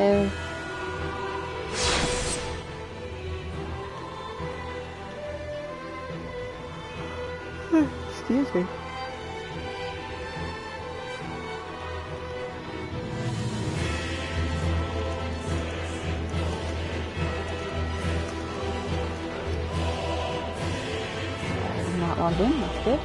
Hello. Excuse me. I'm not logged in, that's good.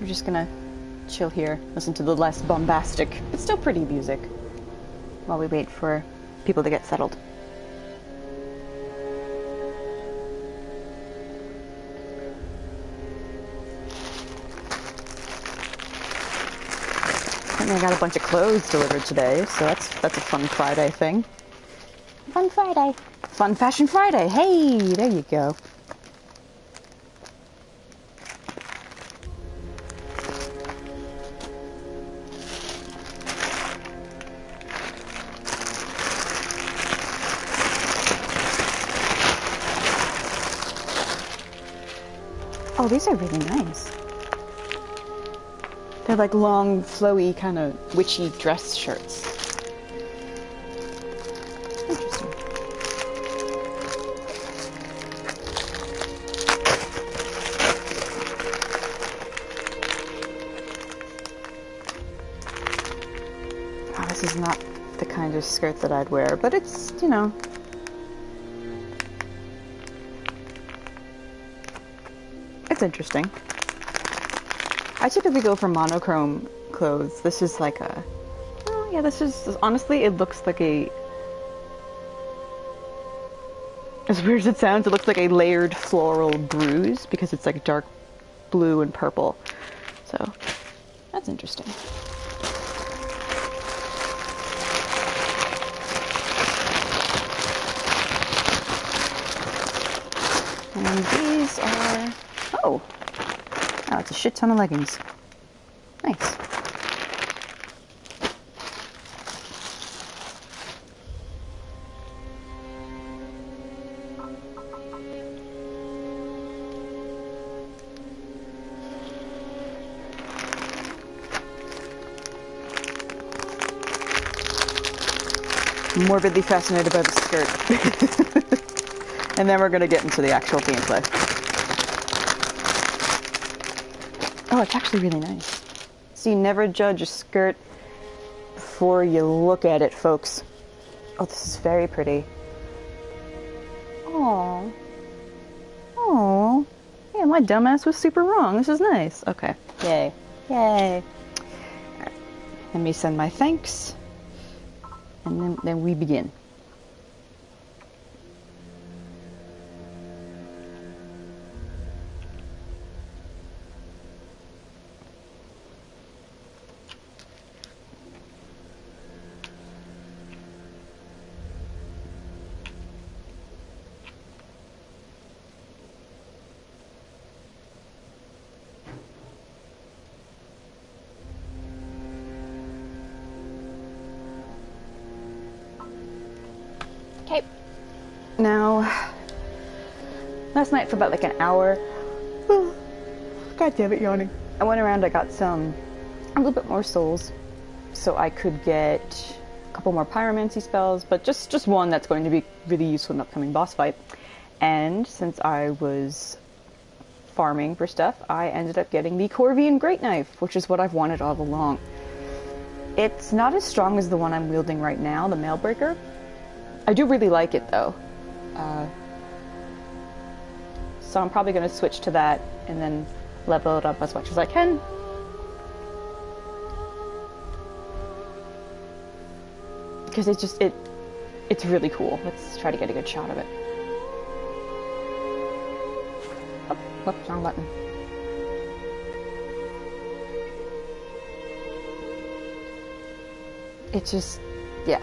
We're just gonna chill here, listen to the less bombastic, but still pretty music, while we wait for people to get settled. And I got a bunch of clothes delivered today, so that's a fun Friday thing. Fun Friday. Fun Fashion Friday. Hey, there you go. Oh, these are really nice. They're like long, flowy, kind of witchy dress shirts. Interesting. Oh, this is not the kind of skirt that I'd wear, but it's, you know. It's interesting. I typically go for monochrome clothes. This is like a... Oh, yeah, this is... Honestly, it looks like a... As weird as it sounds, it looks like a layered floral bruise because it's like dark blue and purple. So, that's interesting. And these are... Oh! Oh, it's a shit ton of leggings. Nice. Morbidly fascinated by the skirt. And then we're going to get into the actual gameplay. Oh, it's actually really nice. See, never judge a skirt before you look at it, folks. Oh, this is very pretty. Aww. Aww. Yeah, my dumbass was super wrong. This is nice. Okay. Yay. Yay. Right. Let me send my thanks. And then we begin. Okay. Now, last night for about like an hour, god damn it, yawning. I went around, I got a little bit more souls, so I could get a couple more pyromancy spells, but just one that's going to be really useful in an upcoming boss fight. And since I was farming for stuff, I ended up getting the Corvian Great Knife, which is what I've wanted all along. It's not as strong as the one I'm wielding right now, the Mailbreaker. I do really like it though. So I'm probably going to switch to that and then level it up as much as I can. Because it's really cool. Let's try to get a good shot of it. Whoops, wrong button. It's just, yeah.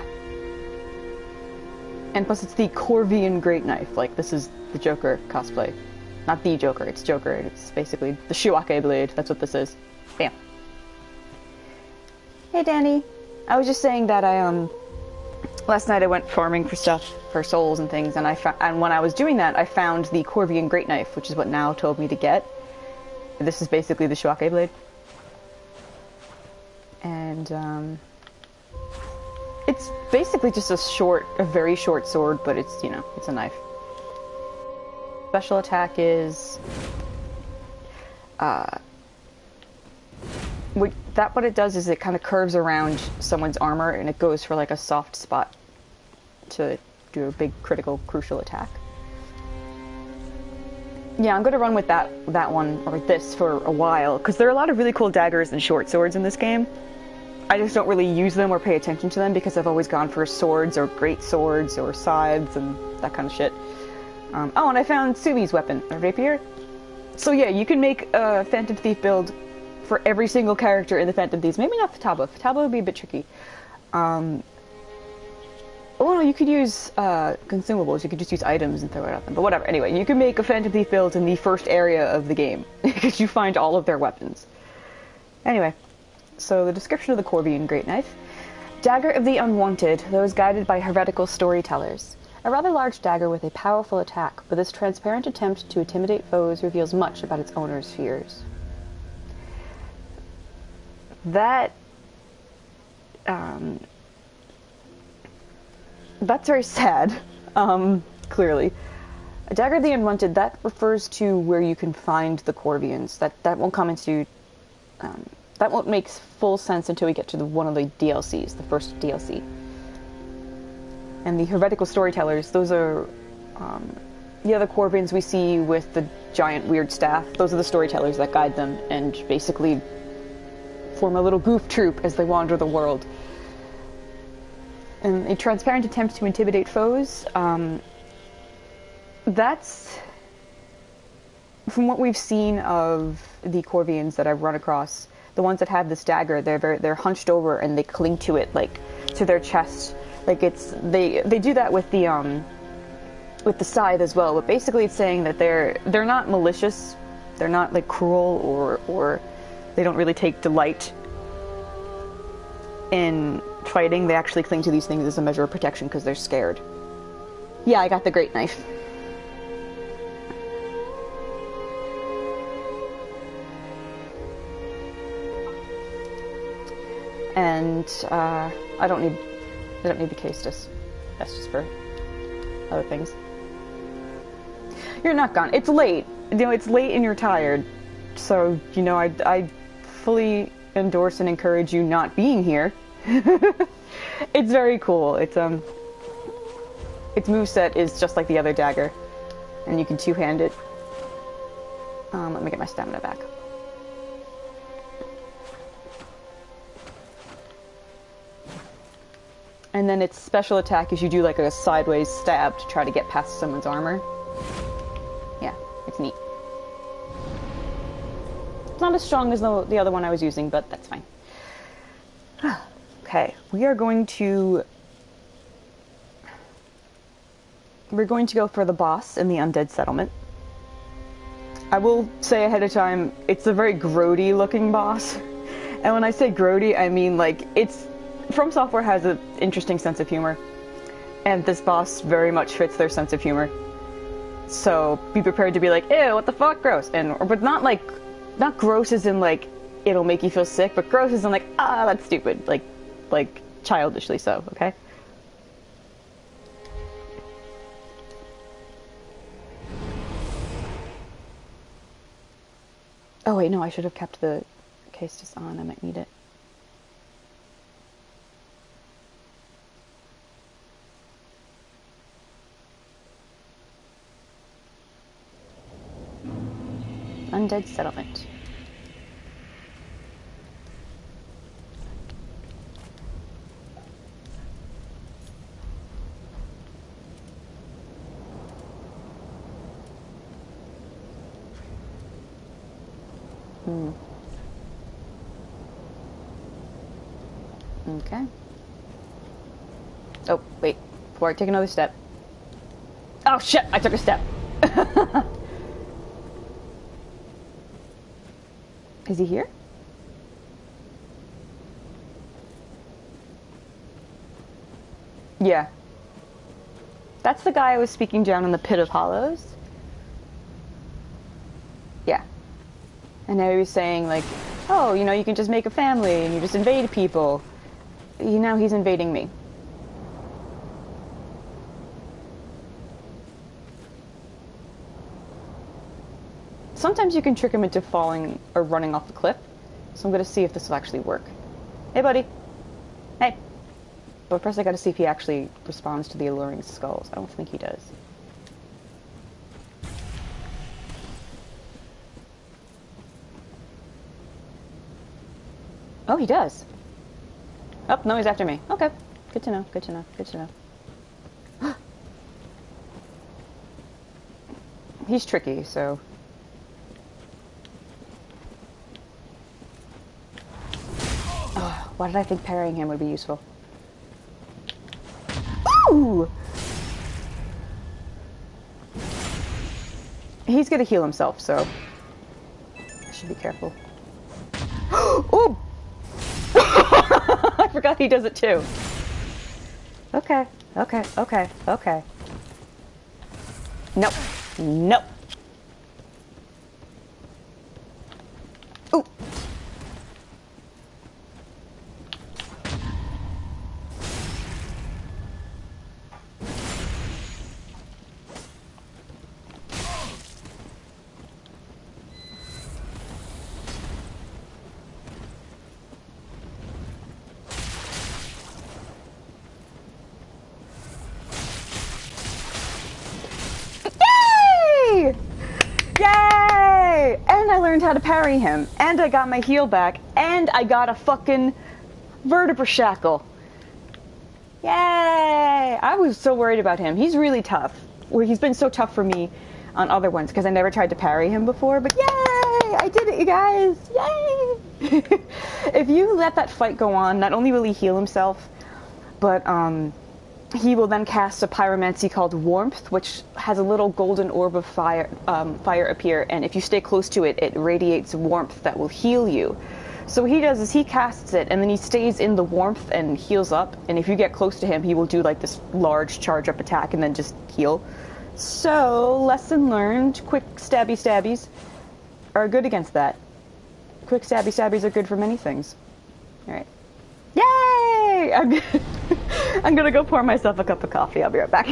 And plus it's the Corvian Great Knife, like this is the Joker cosplay. Not the Joker, it's Joker, it's basically the Shiwake blade, that's what this is. Bam. Hey Danny. I was just saying that last night I went farming for stuff, for souls and things, and and when I was doing that, I found the Corvian Great Knife, which is what Now told me to get. This is basically the Shiwake blade. And, it's basically just a very short sword, but it's, you know, it's a knife. Special attack is, what it does is it kind of curves around someone's armor, and it goes for like a soft spot to do a big critical crucial attack. Yeah, I'm gonna run with that one, or this, for a while, because there are a lot of really cool daggers and short swords in this game. I just don't really use them or pay attention to them because I've always gone for swords or great swords or scythes and that kind of shit. Oh, and I found Subi's weapon, a rapier. So yeah, you can make a Phantom Thief build for every single character in the Phantom Thieves. Maybe not Futaba. Futaba would be a bit tricky. Oh no, you could use consumables. You could just use items and throw it at them. But whatever. Anyway, you can make a Phantom Thief build in the first area of the game because you find all of their weapons. Anyway. So the description of the Corvian Great Knife. Dagger of the Unwanted, those guided by heretical storytellers. A rather large dagger with a powerful attack, but this transparent attempt to intimidate foes reveals much about its owner's fears. That's very sad, clearly. A dagger of the Unwanted, that refers to where you can find the Corvians. That won't come into... that won't make full sense until we get to one of the DLCs, the first DLC. And the heretical storytellers, those are the other Corvians we see with the giant weird staff. Those are the storytellers that guide them and basically form a little goof troop as they wander the world. And a transparent attempt to intimidate foes, that's... From what we've seen of the Corvians that I've run across, the ones that have this dagger, they're hunched over and they cling to it, like, to their chest. Like they do that with the scythe as well, but basically it's saying that they're not malicious, they're not like cruel or they don't really take delight in fighting. They actually cling to these things as a measure of protection because they're scared. Yeah, I got the great knife. And I don't need the Kestis. That's just for other things. You're not gone. It's late. You know, it's late and you're tired. So, you know, I fully endorse and encourage you not being here. It's very cool. Its moveset is just like the other dagger. And you can two-hand it. Let me get my stamina back. And then its special attack is you do like a sideways stab to try to get past someone's armor. Yeah, it's neat. It's not as strong as the other one I was using, but that's fine. Okay, we're going to go for the boss in the Undead Settlement. I will say ahead of time, it's a very grody looking boss. And when I say grody, I mean like From Software has an interesting sense of humor, and this boss very much fits their sense of humor. So be prepared to be like, ew, what the fuck, gross, but not gross as in like it'll make you feel sick, but gross as in like, ah, that's stupid, like childishly so. Okay. Oh wait, no, I should have kept the case just on. I might need it. Undead Settlement. Okay. Oh, wait. Before I take another step. Oh, shit! I took a step. Is he here? Yeah. That's the guy I was speaking down in the Pit of Hollows. Yeah. And now he was saying, like, oh, you know, you can just make a family and you just invade people. You know, he's invading me. Sometimes you can trick him into falling or running off the cliff. So I'm going to see if this will actually work. Hey, buddy. Hey. But first I got to see if he actually responds to the alluring skulls. I don't think he does. Oh, he does. Oh, no, he's after me. Okay. Good to know, good to know, good to know. He's tricky, so... Oh, why did I think parrying him would be useful? Ooh! He's gonna heal himself, so... I should be careful. Ooh! I forgot he does it too. Okay, okay, okay, okay. Nope. Nope. Ooh. Yay! Yay! And I learned how to parry him, and I got my heal back, and I got a fucking vertebra shackle. Yay! I was so worried about him. He's really tough. Where he's been so tough for me on other ones because I never tried to parry him before. But yay! I did it, you guys! Yay! If you let that fight go on, not only will he heal himself, but he will then cast a pyromancy called Warmth, which has a little golden orb of fire appear, and if you stay close to it, it radiates warmth that will heal you. So what he does is he casts it, and then he stays in the warmth and heals up, and if you get close to him, he will do like this large charge-up attack and then just heal. So, lesson learned, quick stabby stabbies are good against that. Quick stabby stabbies are good for many things. Alright. Yay! I'm gonna go pour myself a cup of coffee. I'll be right back.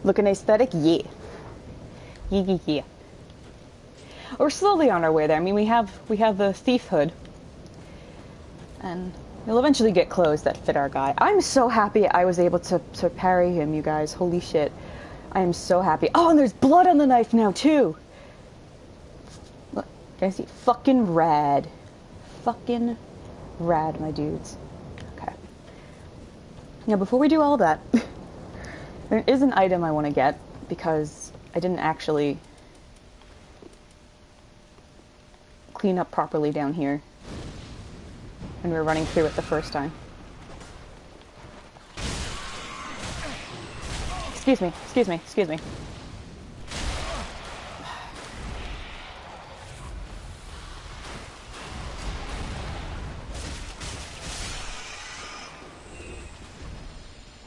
Looking aesthetic? Yeah. Yeah. We're slowly on our way there. I mean, we have the thief hood. And we'll eventually get clothes that fit our guy. I'm so happy I was able to parry him, you guys. Holy shit. I am so happy. Oh, and there's blood on the knife now, too. Look, can I see? Fucking rad. Fucking rad, my dudes. Okay. Now, before we do all that, there is an item I want to get, because I didn't actually clean up properly down here when we were running through it the first time. Excuse me, excuse me, excuse me.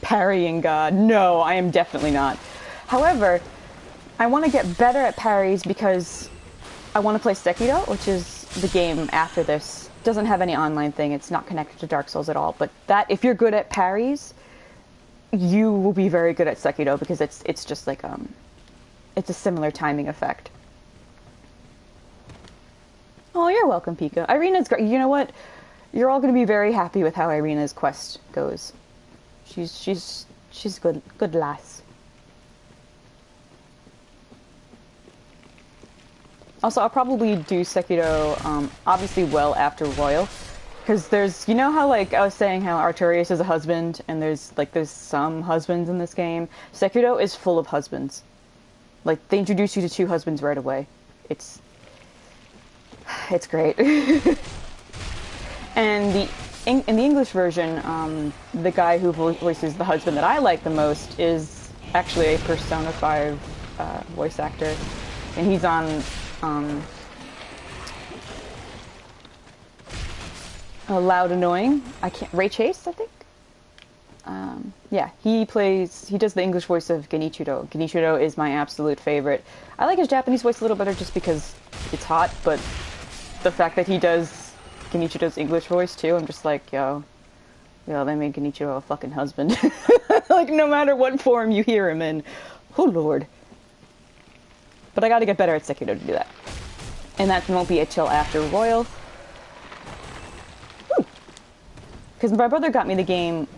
Parrying God. No, I am definitely not. However, I want to get better at parries because I want to play Sekiro, which is the game after this. Doesn't have any online thing. It's not connected to Dark Souls at all. But that, if you're good at parries, you will be very good at Sekiro because it's just like it's a similar timing effect. Oh, you're welcome, Pika. Irina's great. You know what? You're all going to be very happy with how Irina's quest goes. She's good lass. Also, I'll probably do Sekiro, obviously well after Royal. Because there's, you know how, like, I was saying how Arturius is a husband, and there's some husbands in this game? Sekiro is full of husbands. Like, they introduce you to 2 husbands right away. It's great. And in the English version, the guy who voices the husband that I like the most is actually a Persona 5 voice actor. And he's on Loud Annoying. Ray Chase, I think? Yeah, he does the English voice of Genichiro. Genichiro is my absolute favorite. I like his Japanese voice a little better just because it's hot, but the fact that he does Genichiro's English voice too, I'm just like, yo, they made Genichiro a fucking husband. Like, no matter what form you hear him in. Oh, Lord. But I gotta get better at Sekiro to do that. And that won't be until after Royal. Because my brother got me the game...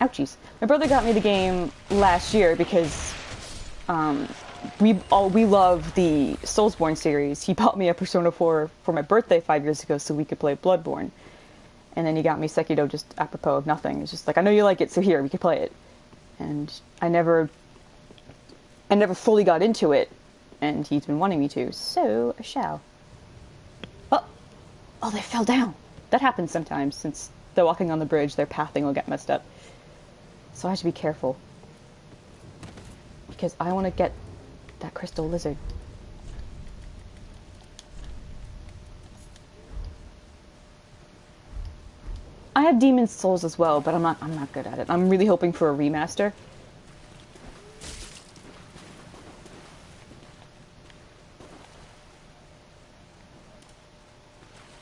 Ouchies. My brother got me the game last year because we love the Soulsborne series. He bought me a Persona 4 for my birthday 5 years ago so we could play Bloodborne. And then he got me Sekiro just apropos of nothing. It's just like, I know you like it, so here, we can play it. And I never fully got into it, and he's been wanting me to, so I shall. Oh, they fell down. That happens sometimes, since they're walking on the bridge, their pathing will get messed up. So I have to be careful. Because I want to get that crystal lizard. I have Demon's Souls as well, but I'm not good at it. I'm really hoping for a remaster.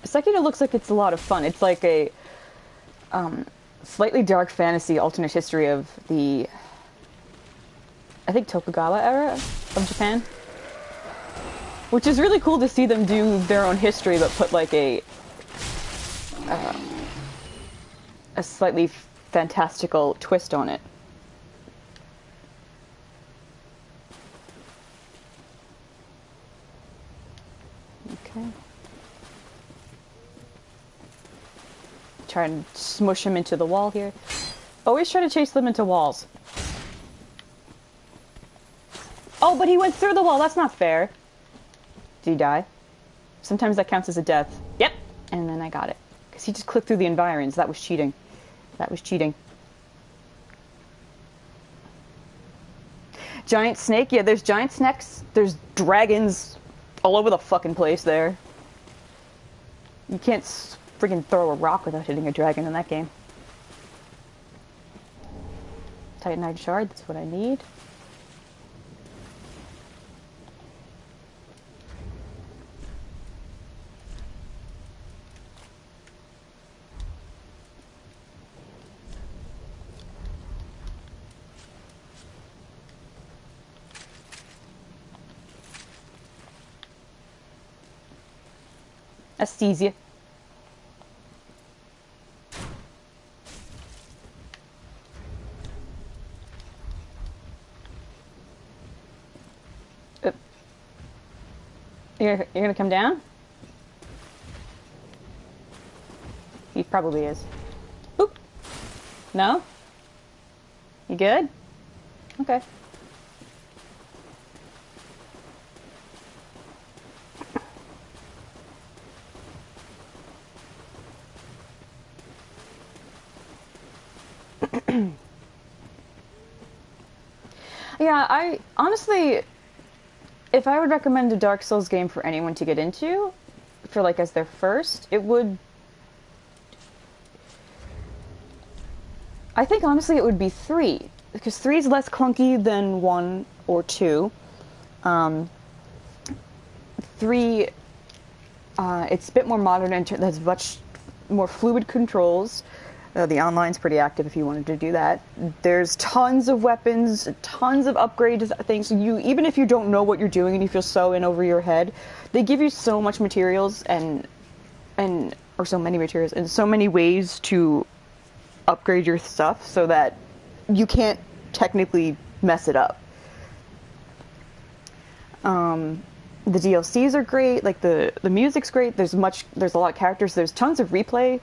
Sekiro looks like it's a lot of fun. It's like a slightly dark fantasy alternate history of the, I think, Tokugawa era of Japan. Which is really cool to see them do their own history, but put like a slightly fantastical twist on it. Okay. Try and smush him into the wall here. Always try to chase them into walls. Oh, but he went through the wall. That's not fair. Did he die? Sometimes that counts as a death. Yep. And then I got it. Because he just clicked through the environs. That was cheating. That was cheating. Giant snake? Yeah, there's giant snakes. There's dragons all over the fucking place there. You can't friggin' throw a rock without hitting a dragon in that game. Titanite shard, that's what I need. I sees you. You're gonna come down? He probably is. Oop. No? You good? Okay. Yeah, I honestly, if I would recommend a Dark Souls game for anyone to get into, for like as their first, it would. I think honestly it would be 3, because 3 is less clunky than 1 or 2. 3, it's a bit more modern and has much more fluid controls. The online's pretty active if you wanted to do that. There's tons of weapons, tons of upgrades, things. You, even if you don't know what you're doing and you feel so in over your head, they give you so much materials or so many materials and so many ways to upgrade your stuff so that you can't technically mess it up. The DLCs are great. Like the music's great. There's a lot of characters. There's tons of replay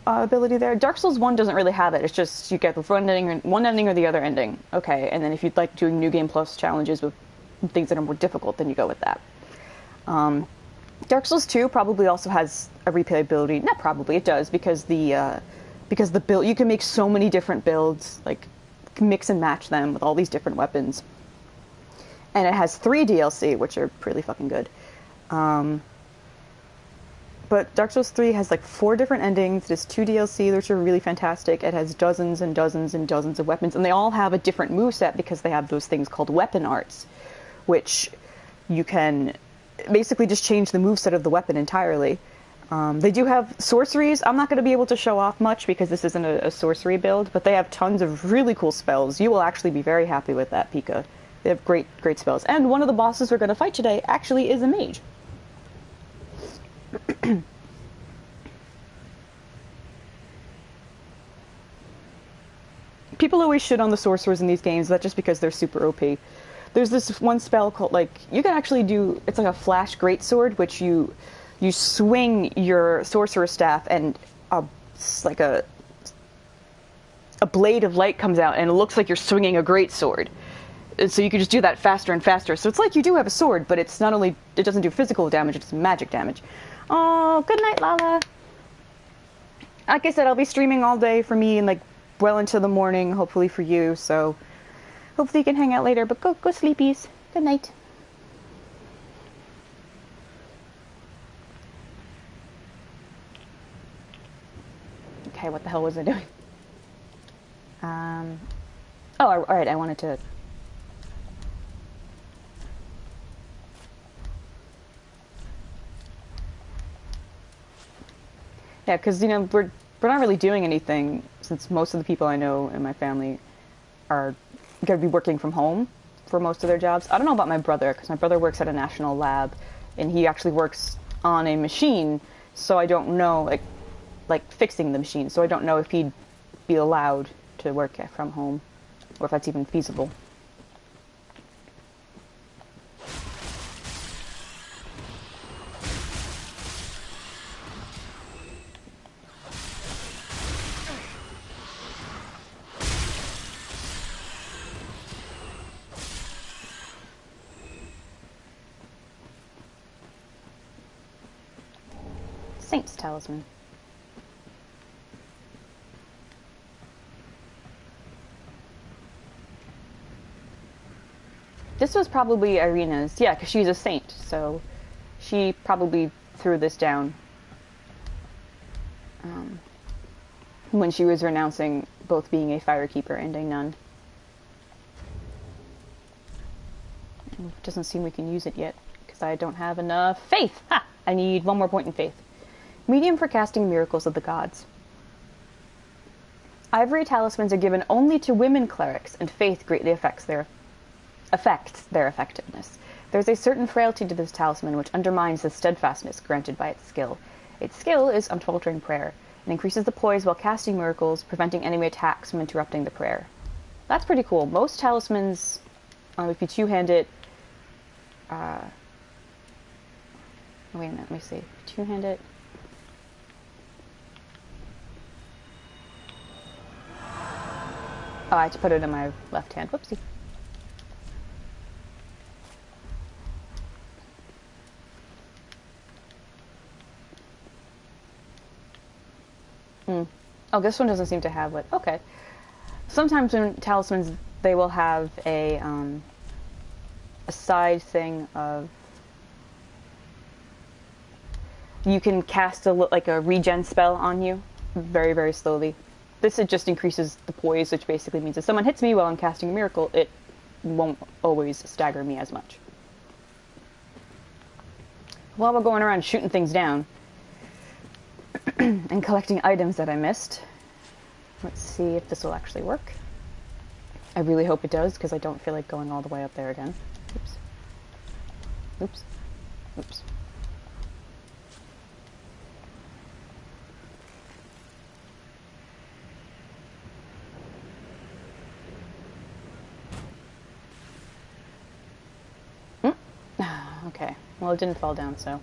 ability there. Dark Souls 1 doesn't really have it. It's just you get the one ending or the other ending. Okay, and then if you'd like doing New Game Plus challenges with things that are more difficult, then you go with that. Dark Souls 2 probably also has a replay ability. Not probably, it does, because the build, you can make so many different builds, like mix and match them with all these different weapons. And it has 3 DLC, which are pretty fucking good. But Dark Souls 3 has like 4 different endings. There's 2 DLC, which are really fantastic. It has dozens and dozens and dozens of weapons, and they all have a different moveset because they have those things called weapon arts, which you can basically just change the moveset of the weapon entirely. They do have sorceries. I'm not going to be able to show off much because this isn't a sorcery build, but they have tons of really cool spells. You will actually be very happy with that, Pika. They have great spells. And one of the bosses we're going to fight today actually is a mage. People always shit on the sorcerers in these games, that's just because they're super OP. There's this one spell called, like, you can actually do, it's like a flash greatsword, which you swing your sorcerer staff and like a blade of light comes out and it looks like you're swinging a greatsword. And so you can just do that faster and faster. So it's like you do have a sword, but it's not only, it doesn't do physical damage, it's magic damage. Oh, good night, Lala. Like I said, I'll be streaming all day for me and like well into the morning, hopefully for you. So hopefully you can hang out later, but go sleepies. Good night. Okay, what the hell was I doing? Oh, alright, I wanted to... Yeah, because, you know, we're not really doing anything, since most of the people I know in my family are going to be working from home for most of their jobs. I don't know about my brother, because my brother works at a national lab, and he actually works on a machine, so I don't know, like fixing the machine, so I don't know if he'd be allowed to work from home, or if that's even feasible. Saint's Talisman. This was probably Irina's. Yeah, because she's a saint, so she probably threw this down when she was renouncing both being a firekeeper and a nun. And it doesn't seem we can use it yet, because I don't have enough faith! Ha! I need 1 more point in faith. Medium for casting miracles of the gods. Ivory talismans are given only to women clerics, and faith greatly affects their effectiveness. There's a certain frailty to this talisman which undermines the steadfastness granted by its skill. Its skill is unfaltering prayer. It increases the poise while casting miracles, preventing enemy attacks from interrupting the prayer. That's pretty cool. Most talismans, if you two-hand it... wait a minute, let me see. Two-hand it... Oh, I had to put it in my left hand. Whoopsie. Oh, this one doesn't seem to have what... Okay. Sometimes in talismans, they will have a side thing of... You can cast like a regen spell on you very, very slowly. This, it just increases the poise, which basically means if someone hits me while I'm casting a miracle, it won't always stagger me as much. While we're going around shooting things down and collecting items that I missed, let's see if this will actually work. I really hope it does, because I don't feel like going all the way up there again. Oops. Oops. Oops. Okay, well it didn't fall down, so...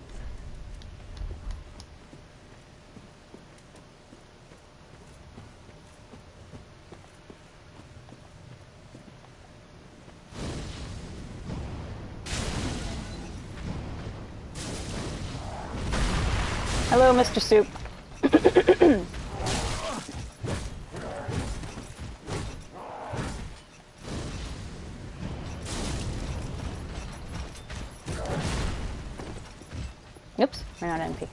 Hello, Mr. Soup. Oops, we're not NP.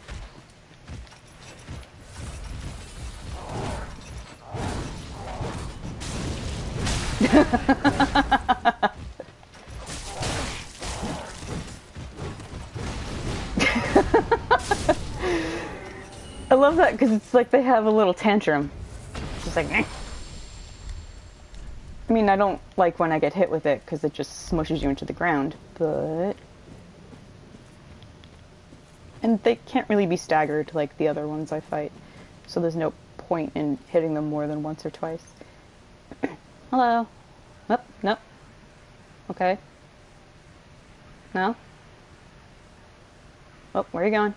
I love that because it's like they have a little tantrum. It's just like, meh. I mean, I don't like when I get hit with it because it just smushes you into the ground, but... And they can't really be staggered like the other ones I fight, so there's no point in hitting them more than once or twice. Hello? Nope, nope. Okay. No? Oh, where are you going?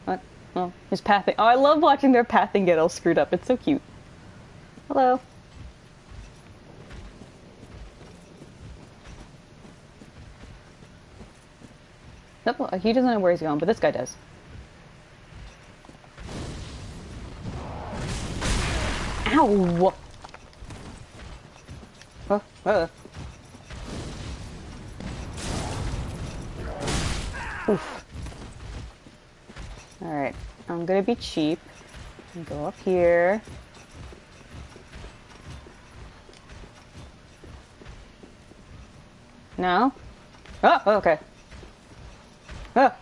What? Oh, his pathing. Oh, I love watching their pathing get all screwed up. It's so cute. Hello? Nope, he doesn't know where he's going, but this guy does. Ow! Oof. Alright, I'm gonna be cheap and go up here. No? Oh, okay. Oh.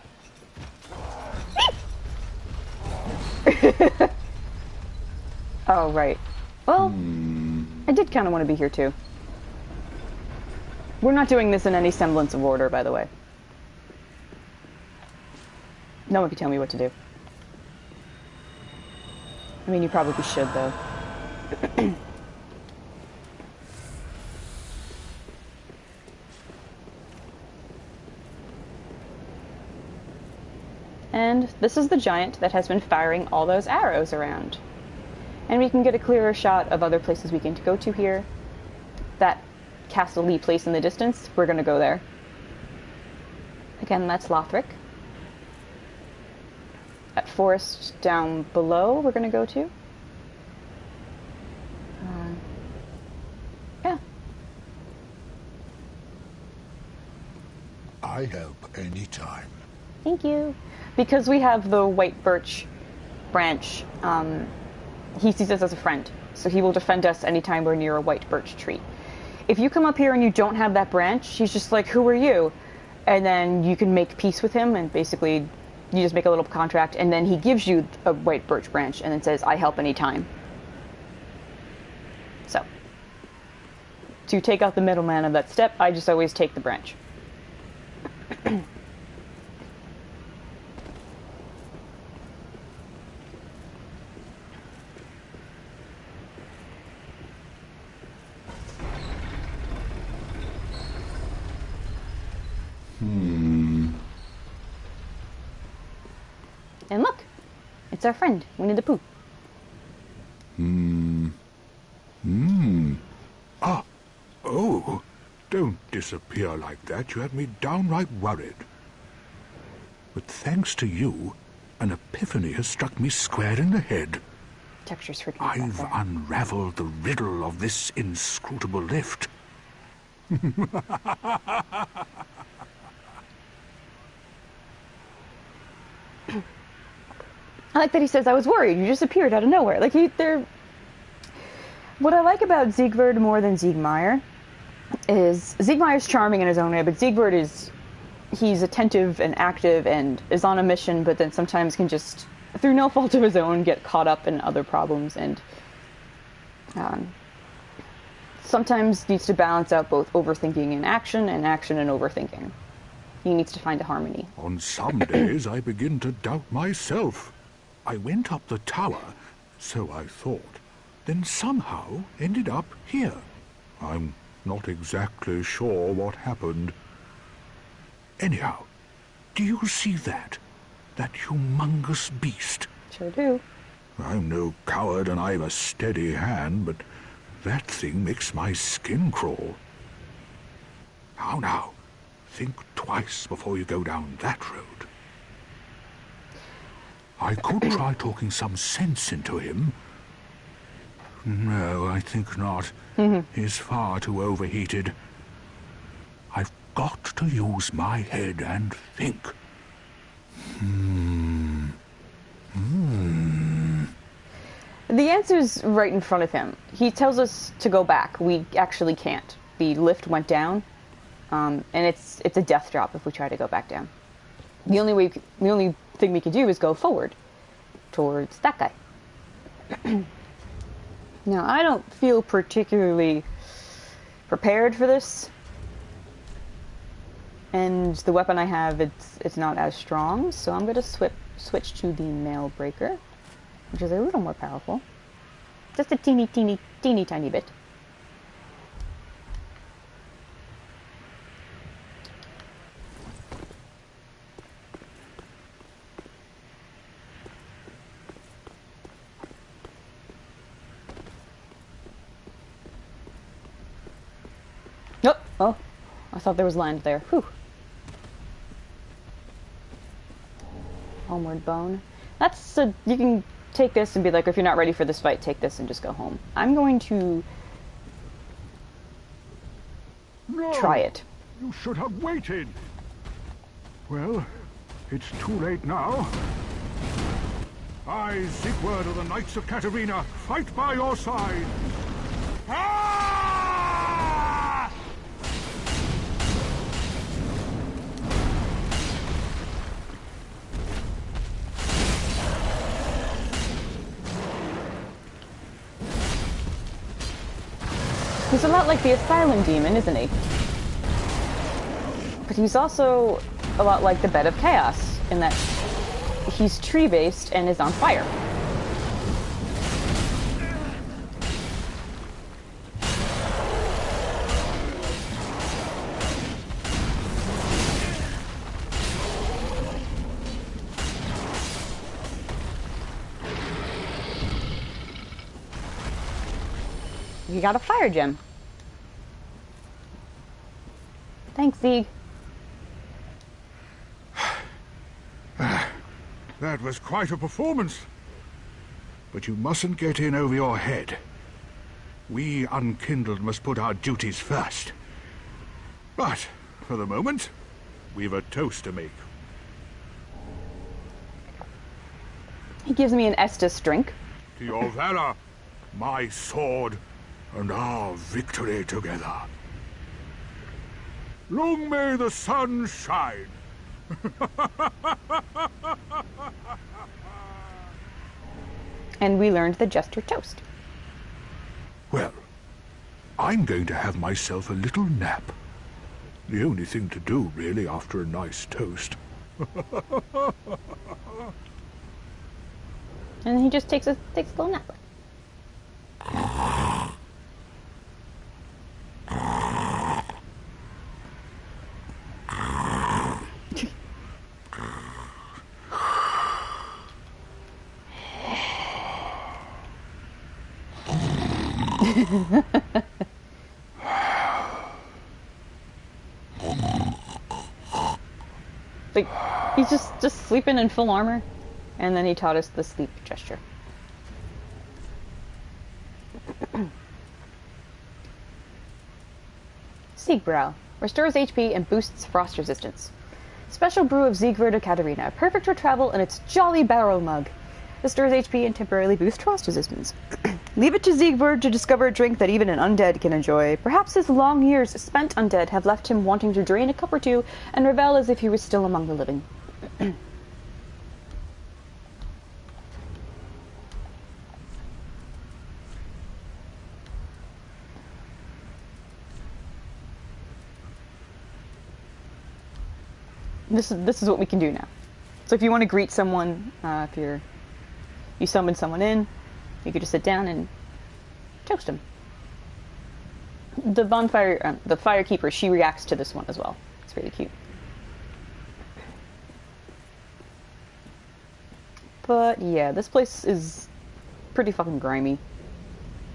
Oh, right. Well, I did kind of want to be here too. We're not doing this in any semblance of order, by the way. No one can tell me what to do. I mean, you probably should, though. And this is the giant that has been firing all those arrows around. And we can get a clearer shot of other places we can go to here. That castle-y place in the distance, we're going to go there. Again, that's Lothric. That forest down below, we're going to go to. Yeah. I help anytime. Thank you. Because we have the white birch branch, he sees us as a friend. So he will defend us anytime we're near a white birch tree. If you come up here and you don't have that branch, he's just like, who are you? And then you can make peace with him, and basically you just make a little contract, and then he gives you a white birch branch and then says, I help anytime. So, to take out the middleman of that step, I just always take the branch. And look, it's our friend, Winnie the Pooh. Ah, oh, don't disappear like that. You had me downright worried. But thanks to you, an epiphany has struck me square in the head. Texture's freaking I've out. unraveled the riddle of this inscrutable lift. I like that he says, I was worried, you just appeared out of nowhere. Like, they're... What I like about Siegward more than Siegmeyer is... Siegmeyer's charming in his own way, but Siegward is... He's attentive and active and is on a mission, but then sometimes can just, through no fault of his own, get caught up in other problems and... sometimes needs to balance out both overthinking and action and overthinking. He needs to find a harmony. On some days I begin to doubt myself. I went up the tower, so I thought, then somehow ended up here. I'm not exactly sure what happened. Anyhow, do you see that? That humongous beast? Sure do. I'm no coward and I've a steady hand, but that thing makes my skin crawl. Now, think twice before you go down that road. I could try talking some sense into him. No, I think not. He's far too overheated. I've got to use my head and think. The answer's right in front of him. He tells us to go back. We actually can't. The lift went down, and it's a death drop if we try to go back down. The only thing we can do is go forward towards that guy. Now, I don't feel particularly prepared for this, and the weapon I have, it's not as strong, so I'm going to switch to the Nail Breaker, which is a little more powerful. Just a teeny tiny bit. Nope. Oh, I thought there was land there. Whew. Homeward Bone. That's a... You can take this and be like, if you're not ready for this fight, take this and just go home. I'm going to... try it. You should have waited. Well, it's too late now. I, Siegward of the Knights of Katarina, fight by your side. Ah! He's a lot like the Asylum Demon, isn't he? But he's also a lot like the Bed of Chaos, in that he's tree-based and is on fire. You got a fire gem. Thanks, Sieg. That was quite a performance. But you mustn't get in over your head. We unkindled must put our duties first. But, for the moment, we've a toast to make. He gives me an Estus drink. To your valor, my sword, and our victory together. Long may the sun shine. And we learned the Jester toast. Well, I'm going to have myself a little nap. The only thing to do, really, after a nice toast. And he just takes a little nap. Like, he's just sleeping in full armor, and then he taught us the sleep gesture. Siegbrow. Restores HP and boosts frost resistance. Special brew of Siegward Katarina. Perfect for travel in its jolly barrel mug. Restores HP and temporarily boosts frost resistance. Leave it to Siegward to discover a drink that even an undead can enjoy. Perhaps his long years spent undead have left him wanting to drain a cup or two and revel as if he was still among the living. This is what we can do now. So if you want to greet someone, if you summon someone in, you could just sit down and toast them. The bonfire, the firekeeper, she reacts to this one as well. It's really cute. But yeah, this place is pretty fucking grimy.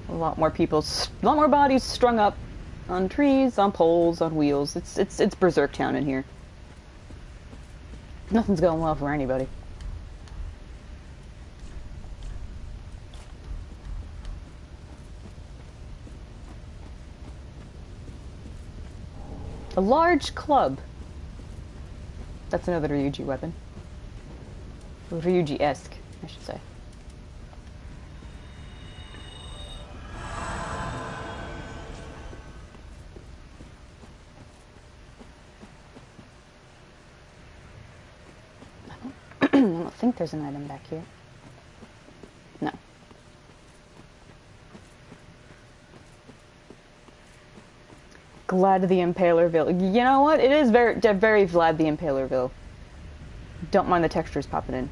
A lot more people, a lot more bodies strung up on trees, on poles, on wheels. It's Berserk Town in here. Nothing's going well for anybody. A large club. That's another Ryuji weapon. Ryuji-esque, I should say. I don't think there's an item back here. No. Glad the Impalerville. You know what? It is very Vlad the Impalerville. Don't mind the textures popping in.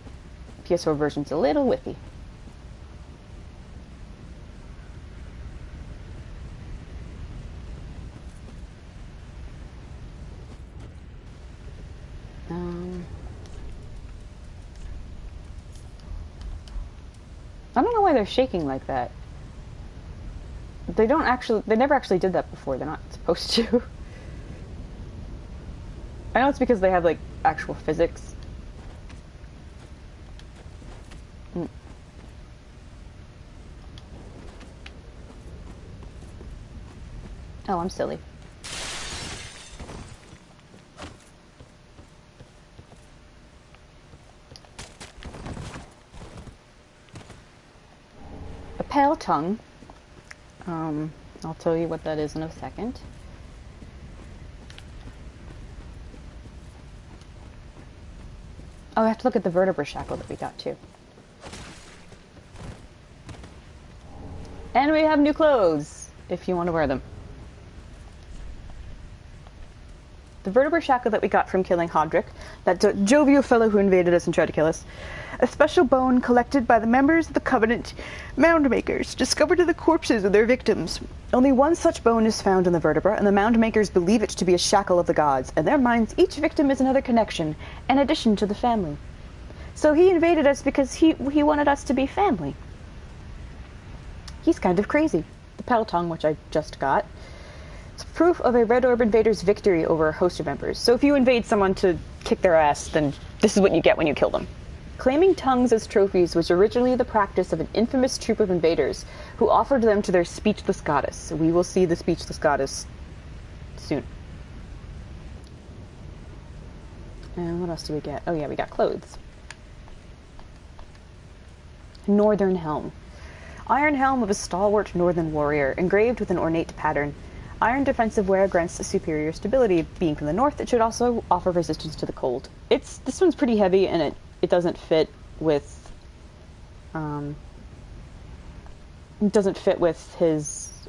PS4 version's a little whippy. I don't know why they're shaking like that. They never actually did that before. They're not supposed to. I know it's because they have, like, actual physics. Oh, I'm silly. A pale tongue. I'll tell you what that is in a second. Oh, I have to look at the vertebra shackle that we got too. And we have new clothes, if you want to wear them. The vertebra shackle that we got from killing Hodrick, that jovial fellow who invaded us and tried to kill us. A special bone collected by the members of the Covenant mound makers, discovered in the corpses of their victims. Only one such bone is found in the vertebra, and the mound makers believe it to be a shackle of the gods. In their minds, each victim is another connection, an addition to the family. So he invaded us because he wanted us to be family. He's kind of crazy. The pale tongue, which I just got, it's proof of a Red Orb invader's victory over a host of members. So if you invade someone to kick their ass, then this is what you get when you kill them. Claiming tongues as trophies was originally the practice of an infamous troop of invaders who offered them to their speechless goddess. We will see the speechless goddess soon. And what else do we get? Oh yeah, we got clothes. Northern Helm. Iron helm of a stalwart northern warrior, engraved with an ornate pattern. Iron defensive wear grants superior stability. Being from the north, it should also offer resistance to the cold. This one's pretty heavy, and it doesn't fit with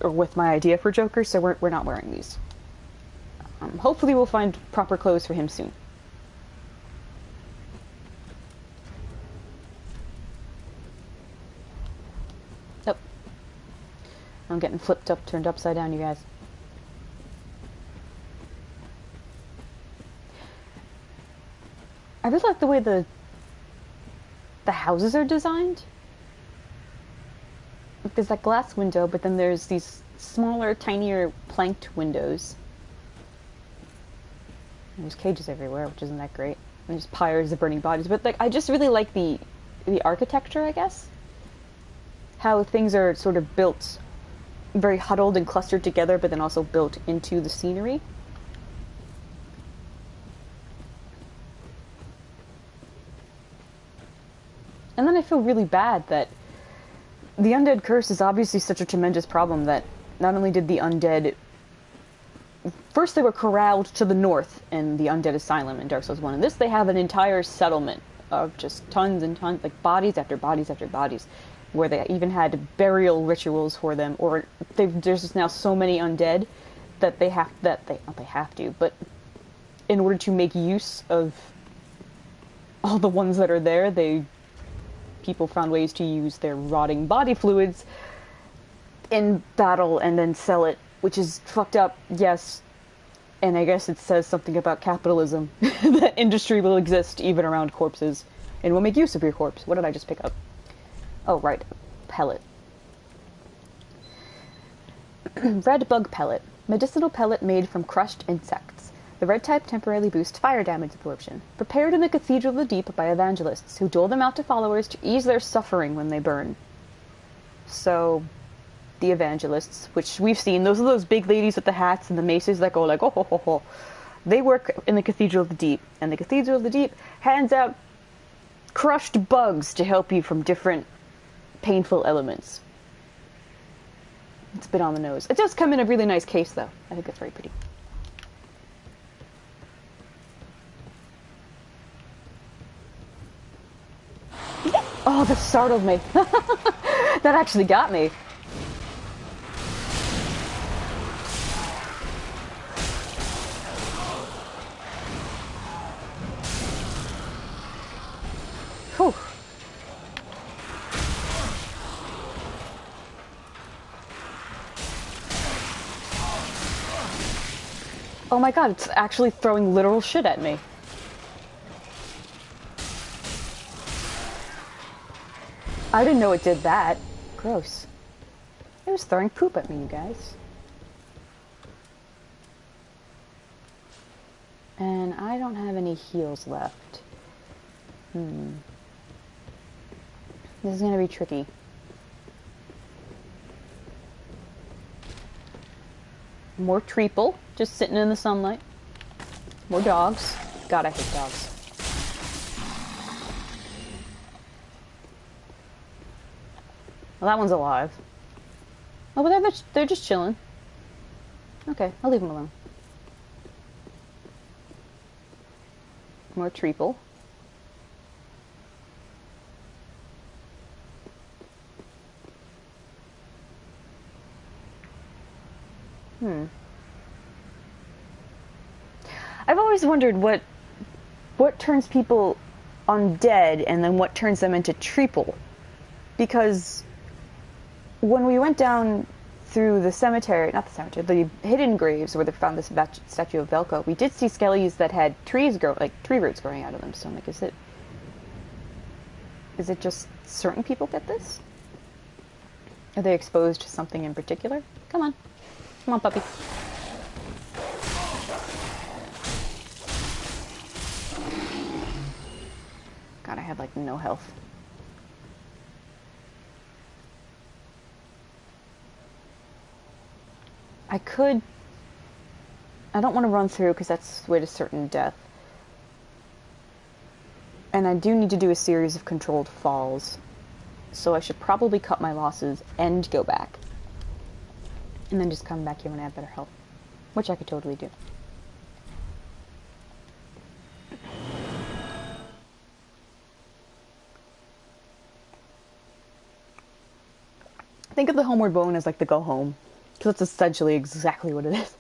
with my idea for Joker, so we're not wearing these. Hopefully we'll find proper clothes for him soon. Oh. I'm getting flipped up, turned upside down, you guys. I really like the way the houses are designed. There's that glass window, but then there's these smaller, tinier planked windows. And there's cages everywhere, which isn't that great. And there's pyres of burning bodies. But like, I just really like the architecture, I guess. How things are sort of built very huddled and clustered together, but then also built into the scenery. And then I feel really bad that the undead curse is obviously such a tremendous problem that not only did the undead... First they were corralled to the north in the undead asylum in Dark Souls 1. And this, they have an entire settlement of just tons and tons, like bodies after bodies after bodies, where they even had burial rituals for them, or there's just now so many undead that they have to, but in order to make use of all the ones that are there, people found ways to use their rotting body fluids in battle and then sell it, which is fucked up, yes. And I guess it says something about capitalism. That industry will exist even around corpses and will make use of your corpse. What did I just pick up? Oh, right. Pellet. Red bug pellet. Medicinal pellet made from crushed insects. The red type temporarily boosts fire damage absorption. Prepared in the Cathedral of the Deep by evangelists, who dole them out to followers to ease their suffering when they burn. So, the evangelists, which we've seen, those are those big ladies with the hats and the maces that go like, oh ho ho ho. They work in the Cathedral of the Deep, and the Cathedral of the Deep hands out crushed bugs to help you from different painful elements. It's a bit on the nose. It does come in a really nice case, though. I think it's very pretty. Oh, that startled me. That actually got me. Whew. Oh my god, it's actually throwing literal shit at me. I didn't know it did that. Gross. It was throwing poop at me, you guys. And I don't have any heals left. This is gonna be tricky. More treeple, just sitting in the sunlight. More dogs. God, I hate dogs. Well, that one's alive. Oh, but they're just chilling. Okay, I'll leave them alone. More treeple. I've always wondered what turns people undead and then what turns them into treeple. Because when we went down through the cemetery, not the cemetery, the hidden graves where they found this statue of Velko, we did see skellies that had tree roots growing out of them. So I'm like, is it just certain people get this? Are they exposed to something in particular? Come on. Come on, puppy. God, I have like no health. I don't want to run through because that's the way to certain death. And I do need to do a series of controlled falls. So I should probably cut my losses and go back. And then just come back here when I have better health. Which I could totally do. Think of the homeward bone as like the go home. Because that's essentially exactly what it is.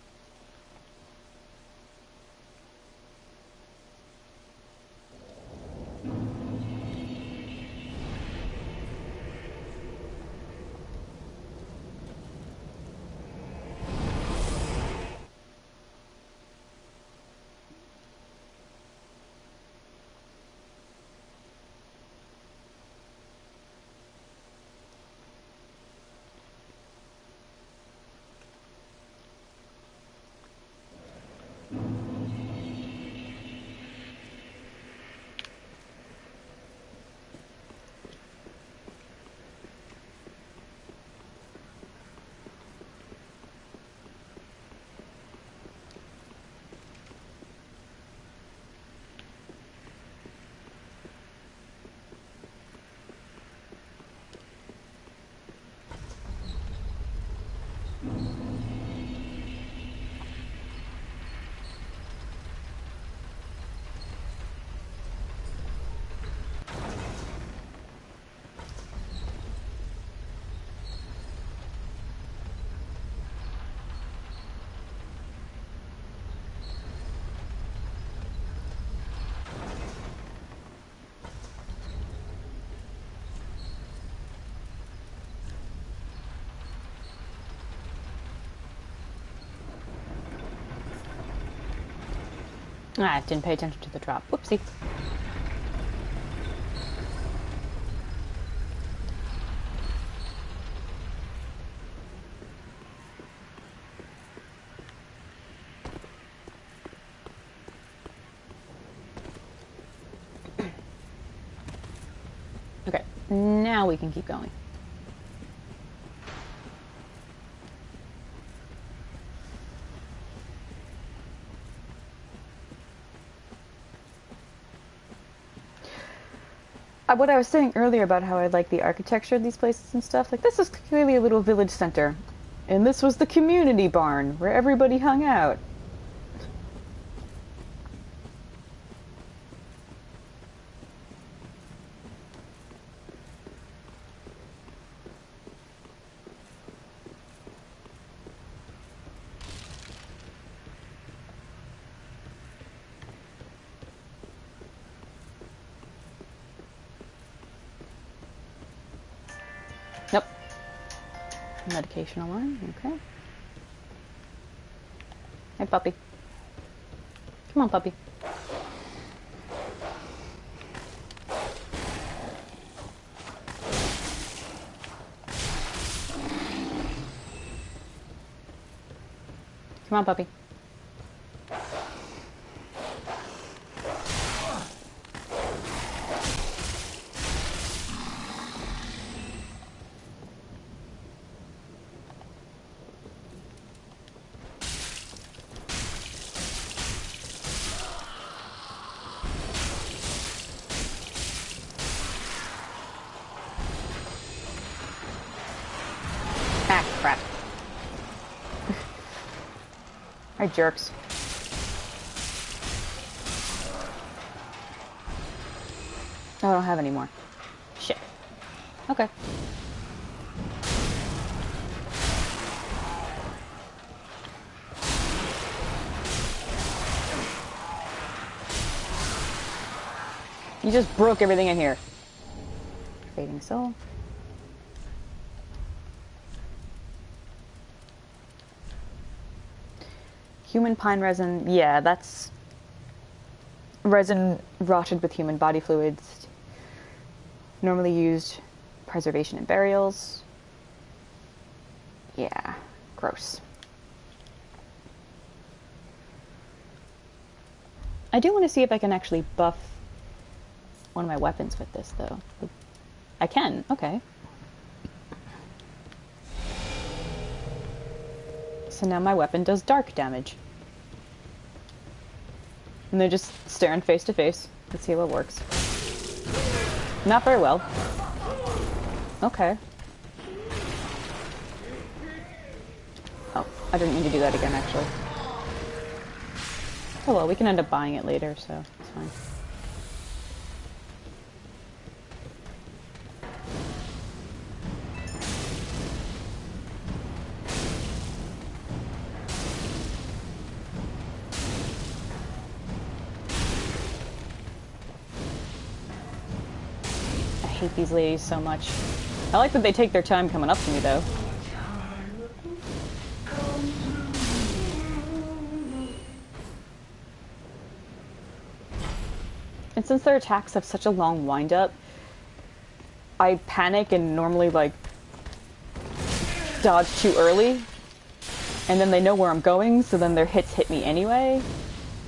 Ah, didn't pay attention to the drop. Whoopsie. Okay, now we can keep going. What I was saying earlier about how I like the architecture of these places and stuff, like this is clearly a little village center. And this was the community barn where everybody hung out. Nope. Medication alarm, okay. Hey, puppy. Come on, puppy. Come on, puppy. Ah, crap. Hi, jerks. Oh, I don't have any more. Shit. Okay. You just broke everything in here. Fading soul. Human pine resin, yeah, that's resin rotted with human body fluids. Normally used preservation in burials. Yeah, gross. I do want to see if I can actually buff one of my weapons with this, though. I can, okay. So now my weapon does dark damage. And they're just staring face to face. Let's see how it works. Not very well. Okay. Oh, I didn't mean to do that again, actually. Oh well, we can end up buying it later, so it's fine. I hate these ladies so much. I like that they take their time coming up to me, though. And since their attacks have such a long wind-up, I panic and normally, like, dodge too early. And then they know where I'm going, so then their hits hit me anyway.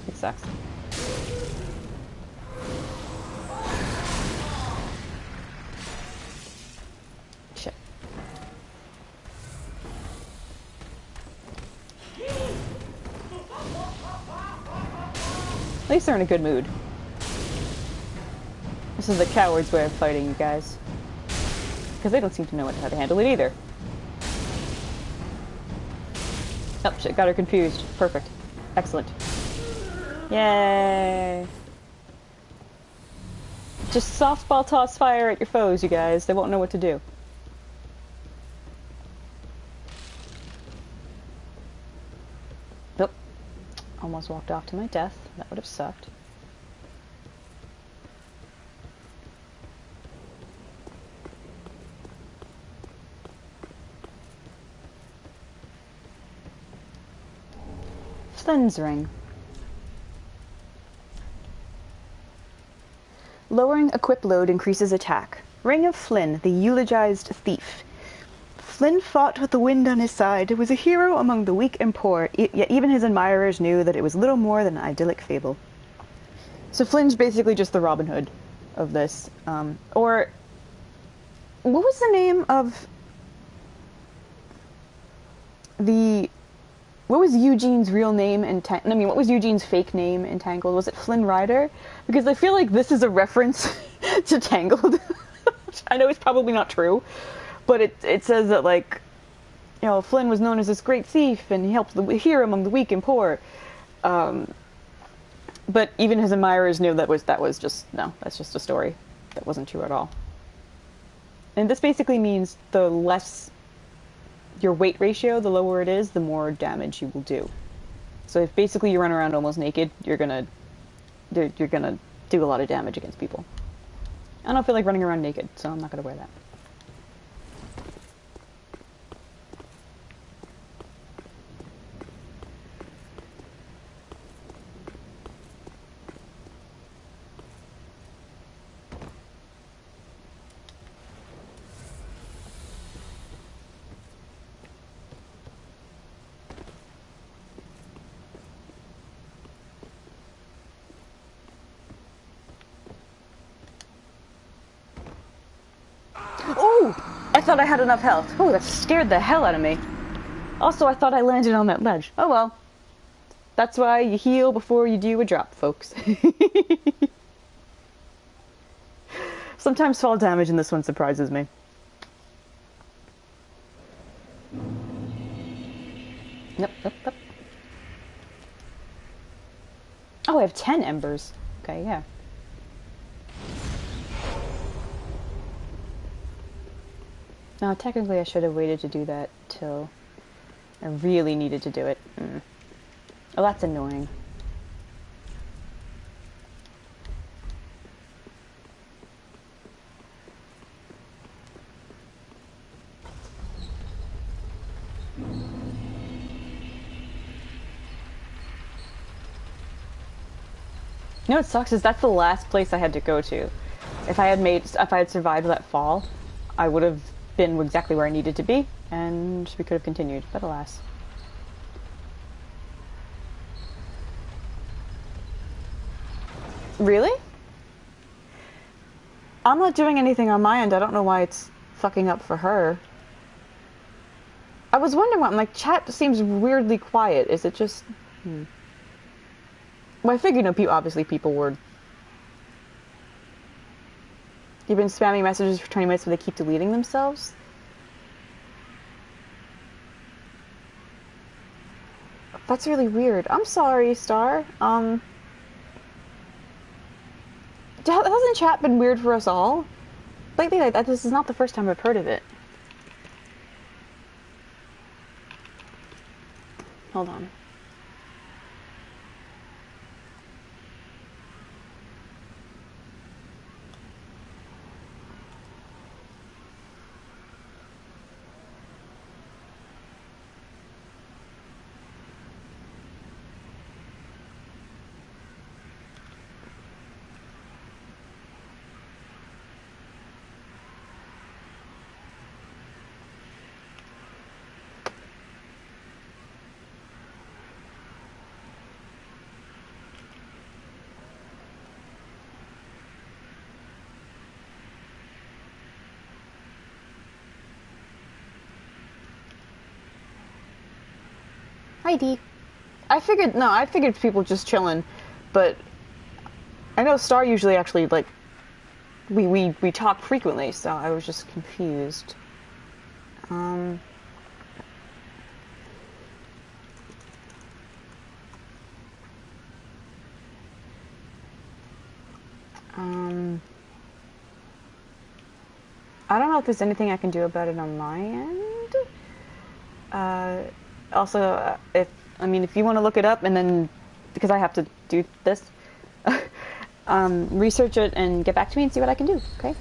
It sucks. Shit. At least they're in a good mood. This is the coward's way of fighting, you guys. Because they don't seem to know how to handle it either. Oh, shit, got her confused. Perfect. Excellent. Yay! Just softball toss fire at your foes, you guys. They won't know what to do. Nope. Almost walked off to my death. That would have sucked. Flynn's ring. Lowering equip load increases attack. Ring of Flynn, the eulogized thief. Flynn fought with the wind on his side, was a hero among the weak and poor, yet even his admirers knew that it was little more than an idyllic fable. So Flynn's basically just the Robin Hood of this. Or, what was the name of the... What was Eugene's real name in what was Eugene's fake name in Tangled? Was it Flynn Rider? Because I feel like this is a reference to Tangled. I know it's probably not true, but it says that, like, you know, Flynn was known as this great thief and he helped the hero among the weak and poor. But even his admirers knew that's just a story. That wasn't true at all. And this basically means the less your weight ratio, the lower it is, the more damage you will do. So if basically you run around almost naked, you're gonna do a lot of damage against people. I don't feel like running around naked, so I'm not gonna wear that. I thought I had enough health. Oh, that scared the hell out of me. Also, I thought I landed on that ledge. Oh well. That's why you heal before you do a drop, folks. Sometimes fall damage in this one surprises me. Nope. Oh, I have 10 embers. Okay, yeah. Now, technically I should have waited to do that till I really needed to do it. Oh, that's annoying. You know what sucks is that's the last place I had to go to. If I had survived that fall, I would have been exactly where I needed to be, and we could have continued, but alas. Really? I'm not doing anything on my end. I don't know why it's fucking up for her. I was wondering what, like, chat seems weirdly quiet. Is it just... Well, I figured, you know, obviously people were... You've been spamming messages for 20 minutes but they keep deleting themselves? That's really weird. I'm sorry, Star. Hasn't chat been weird for us all? Lately, like, this is not the first time I've heard of it. Hold on. Hi, Dee. I figured people just chilling, but I know Star usually actually, like, we talk frequently, so I was just confused. I don't know if there's anything I can do about it on my end. Also, if you want to look it up and then, because I have to do this, research it and get back to me and see what I can do, okay?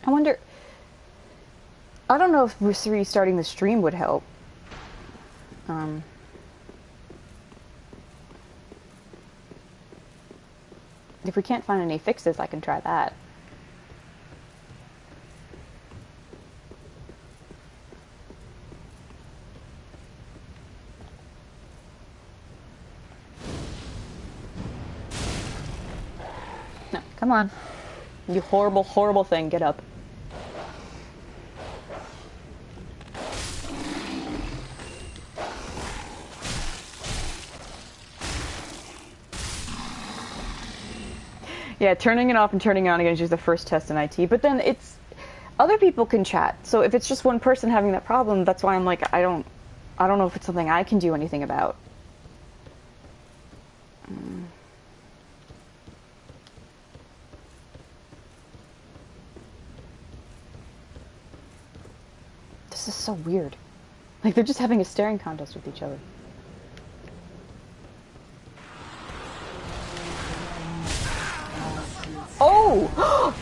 I wonder, I don't know if restarting the stream would help. If we can't find any fixes, I can try that. No, come on. You horrible, horrible thing, get up. Yeah, turning it off and turning it on again is just the first test in IT. But then it's other people can chat. So if it's just one person having that problem, that's why I'm like, I don't know if it's something I can do anything about. This is so weird. Like they're just having a staring contest with each other. Oh!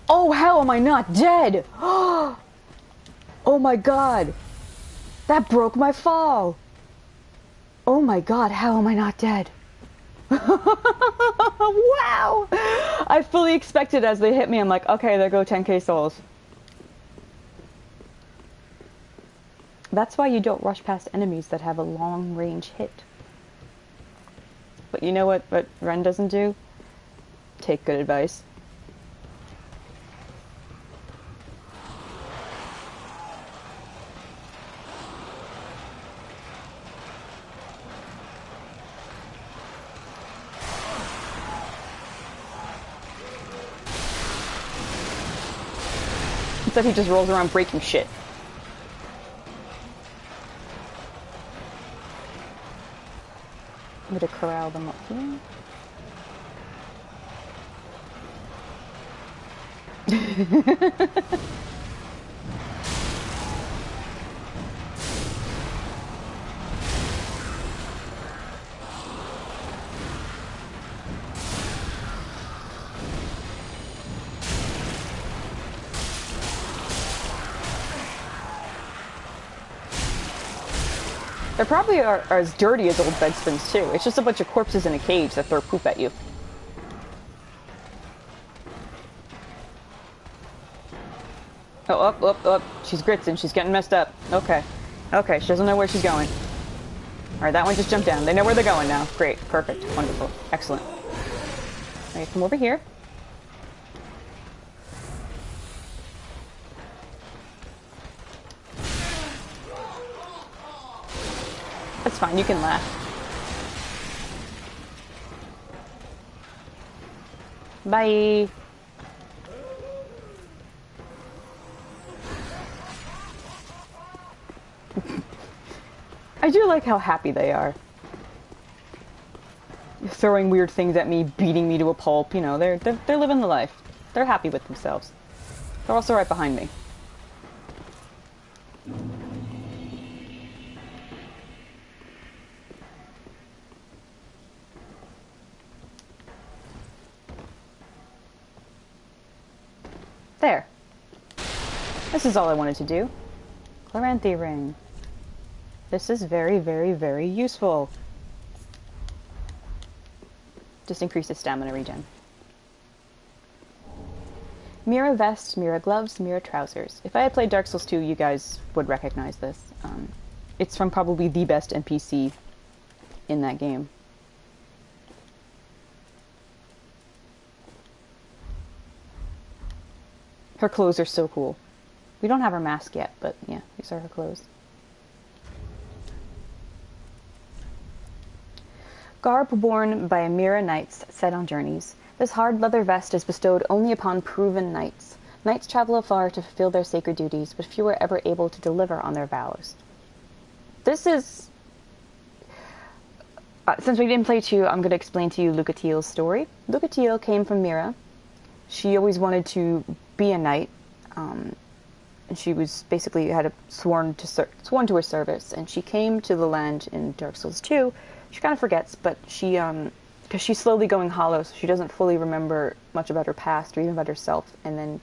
Oh, how am I not dead? Oh my god. That broke my fall. Oh my god, how am I not dead? Wow! I fully expected as they hit me, I'm like, okay, there go 10k souls. That's why you don't rush past enemies that have a long range hit. But you know what Ren doesn't do? Take good advice. Instead he just rolls around breaking shit. I'm gonna corral them up here. They probably are as dirty as old bedspins too. It's just a bunch of corpses in a cage that throw poop at you. Oh, up. She's gritzing. She's getting messed up. Okay. Okay, she doesn't know where she's going. Alright, that one just jumped down. They know where they're going now. Great. Perfect. Wonderful. Excellent. Alright, come over here. That's fine. You can laugh. Bye. I do like how happy they are. Throwing weird things at me, beating me to a pulp, you know, they're living the life. They're happy with themselves. They're also right behind me. There. This is all I wanted to do. Chloranthy ring. This is very, very, very useful. Just increases stamina regen. Mira vest, Mira gloves, Mira trousers. If I had played Dark Souls 2, you guys would recognize this. It's from probably the best NPC in that game. Her clothes are so cool. We don't have her mask yet, but yeah, these are her clothes. Garb worn by Mira knights set on journeys. This hard leather vest is bestowed only upon proven knights. Knights travel afar to fulfill their sacred duties, but few are ever able to deliver on their vows. This is... since we didn't play 2, I'm going to explain to you Lucatiel's story. Lucatiel came from Mira. She always wanted to be a knight, and she was basically had sworn to her service, and she came to the land in Dark Souls 2. She kind of forgets, but she, because she's slowly going hollow, so she doesn't fully remember much about her past or even about herself, and then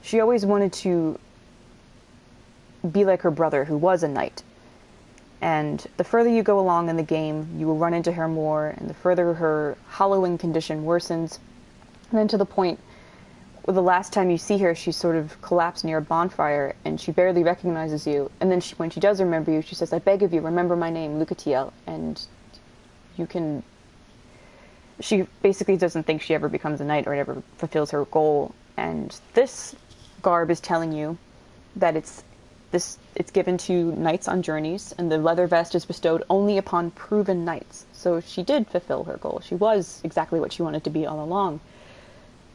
she always wanted to be like her brother, who was a knight. And the further you go along in the game, you will run into her more, and the further her hollowing condition worsens, and then to the point where the last time you see her, she's sort of collapsed near a bonfire, and she barely recognizes you. And then when she does remember you, she says, "I beg of you, remember my name, Lucatiel." And you can... She basically doesn't think she ever becomes a knight or ever fulfills her goal. And this garb is telling you that it's given to knights on journeys, and the leather vest is bestowed only upon proven knights. So she did fulfill her goal. She was exactly what she wanted to be all along.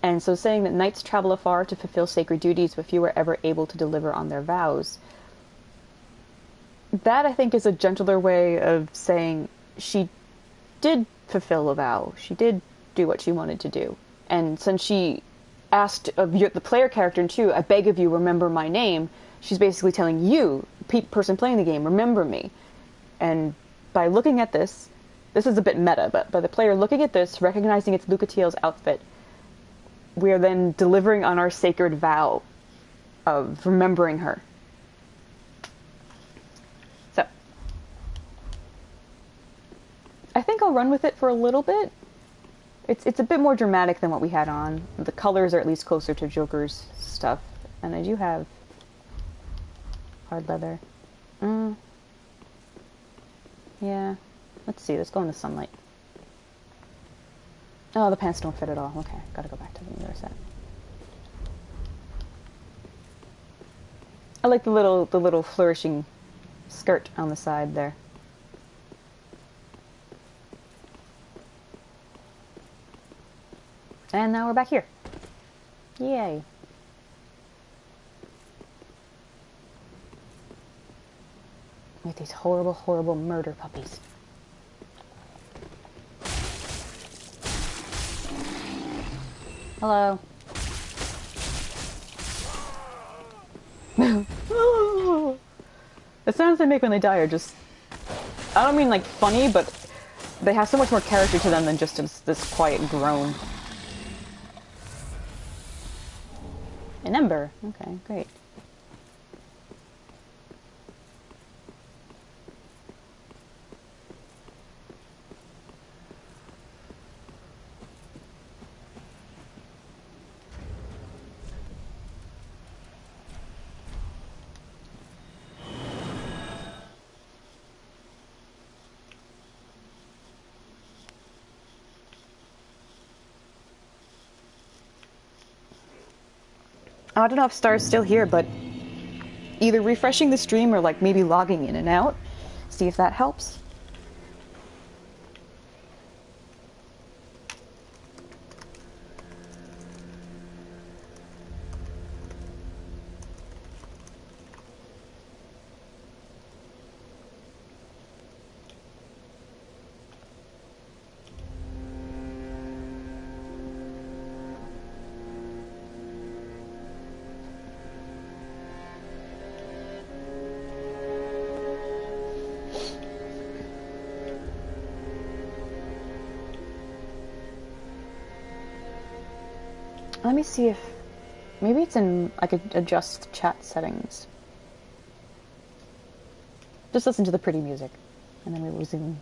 And so saying that knights travel afar to fulfill sacred duties, but few are ever able to deliver on their vows. That, I think, is a gentler way of saying she did fulfill a vow. She did do what she wanted to do. And since she asked of the player character in 2, "I beg of you, remember my name," she's basically telling you, person playing the game, remember me. And by looking at this is a bit meta, but by the player looking at this, recognizing it's Lucatiel's outfit, we are then delivering on our sacred vow of remembering her. So, I think I'll run with it for a little bit. It's a bit more dramatic than what we had on. The colors are at least closer to Joker's stuff. And I do have hard leather. Yeah. Let's see, let's go in the sunlight. Oh, the pants don't fit at all. Okay, gotta go back to the other set. I like the little flourishing skirt on the side there. And now we're back here. Yay. With these horrible, horrible murder puppies. Hello. The sounds they make when they die are just... I don't mean like funny, but they have so much more character to them than just this quiet groan. An ember. Okay, great. I don't know if Star's still here, but either refreshing the stream or like maybe logging in and out. See if that helps. Let me see if Maybe it's in, I could adjust chat settings. Just listen to the pretty music, and then we will resume.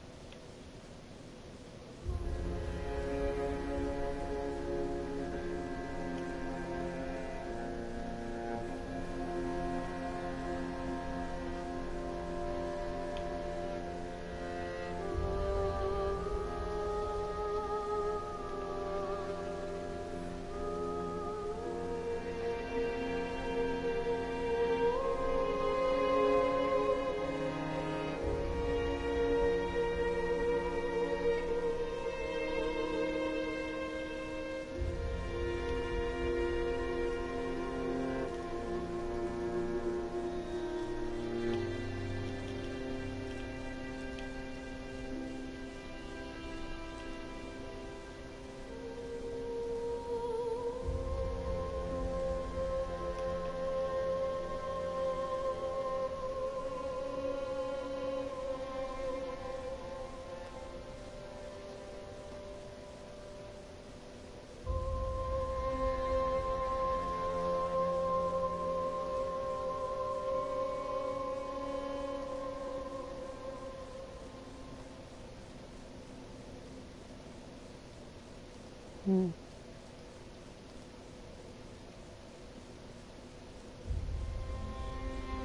Hmm.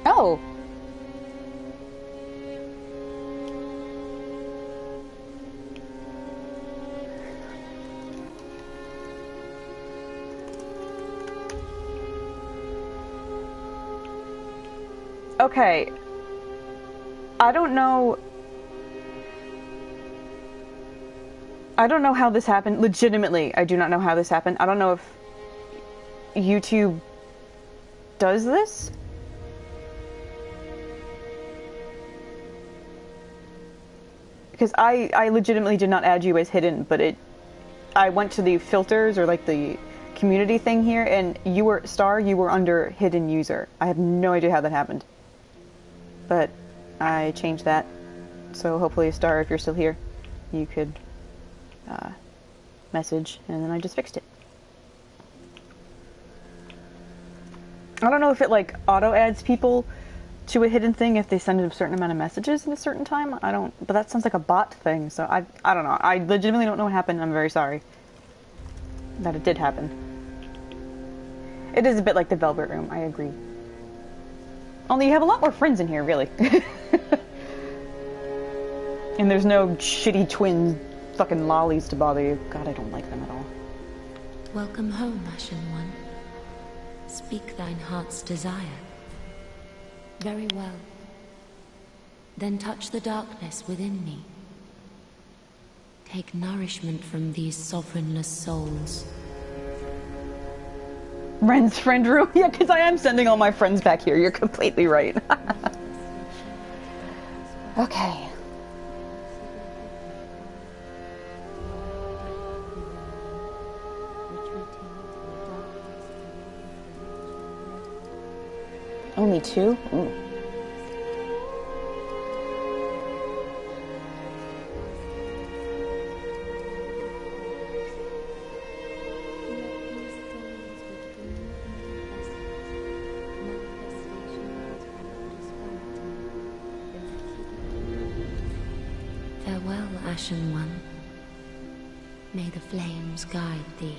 Oh! Okay. I don't know how this happened. Legitimately, I do not know how this happened. I don't know if YouTube does this. Because I legitimately did not add you as hidden, but I went to the filters or like the community thing here, and you were under hidden user. I have no idea how that happened. But I changed that. So hopefully, Star, if you're still here, you could message, and then I just fixed it. I don't know if it like auto adds people to a hidden thing if they send a certain amount of messages in a certain time. But that sounds like a bot thing, so I don't know. I legitimately don't know what happened. I'm very sorry that it did happen. It is a bit like the Velvet Room, I agree. Only you have a lot more friends in here, really. And there's no shitty twin fucking lollies to bother you. God, I don't like them at all. Welcome home, Ashen One. Speak thine heart's desire. Very well. Then touch the darkness within me. Take nourishment from these sovereignless souls. Ren's friend room? Yeah, because I am sending all my friends back here. You're completely right. Okay. Only 2? Ooh. Farewell, Ashen One. May the flames guide thee.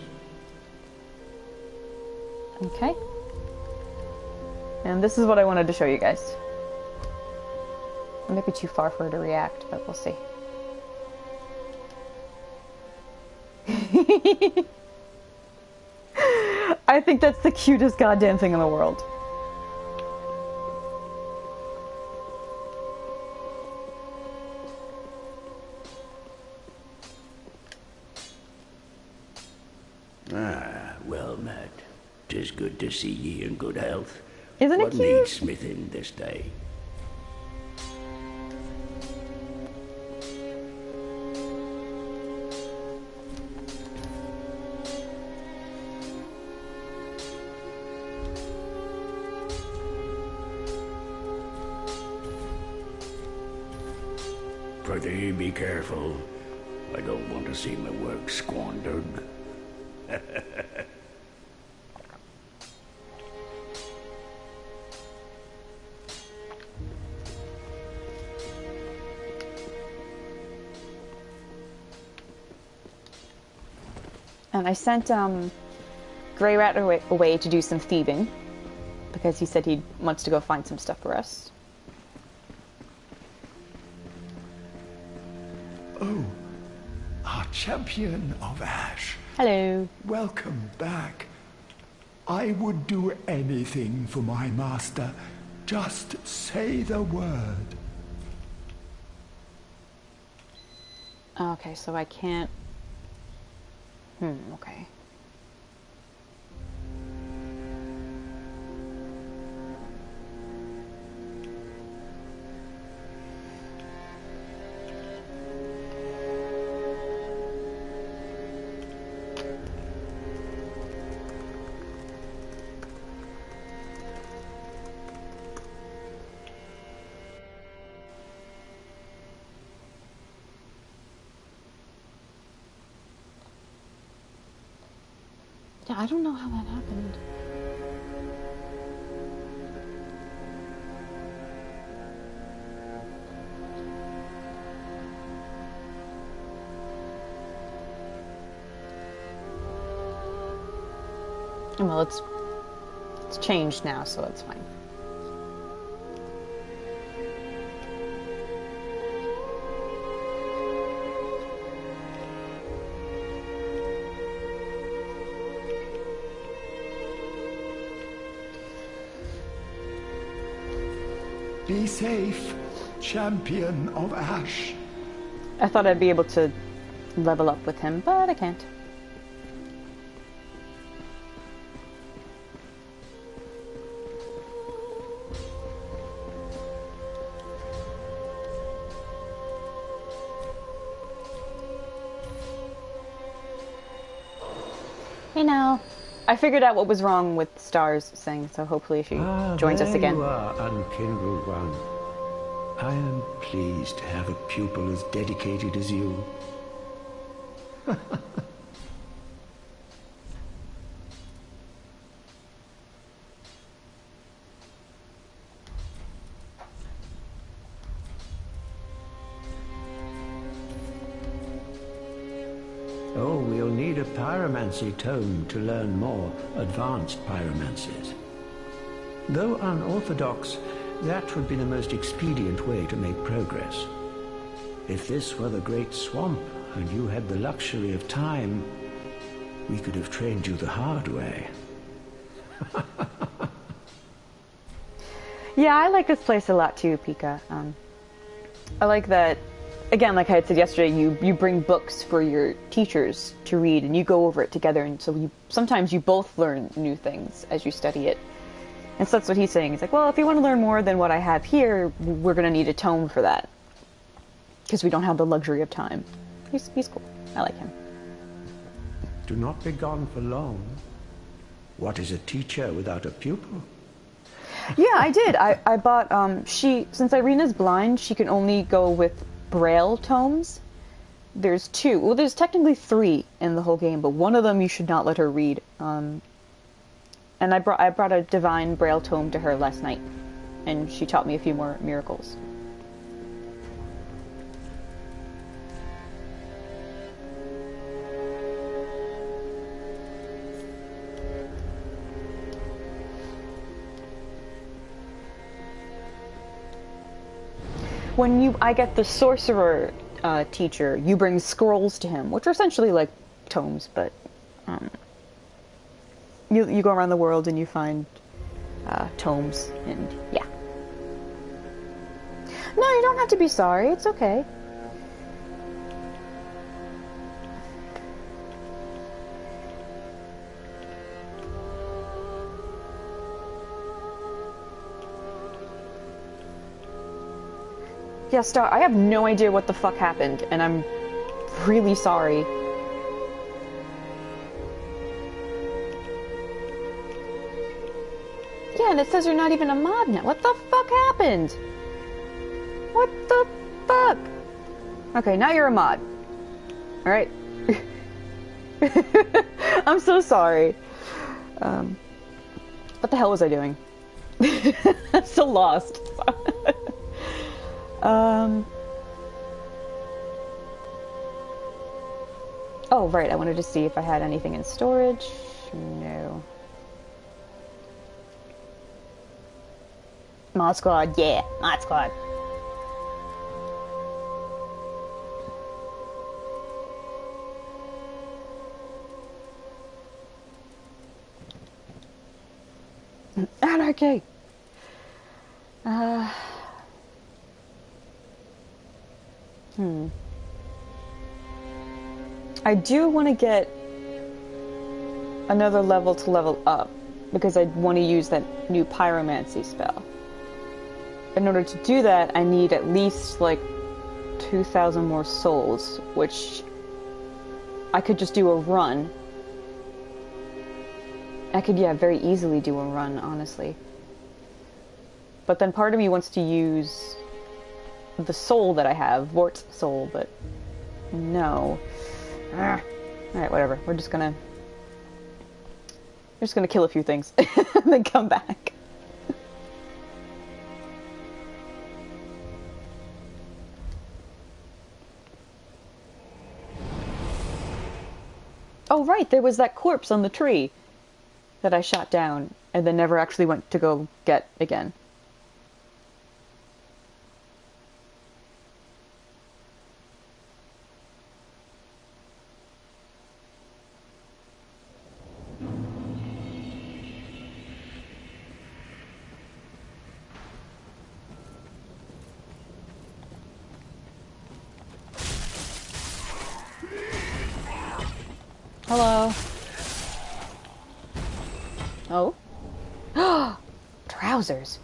Okay. And this is what I wanted to show you guys. It might be too far for her to react, but we'll see. I think that's the cutest goddamn thing in the world. Ah, well met. 'Tis good to see ye in good health. Isn't it What cute? needs smithing this day? Prithee, be careful. I don't want to see my work squandered. done. I sent Grey Rat away to do some thieving because he said he wants to go find some stuff for us. Oh, our champion of Ash. Hello. Welcome back. I would do anything for my master. Just say the word. Okay, so I can't... okay. Yeah, I don't know how that happened. Well, it's changed now, so it's fine. Be safe, champion of Ash. I thought I'd be able to level up with him, but I can't. Hey now. I figured out what was wrong with Star's thing, so hopefully she joins us again. You are, unkindled one. I am pleased to have a pupil as dedicated as you. Oh, we'll need a pyromancy tome to learn more advanced pyromancies. Though unorthodox, that would be the most expedient way to make progress. If this were the Great Swamp, and you had the luxury of time, we could have trained you the hard way. Yeah, I like this place a lot too, Pika. I like that, again, like I had said yesterday, you bring books for your teachers to read, and you go over it together, and so sometimes you both learn new things as you study it. And so that's what he's saying. He's like, well, if you want to learn more than what I have here, we're going to need a tome for that. Because we don't have the luxury of time. He's cool. I like him. Do not be gone for long. What is a teacher without a pupil? Yeah, I did. I bought, since Irina's blind, she can only go with Braille tomes. There's 2. Well, there's technically 3 in the whole game, but one of them you should not let her read. And I brought a divine Braille tome to her last night, and she taught me a few more miracles. When I get the sorcerer teacher, you bring scrolls to him, which are essentially like tomes, but you go around the world and you find tomes, and yeah. No, you don't have to be sorry. It's okay. Yeah, Star, I have no idea what the fuck happened, and I'm really sorry. Yeah, and it says you're not even a mod now. What the fuck happened? What the fuck? Okay, now you're a mod. Alright? I'm so sorry. What the hell was I doing? I'm still lost. Oh, right, I wanted to see if I had anything in storage. No. Mod Squad, yeah, Mod Squad. Anarchy! I do want to get another level to level up, because I want to use that new pyromancy spell. In order to do that, I need at least, like, 2,000 more souls, which I could just do a run. I could, yeah, very easily do a run, honestly. But then part of me wants to use the soul that I have, Vort's soul, but no. Alright, whatever. We're just gonna kill a few things and then come back. Oh right, there was that corpse on the tree that I shot down and then never actually went to go get again. Hello. Oh? Trousers.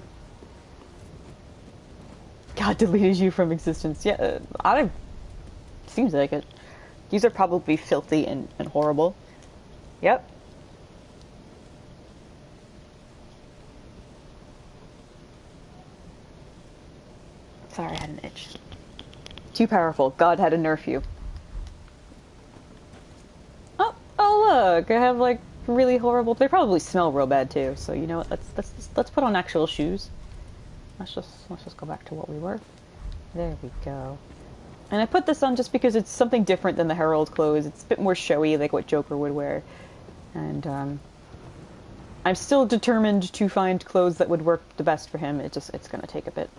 God deleted you from existence. Yeah, seems like it. These are probably filthy and horrible. Yep. Sorry, I had an itch. Too powerful. God had to nerf you. Oh look, I have like really horrible. They probably smell real bad too. So you know what? Let's put on actual shoes. Let's just go back to what we were. There we go. And I put this on just because it's something different than the Herald clothes. It's a bit more showy, like what Joker would wear. And I'm still determined to find clothes that would work the best for him. It's gonna take a bit.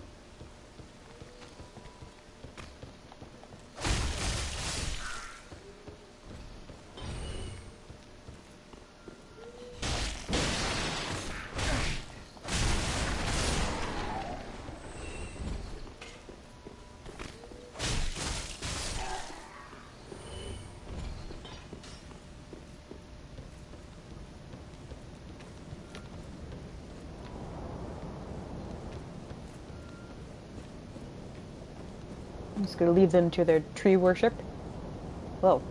I'm just gonna leave them to their tree worship. Whoa.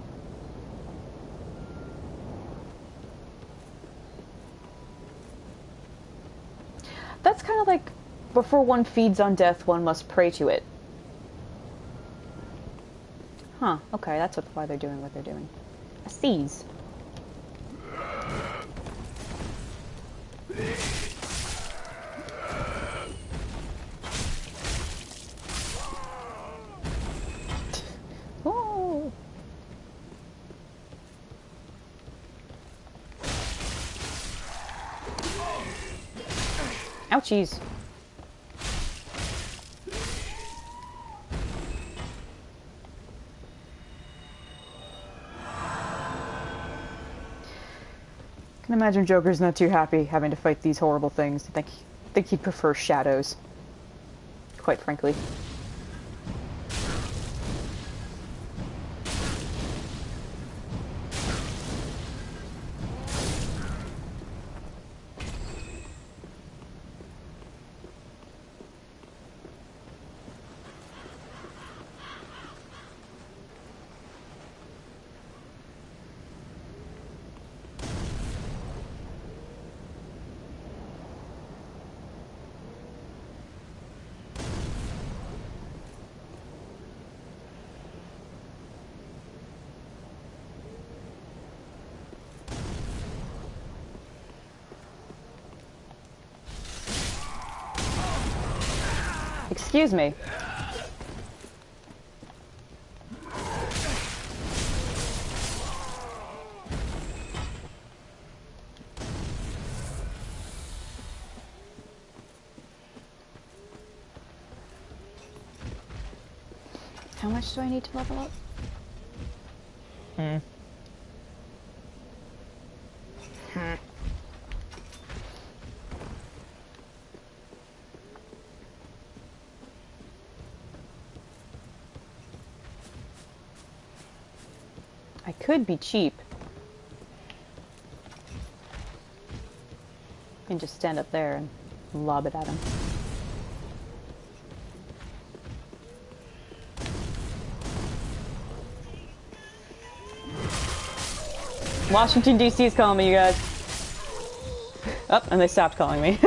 That's kind of like, before one feeds on death, one must pray to it. Huh, okay, that's why they're doing what they're doing. A seize. Oh. Ouchies. I can imagine Joker's not too happy having to fight these horrible things. I think he'd prefer shadows, quite frankly. Excuse me. How much do I need to level up? I could be cheap and just stand up there and lob it at him. Washington, D.C. is calling me, you guys. Oh, and they stopped calling me.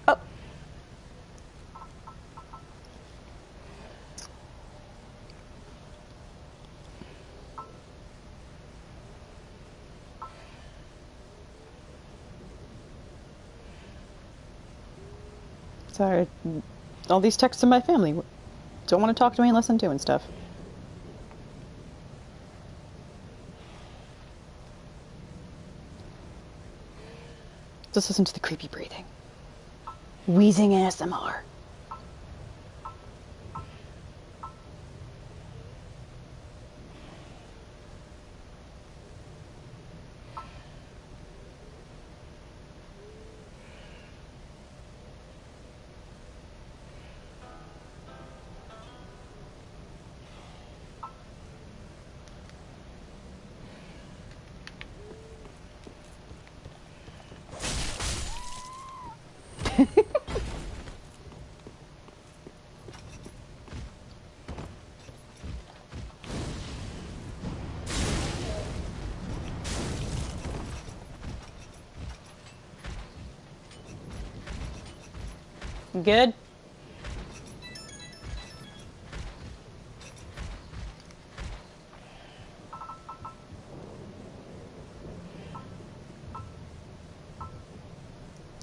Oh. Sorry. All these texts from my family. Don't want to talk to me unless I'm doing stuff. Just listen to the creepy breathing. Wheezing ASMR. Good?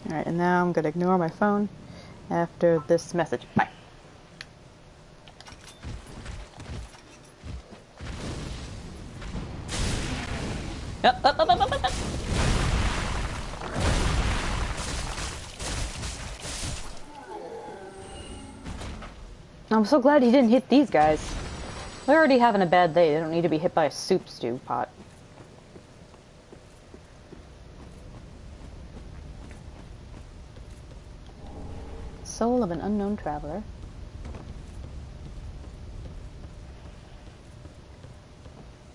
Alright, and now I'm going to ignore my phone after this message. Bye. Up. I'm so glad he didn't hit these guys. They're already having a bad day. They don't need to be hit by a soup stew pot. Soul of an unknown traveler.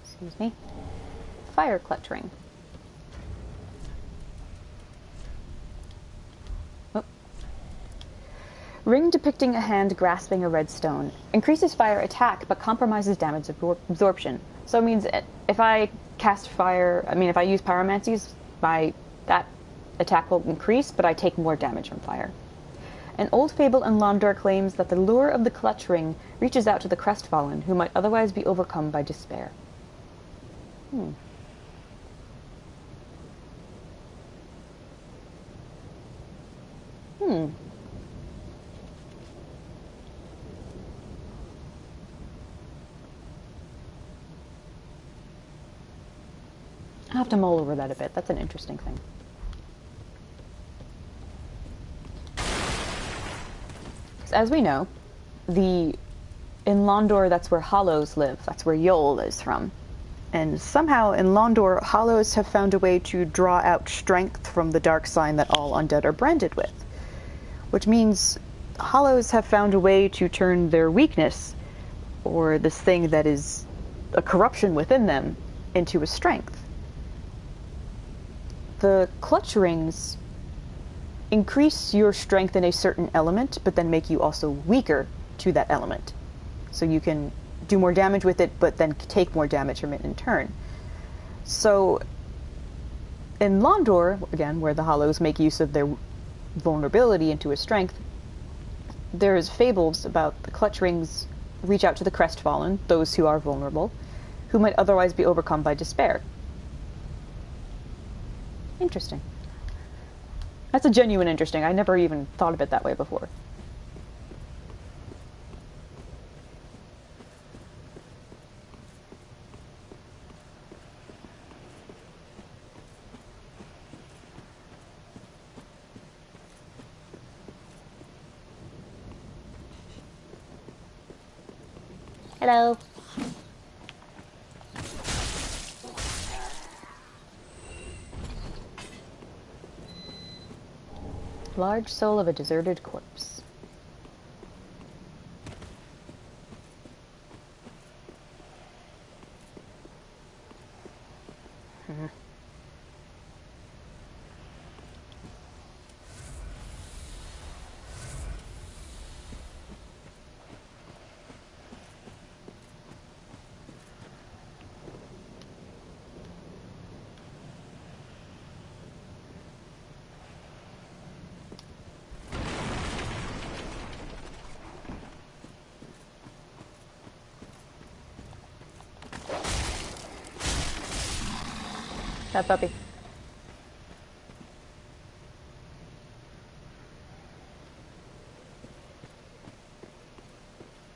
Excuse me. Fire clutching. Ring depicting a hand grasping a red stone. Increases fire attack, but compromises damage absorption. So it means if I cast fire, if I use pyromancies, that attack will increase, but I take more damage from fire. An old fable in Londor claims that the lure of the clutch ring reaches out to the crestfallen, who might otherwise be overcome by despair. I'll have to mull over that a bit. That's an interesting thing. As we know, in Londor, that's where Hollows live. That's where Yol is from. And somehow in Londor, Hollows have found a way to draw out strength from the dark sign that all undead are branded with. Which means Hollows have found a way to turn their weakness, or this thing that is a corruption within them, into a strength. The clutch rings increase your strength in a certain element, but then make you also weaker to that element. So you can do more damage with it, but then take more damage from it in turn. So in Londor, again, where the Hollows make use of their vulnerability into a strength, there's fables about the clutch rings reach out to the crestfallen, those who are vulnerable, who might otherwise be overcome by despair. Interesting. That's a genuine interesting. I never even thought of it that way before. Hello. Large soul of a deserted corpse. That puppy.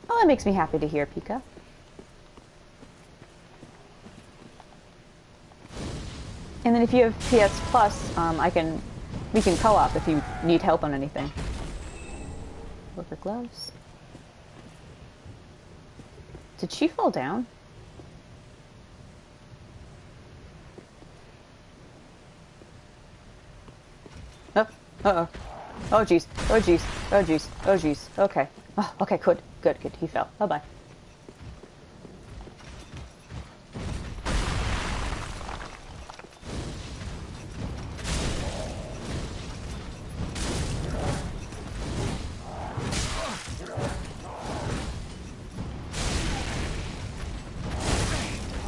Oh, that makes me happy to hear, Pika. And then if you have PS Plus, we can co-op if you need help on anything. Look for gloves. Did she fall down? Oh, uh-oh. Oh, jeez. Oh, jeez. Oh, jeez. Oh, jeez. Okay. Oh, okay, good. Good, good. He fell. Bye-bye.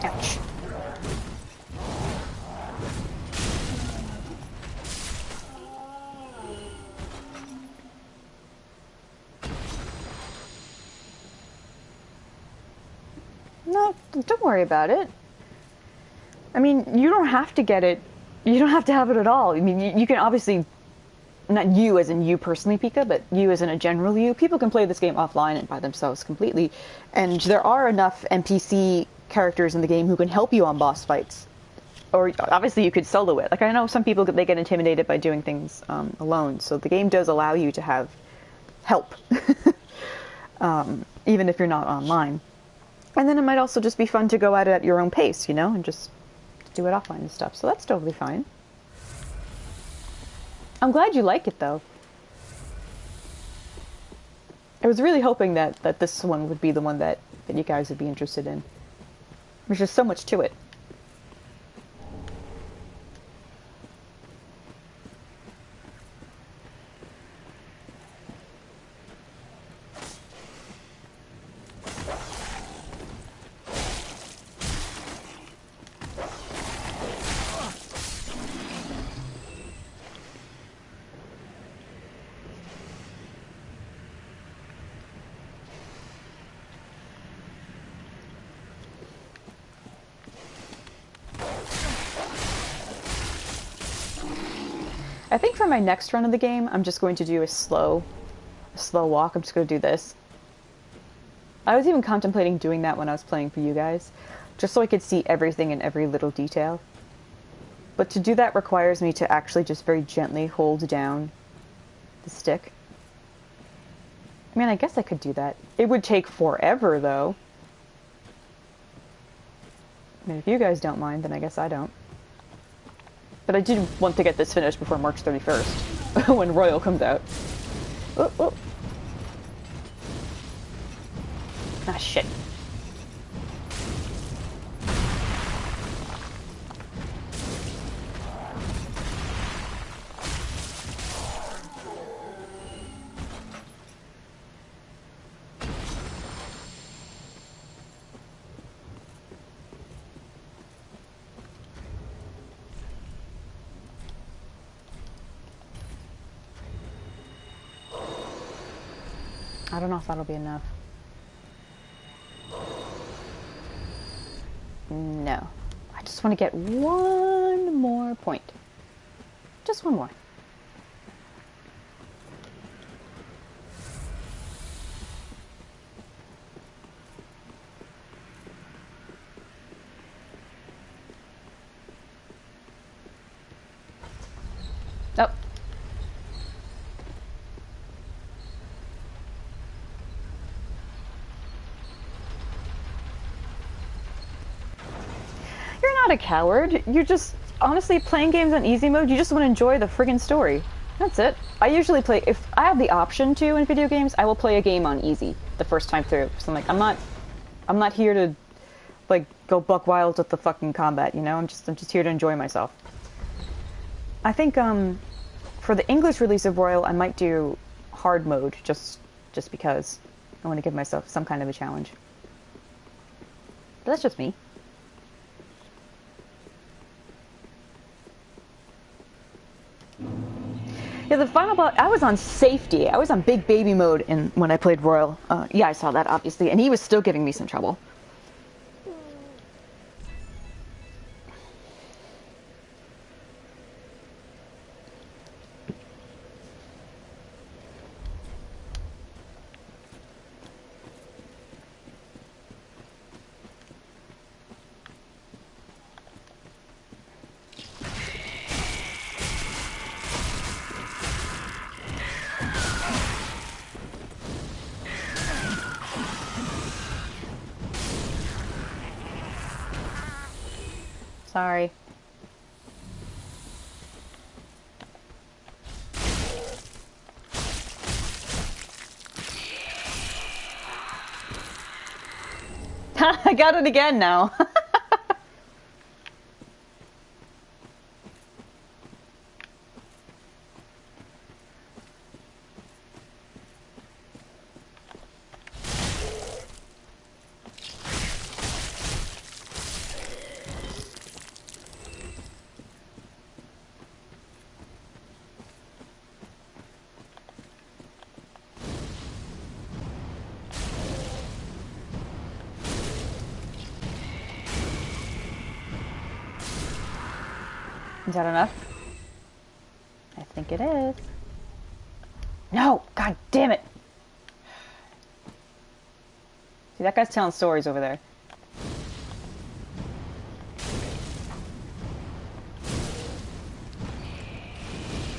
Ouch. No, don't worry about it. I mean, you don't have to get it. You don't have to have it at all. I mean, you can obviously, not you as in you personally, Pika, but you as in a general you. People can play this game offline and by themselves completely. And there are enough NPC characters in the game who can help you on boss fights. Or obviously you could solo it. Like I know some people, they get intimidated by doing things alone. So the game does allow you to have help. Even if you're not online. And then it might also just be fun to go at it at your own pace, you know, and just do it offline and stuff. So that's totally fine. I'm glad you like it, though. I was really hoping that this one would be the one that you guys would be interested in. There's just so much to it. I think for my next run of the game, I'm just going to do a slow walk. I'm just going to do this. I was even contemplating doing that when I was playing for you guys, just so I could see everything in every little detail. But to do that requires me to actually just very gently hold down the stick. I mean, I guess I could do that. It would take forever, though. I mean, if you guys don't mind, then I guess I don't. But I did want to get this finished before March 31st, when Royal comes out. Oh, oh. Ah, shit. I don't know if that'll be enough. No. I just want to get one more point. Just one more. Oh. not a coward. You're just, honestly, playing games on easy mode, you just want to enjoy the friggin' story. That's it. I usually play, if I have the option to in video games, I will play a game on easy the first time through. So I'm like, I'm not here to, like, go buck wild with the fucking combat, you know? I'm just here to enjoy myself. I think, for the English release of Royal, I might do hard mode, just because I want to give myself some kind of a challenge. But that's just me. Yeah, the final boss, I was on safety. I was on big baby mode when I played Royal. Yeah, I saw that, obviously, and he was still giving me some trouble. Sorry. I got it again now. Is that enough? I think it is. No! God damn it! See, that guy's telling stories over there.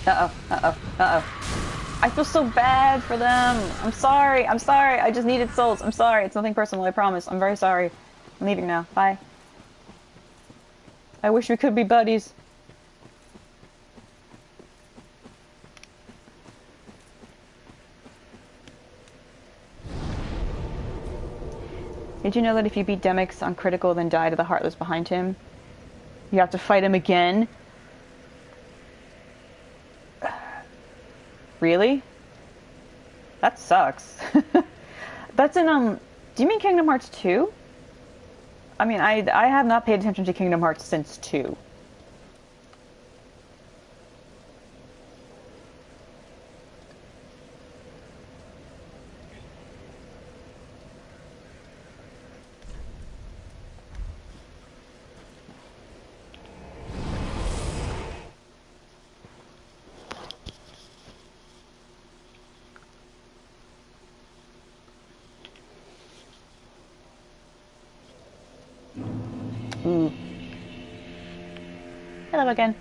Uh-oh, uh-oh, uh-oh. I feel so bad for them. I'm sorry, I'm sorry. I just needed souls. I'm sorry. It's nothing personal, I promise. I'm very sorry. I'm leaving now. Bye. I wish we could be buddies. Did you know that if you beat Demyx on critical then die to the Heartless behind him, you have to fight him again? Really? That sucks. That's in, do you mean Kingdom Hearts 2? I mean, I have not paid attention to Kingdom Hearts since 2. Ooh. Hello again.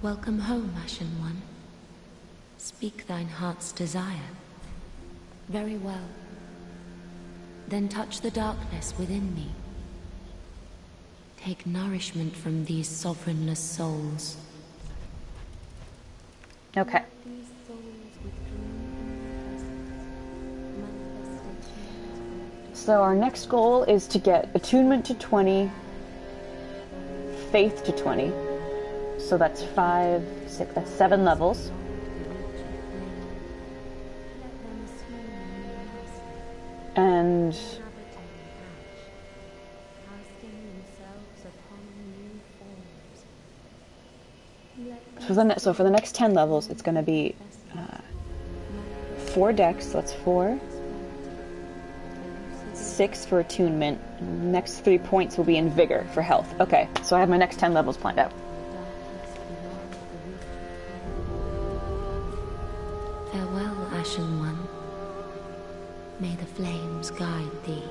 Welcome home, Ashen One. Speak thine heart's desire. Very well. Then touch the darkness within me. Take nourishment from these sovereignless souls. Okay. So our next goal is to get attunement to 20, faith to 20. So that's 5, 6, that's 7 levels. And so for the next 10 levels, it's going to be 4 decks, so that's 4. 6 for attunement. Next 3 points will be in vigor for health. Okay, so I have my next 10 levels planned out. Farewell, Ashen One. May the flames guide thee.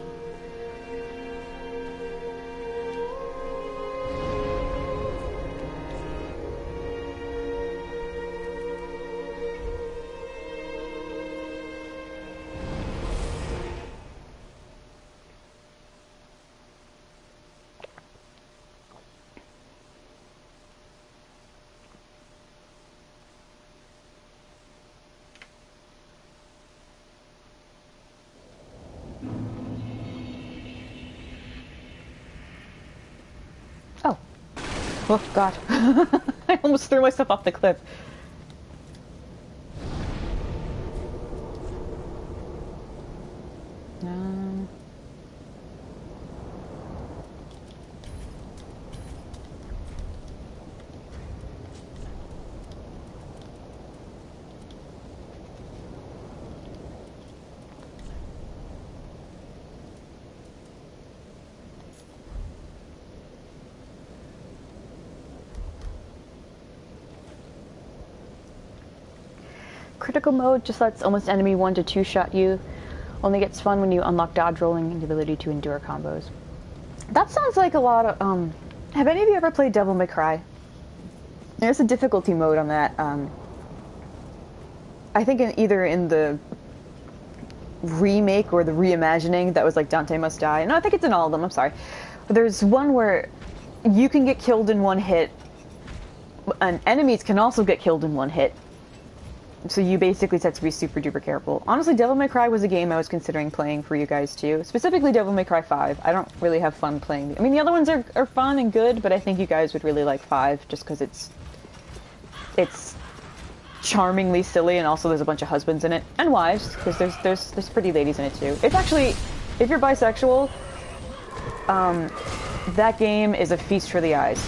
Oh, God. I almost threw myself off the cliff. Critical mode just lets almost enemy 1 to 2 shot you. Only gets fun when you unlock dodge rolling and the ability to endure combos. That sounds like a lot of, have any of you ever played Devil May Cry? There's a difficulty mode on that. I think either in the remake or the reimagining that was like Dante Must Die. No, I think it's in all of them, I'm sorry. But there's one where you can get killed in one hit, and enemies can also get killed in one hit. So you basically just have to be super duper careful. Honestly, Devil May Cry was a game I was considering playing for you guys too. Specifically Devil May Cry 5. I don't really have fun playing. I mean, the other ones are fun and good, but I think you guys would really like 5 just because it's charmingly silly, and also there's a bunch of husbands in it. And wives, because there's pretty ladies in it too. It's actually, if you're bisexual, that game is a feast for the eyes.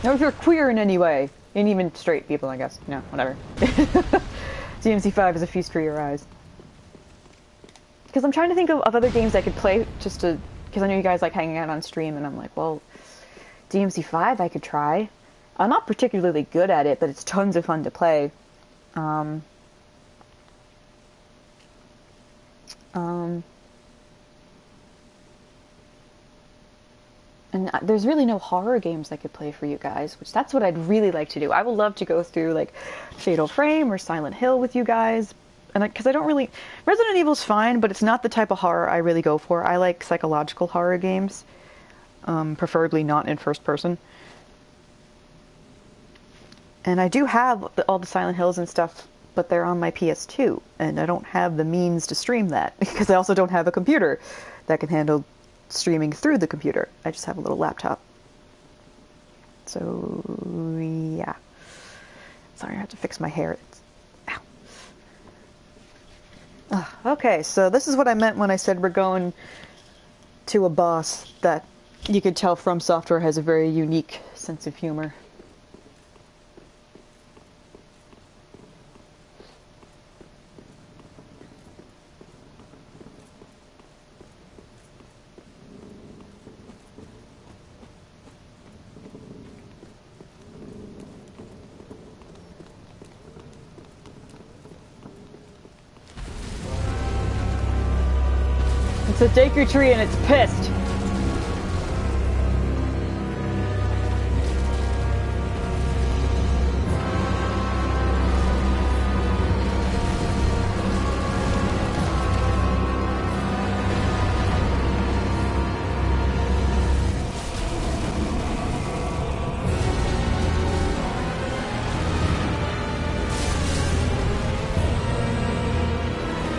Now if you're queer in any way, and even straight people, I guess. No, whatever. DMC5 is a feast for your eyes. Because I'm trying to think of other games I could play just to... Because I know you guys like hanging out on stream, and I'm like, well, DMC5 I could try. I'm not particularly good at it, but it's tons of fun to play. And there's really no horror games I could play for you guys, which that's what I'd really like to do. I would love to go through like Fatal Frame or Silent Hill with you guys. And because I don't really... Resident Evil's fine, but it's not the type of horror I really go for. I like psychological horror games. Preferably not in first person. And I do have all the Silent Hills and stuff, but they're on my PS2. And I don't have the means to stream that, because I also don't have a computer that can handle streaming through the computer. I just have a little laptop. So, yeah. Sorry, I have to fix my hair. Ow. Okay, so this is what I meant when I said we're going to a boss that you could tell From Software has a very unique sense of humor. It's a Deku tree and it's pissed.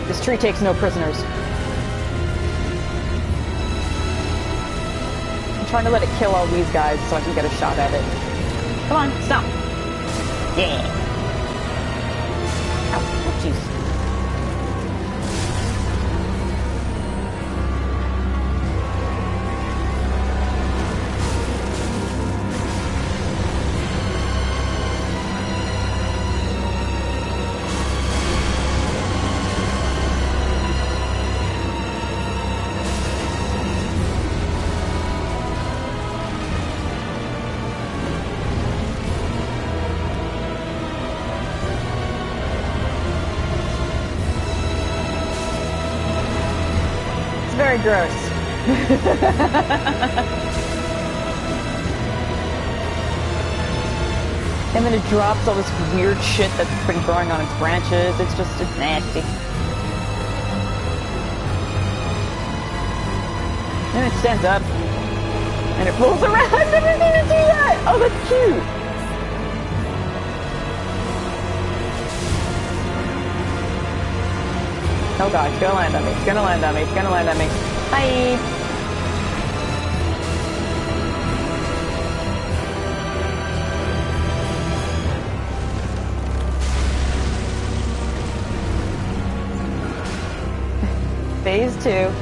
This tree takes no prisoners. Trying to let it kill all these guys so I can get a shot at it. Come on, stop. Yeah. Ow, oh jeez. Very gross. And then it drops all this weird shit that's been growing on its branches. It's nasty. Then it stands up and it rolls around. I've never seen it do that. Oh, that's cute. Oh god, it's gonna land on me, it's gonna land on me, it's gonna land on me. Bye! too.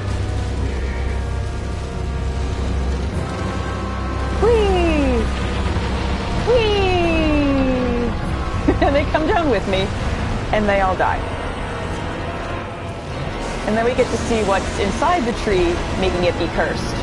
Whee! Whee! And they come down with me, and they all die. And then we get to see what's inside the tree, making it be cursed.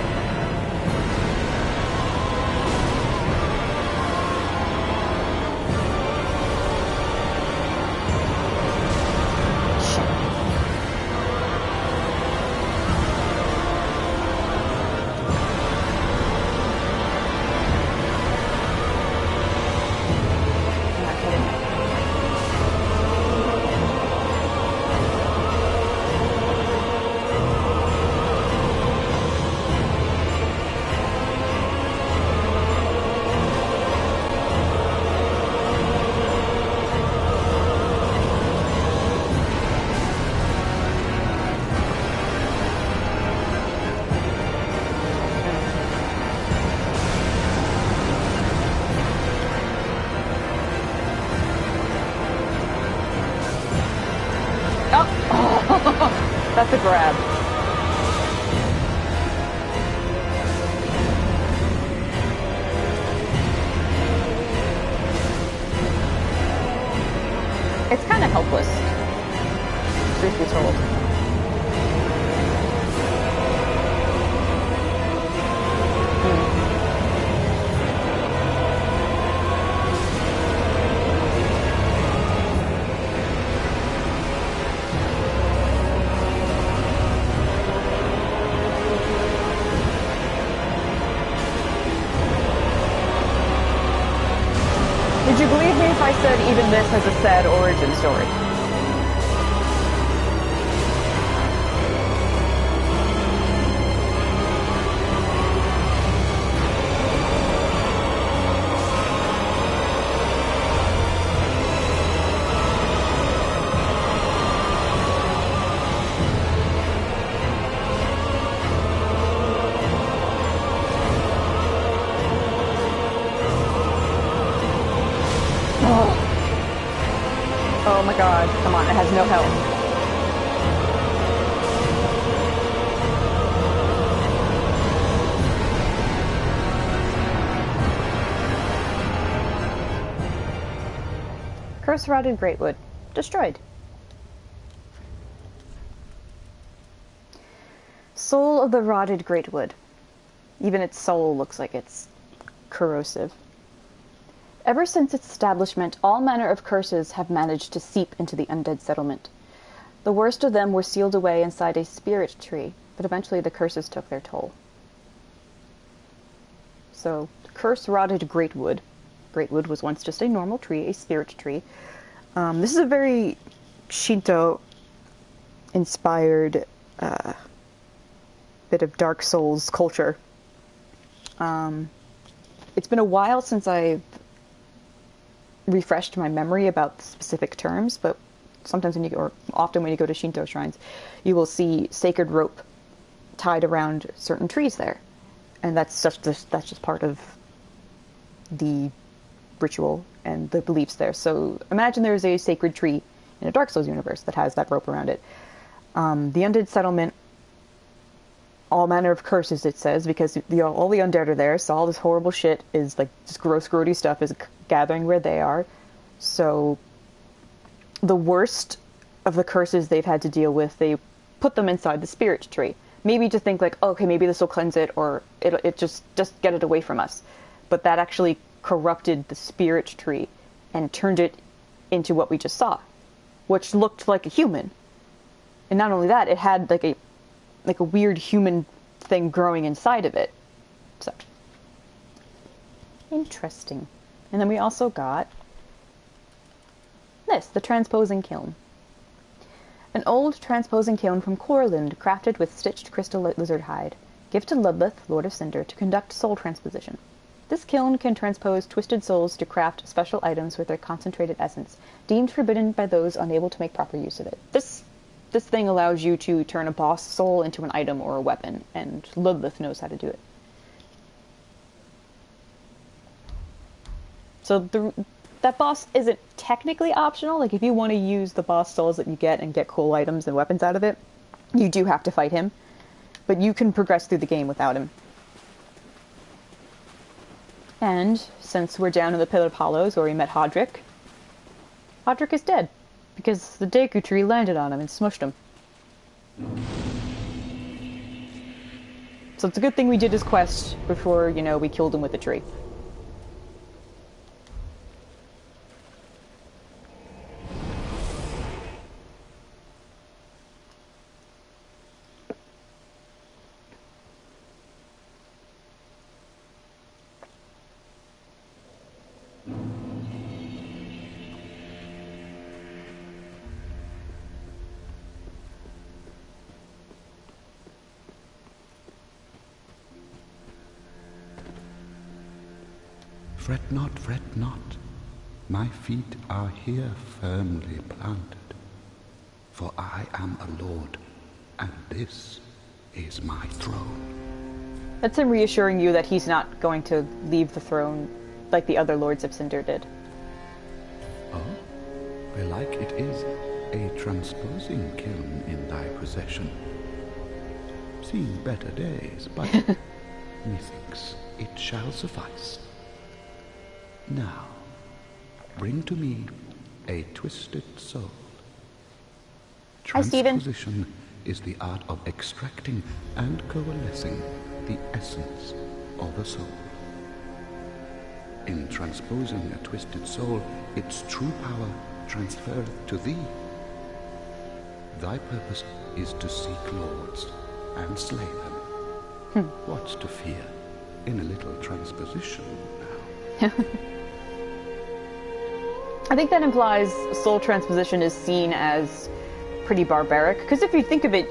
That's a grab. It's kind of helpless, truth be told. Would you believe me if I said even this has a sad origin story? Oh my god, come on, it has no health. Cursed Rotted Greatwood. Destroyed. Soul of the Rotted Greatwood. Even its soul looks like it's corrosive. Ever since its establishment, all manner of curses have managed to seep into the undead settlement. The worst of them were sealed away inside a spirit tree, but eventually the curses took their toll. So, Cursed Rotted Greatwood. Greatwood was once just a normal tree, a spirit tree. This is a very Shinto-inspired bit of Dark Souls culture. It's been a while since I've refreshed my memory about the specific terms, but sometimes often when you go to Shinto shrines, you will see sacred rope tied around certain trees there, and that's just part of the ritual and the beliefs there. So imagine there's a sacred tree in a Dark Souls universe that has that rope around it. The undead settlement, all manner of curses, it says, because all the undead are there, so all this horrible shit is like just gross, grody stuff is gathering where they are. So the worst of the curses they've had to deal with, they put them inside the spirit tree. Maybe to think like, oh, okay, maybe this will cleanse it, or it just get it away from us. But that actually corrupted the spirit tree and turned it into what we just saw, which looked like a human. And not only that, it had like a weird human thing growing inside of it. So interesting. And then we also got this, the transposing kiln. An old transposing kiln from Corland, crafted with stitched crystal lizard hide. Gift to Ludleth, Lord of Cinder, to conduct soul transposition. This kiln can transpose twisted souls to craft special items with their concentrated essence, deemed forbidden by those unable to make proper use of it. This thing allows you to turn a boss soul into an item or a weapon, and Ludleth knows how to do it. So that boss isn't technically optional. Like, if you want to use the boss souls that you get and get cool items and weapons out of it, You do have to fight him, but you can progress through the game without him. And since we're down in the Pit of Hollows where we met Hodrick, Hodrick is dead because the Deku tree landed on him and smushed him. So it's a good thing we did his quest before, you know, we killed him with the tree. Fret not. My feet are here firmly planted. For I am a lord, and this is my throne. That's him reassuring you that he's not going to leave the throne like the other lords of Cinder did. Oh, belike it is a transposing kiln in thy possession. Seen better days, but methinks it shall suffice. Now, bring to me a twisted soul. Hi, Stephen. Transposition is the art of extracting and coalescing the essence of a soul. In transposing a twisted soul, its true power transferred to thee. Thy purpose is to seek lords and slay them. What's to fear in a little transposition now? I think that implies soul transposition is seen as pretty barbaric, because if you think of it,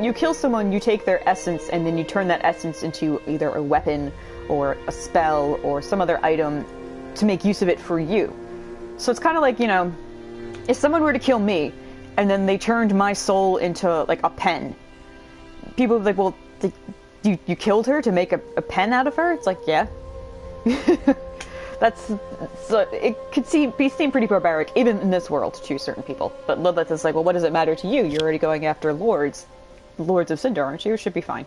you kill someone, you take their essence, and then you turn that essence into either a weapon or a spell or some other item to make use of it for you. So it's kind of like, you know, if someone were to kill me and then they turned my soul into like a pen, people would be like, well, you killed her to make a pen out of her? It's like, yeah. It could be seen pretty barbaric, even in this world, to certain people. But Lilith is like, well, what does it matter to you? You're already going after lords of Cinder, aren't you? It should be fine.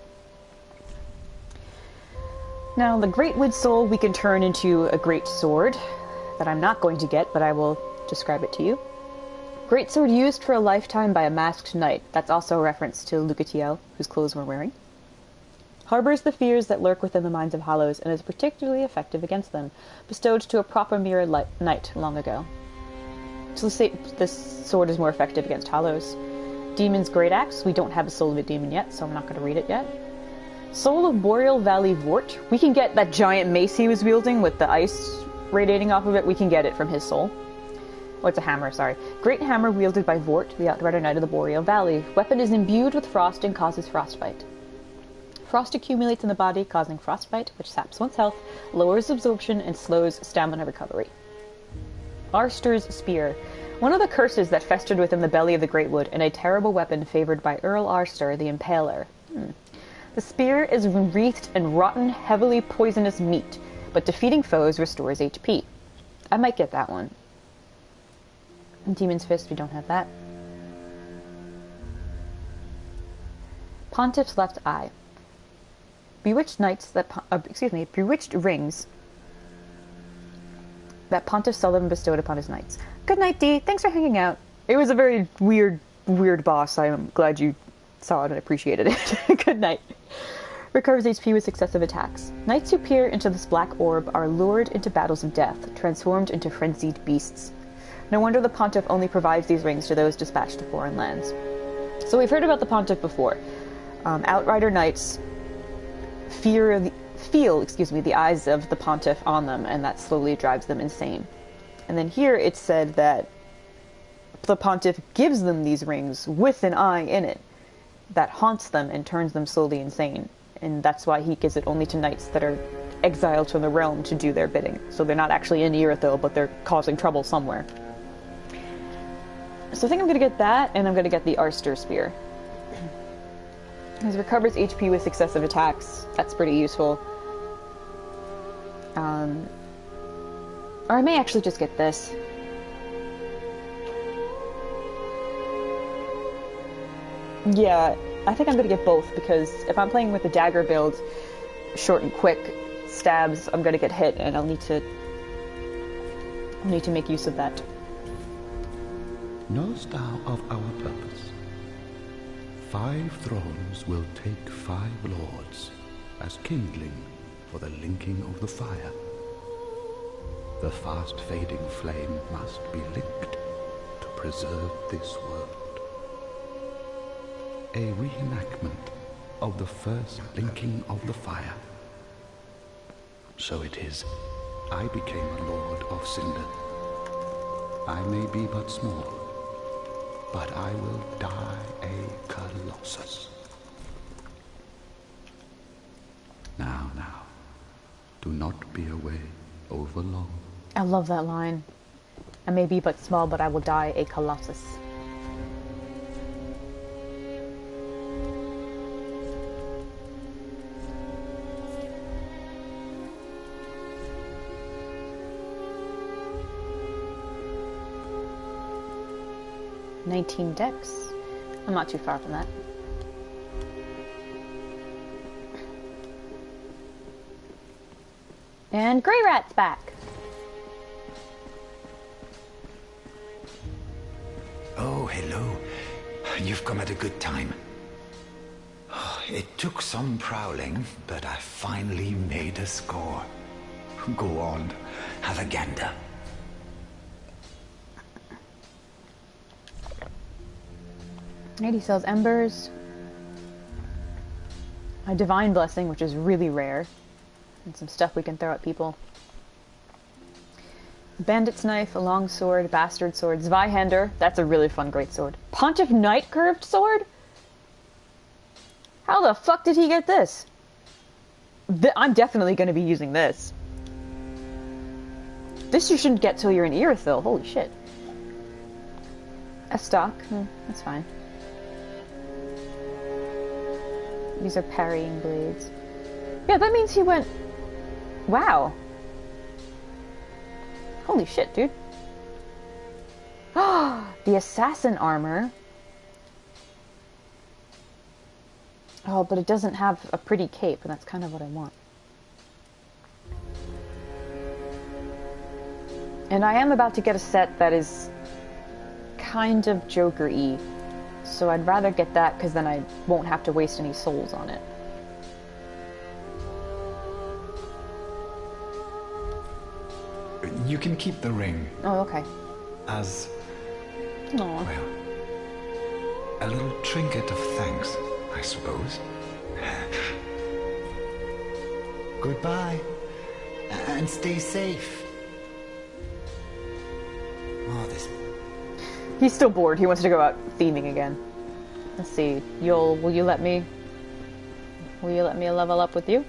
Now, the Great Wood Soul we can turn into a great sword that I'm not going to get, but I will describe it to you. Great sword used for a lifetime by a masked knight. That's also a reference to Lucatiel, whose clothes we're wearing. Harbors the fears that lurk within the minds of Hollows, and is particularly effective against them, bestowed to a proper mirror knight long ago. So this sword is more effective against Hollows. Demon's Great Axe, we don't have a Soul of a Demon yet, so I'm not going to read it yet. Soul of Boreal Valley Vort, we can get that giant mace he was wielding with the ice radiating off of it, we can get it from his soul. Oh, it's a hammer, sorry. Great hammer wielded by Vort, the Outrider Knight of the Boreal Valley. Weapon is imbued with frost and causes frostbite. Frost accumulates in the body, causing frostbite, which saps one's health, lowers absorption, and slows stamina recovery. Arster's Spear. One of the curses that festered within the belly of the Great Wood, and a terrible weapon favored by Earl Arster, the Impaler. The spear is wreathed in rotten, heavily poisonous meat, but defeating foes restores HP. I might get that one. Demon's Fist, we don't have that. Pontiff's Left Eye. Bewitched rings that Pontiff Sullivan bestowed upon his knights. Good night, Dee. Thanks for hanging out. It was a very weird boss. I am glad you saw it and appreciated it. Good night. Recovers HP with successive attacks. Knights who peer into this black orb are lured into battles of death, transformed into frenzied beasts. No wonder the Pontiff only provides these rings to those dispatched to foreign lands. So we've heard about the Pontiff before. Outrider Knights feel the eyes of the Pontiff on them, and that slowly drives them insane. And then here it's said that the Pontiff gives them these rings with an eye in it that haunts them and turns them slowly insane. And that's why he gives it only to knights that are exiled from the realm to do their bidding. So they're not actually in Irithyll, but they're causing trouble somewhere. So I think I'm going to get that, and I'm going to get the Arster Spear. It recovers HP with successive attacks. That's pretty useful. Or I may actually just get this. Yeah, I think I'm gonna get both, because if I'm playing with the dagger build, short and quick stabs, I'm gonna get hit, and I'll need to make use of that. Knowest thou of our purpose? 5 thrones will take 5 lords as kindling for the linking of the fire. The fast-fading flame must be linked to preserve this world. A reenactment of the first linking of the fire. So it is, I became a lord of Cinder. I may be but small, but I will die a colossus. Now, do not be away over long. I love that line. I may be but small, but I will die a colossus. $19 decks. I'm not too far from that. And Grey Rat's back. Oh, hello. You've come at a good time. It took some prowling, but I finally made a score. Go on, have a gander. He sells embers. A divine blessing, which is really rare. And some stuff we can throw at people. Bandit's knife, a long sword, bastard sword, Zweihander. That's a really fun great sword. Pontiff Knight curved sword? How the fuck did he get this? I'm definitely going to be using this. This you shouldn't get till you're in Irithyll. Holy shit. A stock. That's fine. These are parrying blades. Yeah, that means he went... Wow. Holy shit, dude. The assassin armor. Oh, but it doesn't have a pretty cape, and that's kind of what I want. And I am about to get a set that is kind of Joker-y. So I'd rather get that, because then I won't have to waste any souls on it. You can keep the ring. Oh, okay. As... Aww. Well, a little trinket of thanks, I suppose. Goodbye. And stay safe. Oh, this... He's still bored. He wants to go out theming again. Let's see. Will you let me level up with you?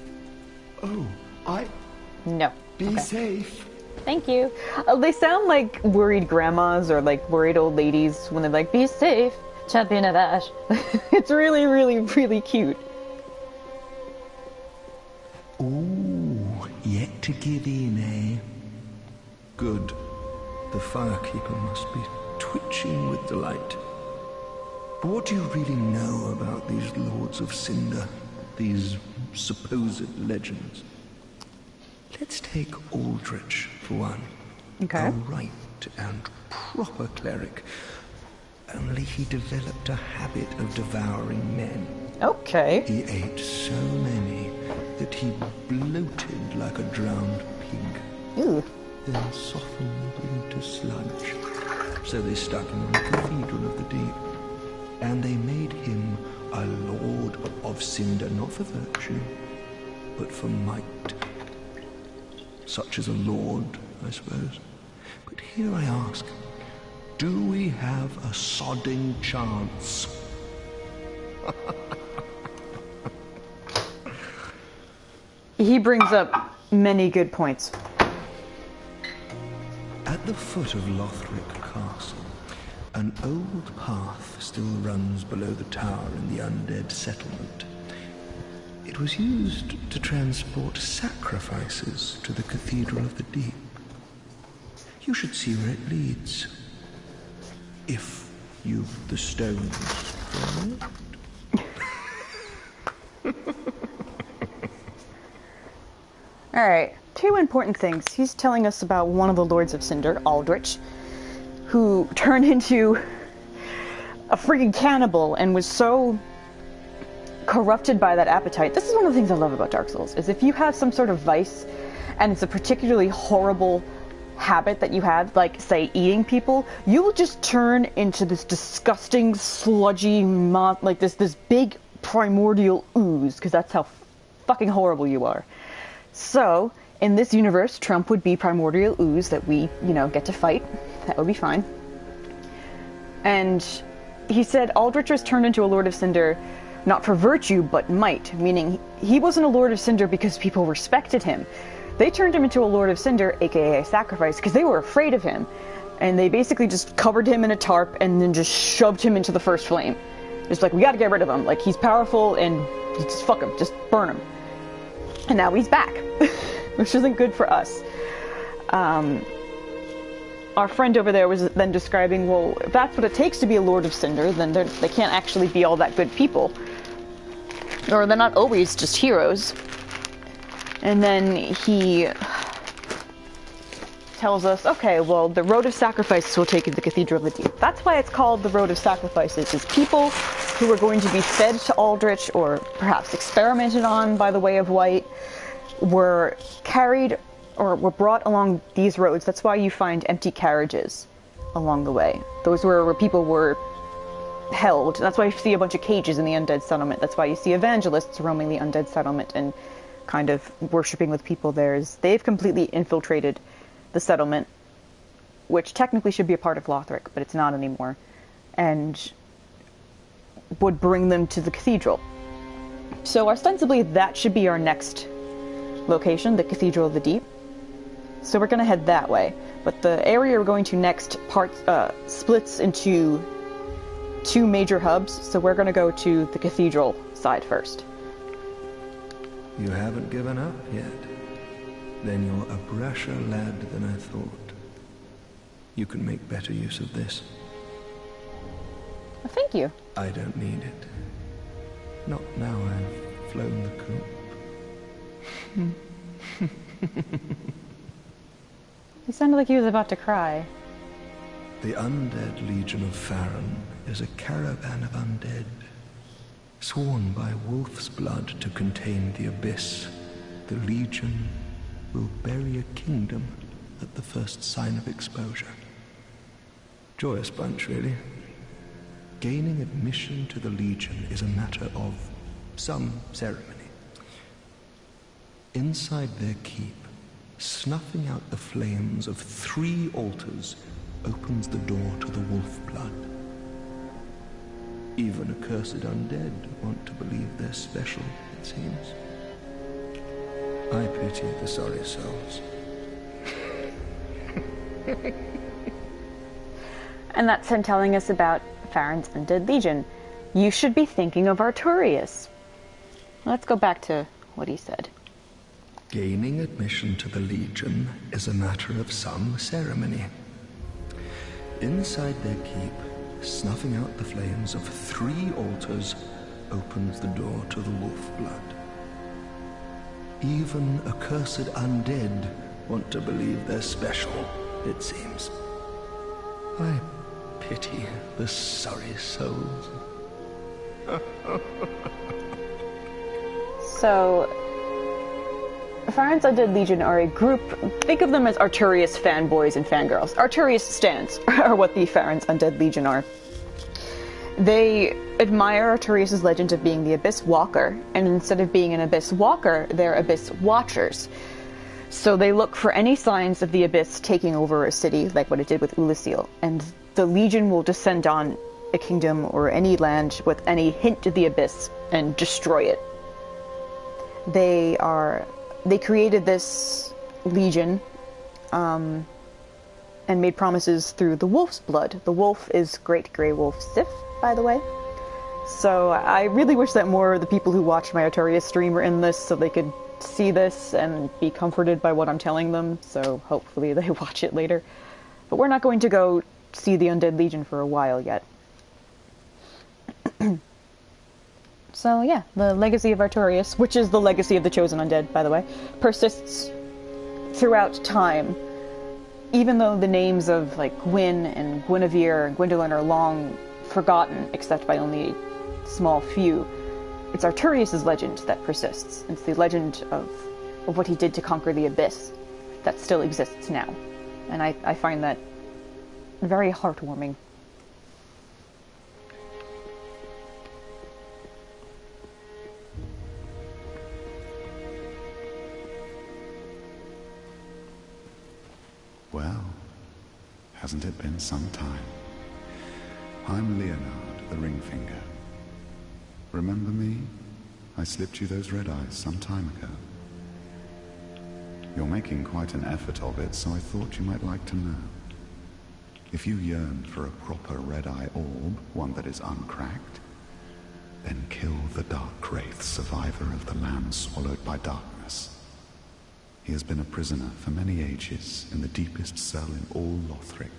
Oh, No. Be Okay. safe. Thank you. They sound like worried grandmas or like worried old ladies when they're like, be safe, champion of Ash. It's really, really, really cute. Ooh, yet to give in, eh? Good. The firekeeper must be twitching with delight. But what do you really know about these Lords of Cinder? These supposed legends? Let's take Aldrich, for one. Okay. A right and proper cleric. Only he developed a habit of devouring men. Okay. He ate so many that he bloated like a drowned pig. Ooh. Then softened into sludge. So they stuck him in the Cathedral of the Deep. And they made him a Lord of Cinder, not for virtue, but for might. Such as a lord, I suppose. But here I ask, do we have a sodding chance? He brings up many good points. At the foot of Lothric Castle, an old path still runs below the tower in the undead settlement. It was used to transport sacrifices to the Cathedral of the Deep. You should see where it leads. If you've the stones for it. Alright, two important things. He's telling us about one of the Lords of Cinder, Aldrich, who turned into a freaking cannibal and was so corrupted by that appetite. This is one of the things I love about Dark Souls, is if you have some sort of vice and it's a particularly horrible habit that you have, like, say, eating people, you will just turn into this disgusting, sludgy, like this big primordial ooze, because that's how fucking horrible you are. So, in this universe, Trump would be primordial ooze that we, get to fight. That would be fine. And he said Aldrich was turned into a Lord of Cinder not for virtue, but might, meaning he wasn't a Lord of Cinder because people respected him. They turned him into a Lord of Cinder, aka a sacrifice, because they were afraid of him. And they basically just covered him in a tarp and then just shoved him into the first flame. Just like, we gotta get rid of him. Like, he's powerful and just fuck him, just burn him. And now he's back, which isn't good for us. Our friend over there was then describing, well, if that's what it takes to be a Lord of Cinder, then they can't actually be all that good people. Or they're not always just heroes. And then he tells us, okay, well, the Road of Sacrifices will take you to the Cathedral of the Deep. That's why it's called the Road of Sacrifices, is people who are going to be fed to Aldrich, or perhaps experimented on by the Way of White, were carried or were brought along these roads. That's why you find empty carriages along the way. Those were where people were held. That's why you see a bunch of cages in the undead settlement. That's why you see evangelists roaming the undead settlement and kind of worshipping with people there. They've completely infiltrated the settlement, which technically should be a part of Lothric, but it's not anymore, and would bring them to the cathedral. So ostensibly that should be our next location, the Cathedral of the Deep. So we're going to head that way. But the area we're going to next splits into two major hubs, so we're going to go to the cathedral side first. You haven't given up yet? Then you're a brasher lad than I thought. You can make better use of this. Well, thank you. I don't need it. Not now I've flown the coop. He sounded like he was about to cry. The Undead Legion of Farron is a caravan of undead, sworn by wolf's blood to contain the abyss. The Legion will bury a kingdom at the first sign of exposure. Joyous bunch, really. Gaining admission to the Legion is a matter of some ceremony. Inside their keep, snuffing out the flames of 3 altars opens the door to the wolf blood. Even accursed undead want to believe they're special, it seems. I pity the sorry souls. And that's him telling us about Farron's Undead Legion. You should be thinking of Arturius. Let's go back to what he said. Gaining admission to the Legion is a matter of some ceremony. Inside their keep, snuffing out the flames of 3 altars opens the door to the wolf blood. Even accursed undead want to believe they're special, it seems. I pity the sorry souls. So, Farron's Undead Legion are a group, think of them as Arturius fanboys and fangirls. Arturius stands are what the Farron's Undead Legion are. They admire Arturius' legend of being the Abyss Walker, and instead of being an Abyss Walker, they're Abyss Watchers. So they look for any signs of the Abyss taking over a city, like what it did with Ulasil, and the Legion will descend on a kingdom or any land with any hint of the Abyss and destroy it. They created this legion and made promises through the wolf's blood. The wolf is Great Grey Wolf Sif, by the way. So I really wish that more of the people who watch my Arturius stream were in this so they could see this and be comforted by what I'm telling them. So hopefully they watch it later. But we're not going to go see the Undead Legion for a while yet. So yeah, the legacy of Artorias, which is the legacy of the Chosen Undead, by the way, persists throughout time. Even though the names of, like, Gwyn and Guinevere and Gwyndolin are long forgotten, except by only a small few, it's Artorias' legend that persists. It's the legend of what he did to conquer the Abyss that still exists now. And I find that very heartwarming. Well, hasn't it been some time? I'm Leonard, the Ringfinger. Remember me? I slipped you those red eyes some time ago. You're making quite an effort of it, so I thought you might like to know. If you yearn for a proper red-eye orb, one that is uncracked, then kill the Dark Wraith, survivor of the land swallowed by darkness. He has been a prisoner for many ages in the deepest cell in all Lothric.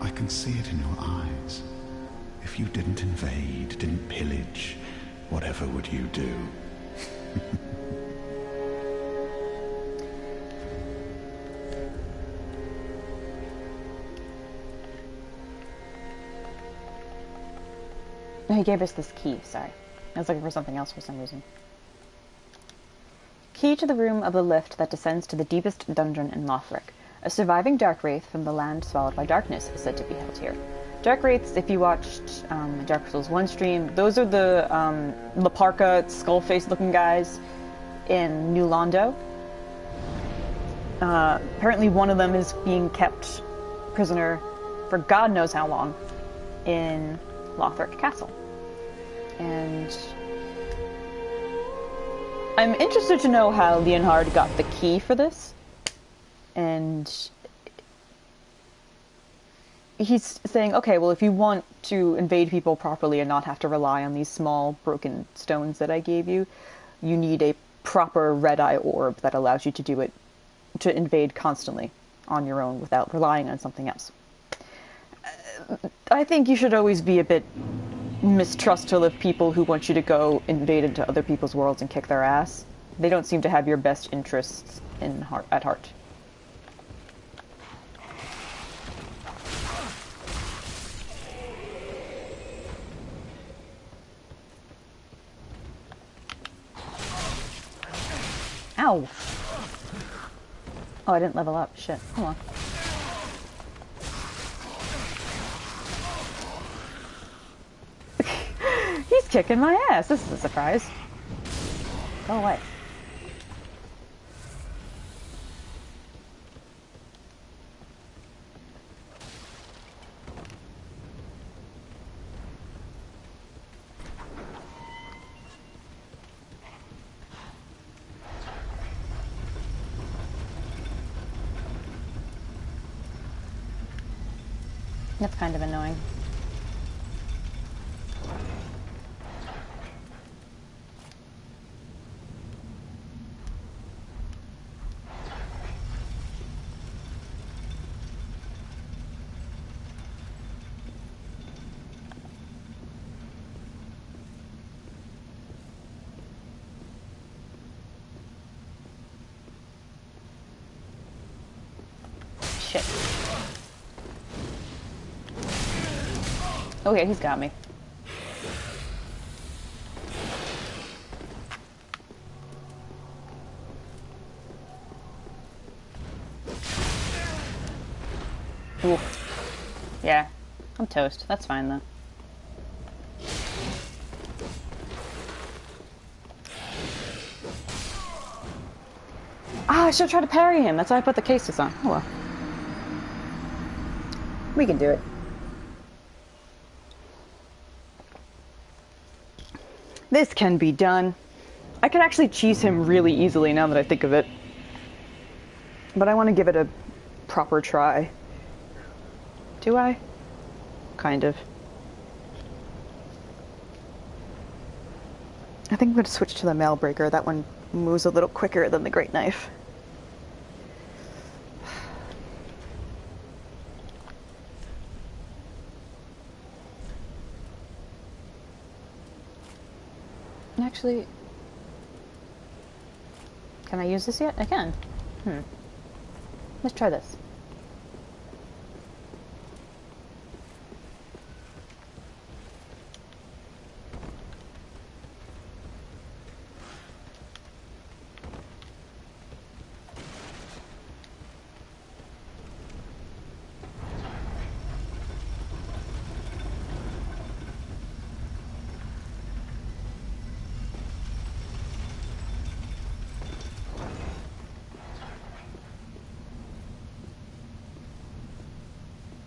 I can see it in your eyes. If you didn't invade, didn't pillage, whatever would you do? No, he gave us this key, sorry. I was looking for something else for some reason. Key to the room of the lift that descends to the deepest dungeon in Lothric. A surviving Dark Wraith from the land swallowed by darkness is said to be held here. Dark Wraiths, if you watched Dark Souls 1 stream, those are the Laparka, skull-faced looking guys in New Londo. Apparently one of them is being kept prisoner for God knows how long in Lothric Castle. And I'm interested to know how Leonhard got the key for this. And he's saying, okay, well, if you want to invade people properly and not have to rely on these small broken stones that I gave you, you need a proper red-eye orb that allows you to do it, to invade constantly on your own without relying on something else. I think you should always be a bit mistrustful of people who want you to go invade into other people's worlds and kick their ass. They don't seem to have your best interests at heart. Ow! Oh, I didn't level up. Shit. Hold on. He's kicking my ass. This is a surprise. Go away. That's kind of annoying. Shit. Okay, he's got me. Ooh. Yeah, I'm toast. That's fine though. Ah, I should try to parry him. That's why I put the cases on. Oh well. We can do it. This can be done. I could actually cheese him really easily now that I think of it. But I want to give it a proper try. Do I? Kind of. I think I'm going to switch to the Mailbreaker. That one moves a little quicker than the Great Knife. Actually, can I use this yet? I can. Let's try this.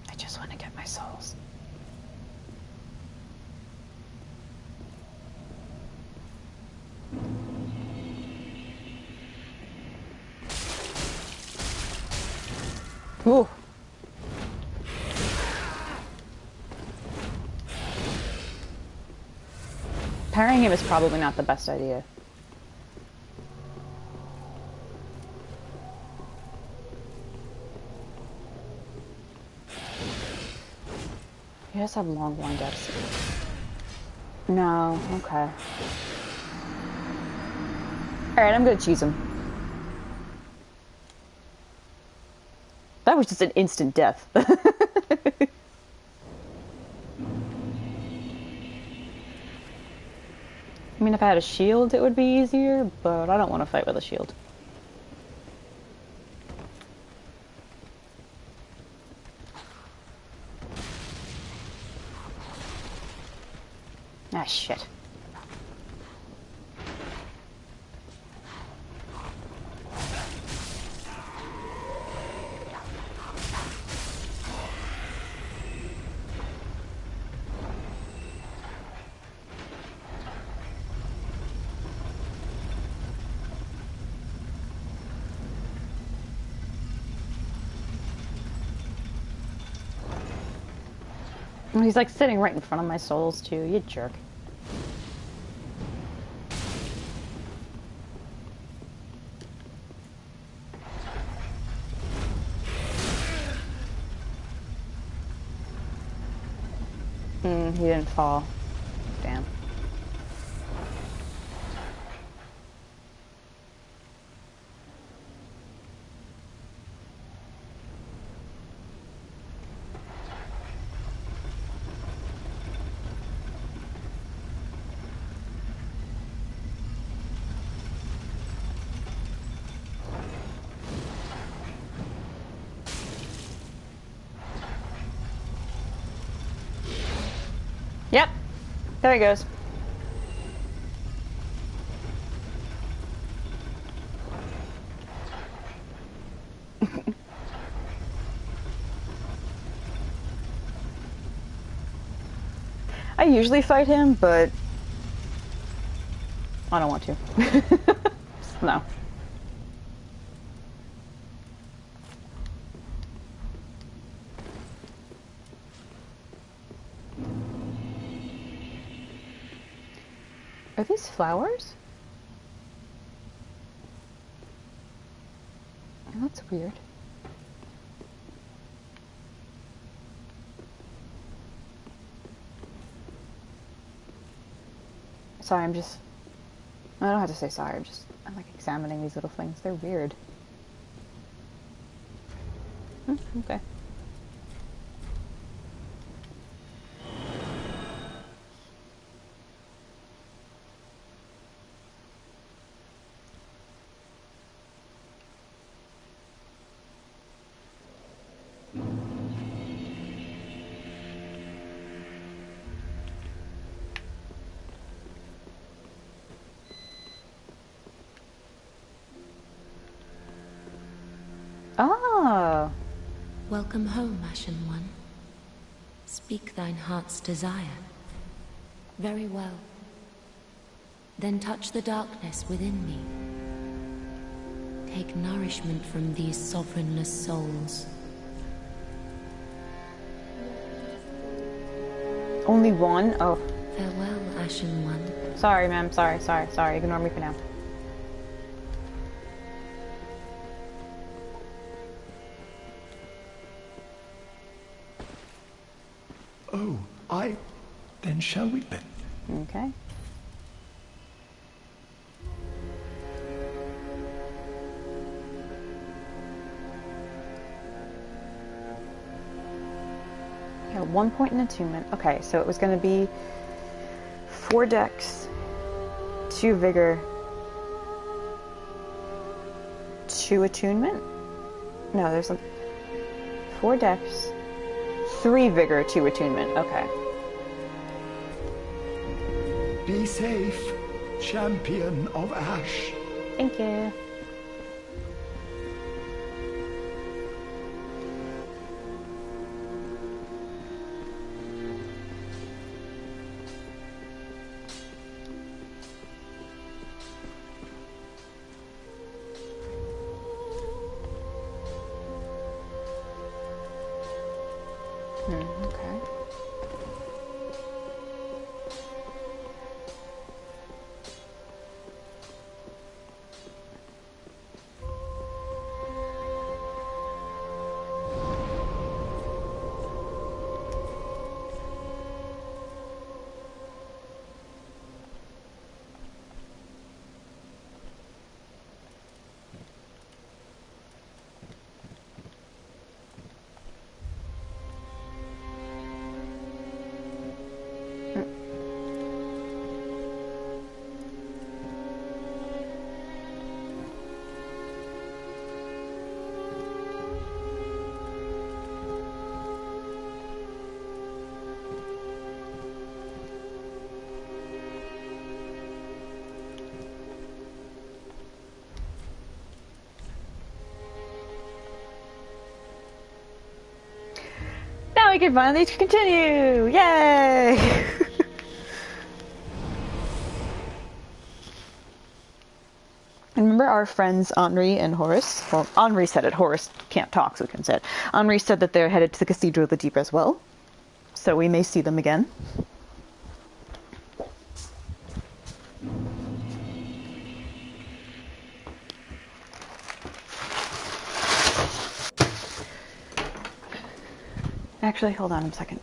I just want to get my souls. Ooh. Parrying him is probably not the best idea. He does have long windups. No, okay. Alright, I'm gonna choose him. That was just an instant death. I mean, if I had a shield, it would be easier, but I don't want to fight with a shield. Ah, shit. He's like sitting right in front of my souls too, you jerk. He didn't fall. Damn. Yep. There he goes. I usually fight him, but I don't want to. No. Are these flowers? Oh, that's weird. Sorry, I don't have to say sorry, I'm like examining these little things. They're weird. Okay. Ah. Welcome home, Ashen One. Speak thine heart's desire. Very well. Then touch the darkness within me. Take nourishment from these sovereignless souls. Only one? Oh. Farewell, Ashen One. Sorry, ma'am. Sorry. Ignore me for now. Oh, then shall we bet? Okay. Yeah, 1 point in attunement. Okay, so it was going to be 4 dex, 2 vigor, 2 attunement? No, there's 4 dex, 3 vigor, 2 attunement. Okay. Be safe, champion of Ash. Thank you. Okay. Now we can finally continue! Yay! Remember our friends Henri and Horace? Well, Henri said it. Horace can't talk, so we can say it. Henri said that they're headed to the Cathedral of the Deep as well. So we may see them again. Actually, hold on a second.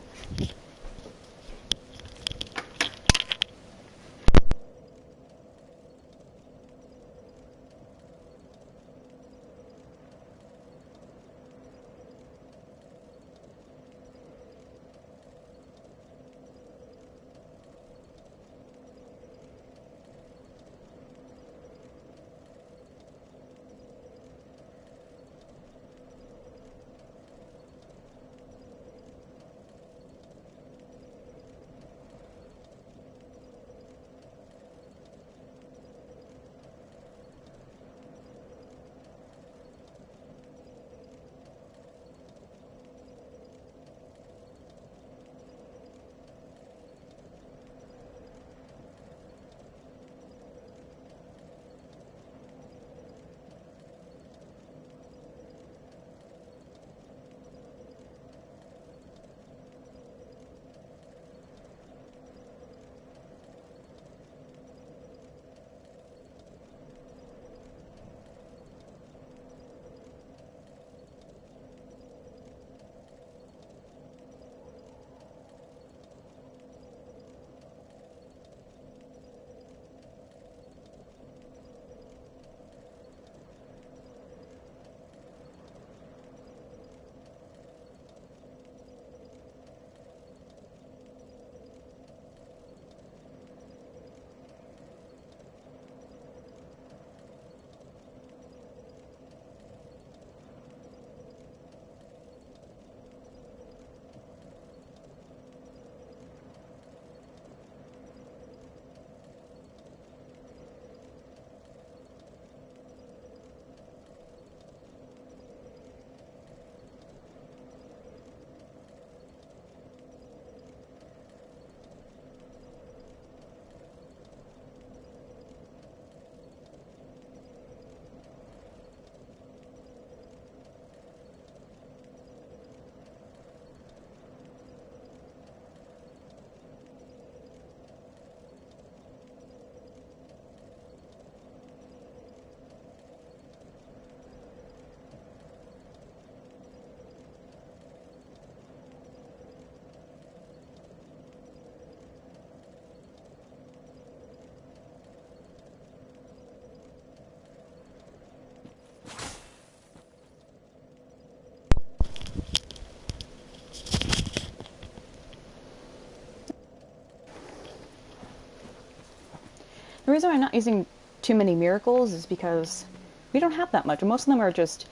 The reason why I'm not using too many miracles is because we don't have that much. Most of them are just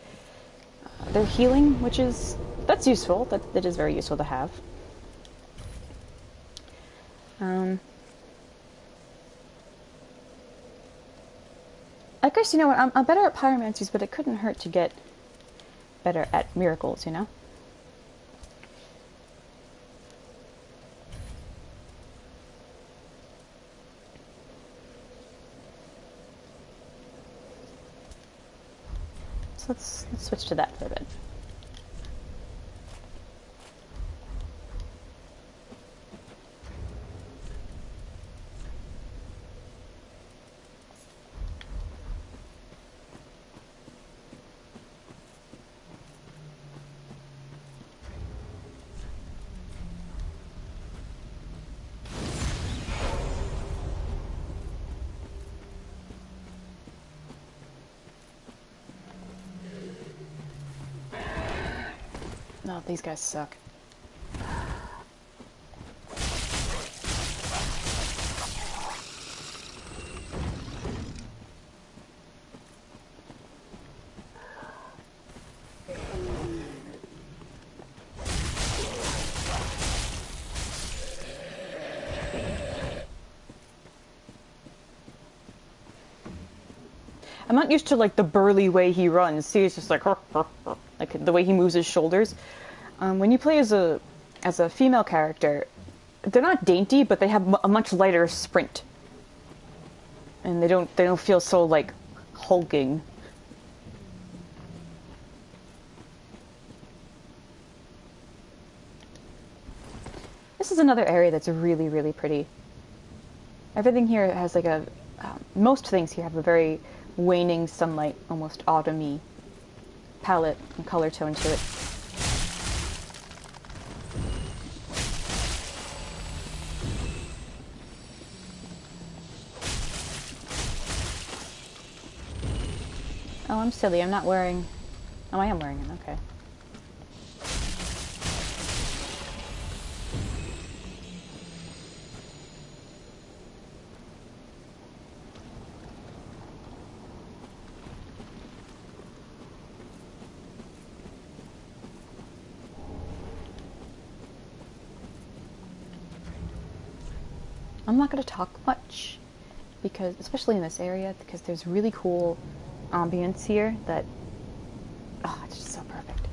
they're healing, which is that's useful. That is very useful to have. I guess, you know what, I'm better at pyromancies, but it couldn't hurt to get better at miracles, you know? So let's switch to that for a bit. No, these guys suck. I'm not used to, like, the burly way he runs. See, it's just like the way he moves his shoulders. When you play as a female character, they're not dainty, but they have a much lighter sprint, and they don't feel so, like, hulking. This is another area that's really, really pretty. Everything here has like a most things here have a very waning sunlight, almost autumny palette and color tone to it. Oh, I'm silly. I'm not wearing... Oh, I am wearing it. Okay. I'm not going to talk much, because, especially in this area, because there's really cool ambience here that, oh, it's just so perfect.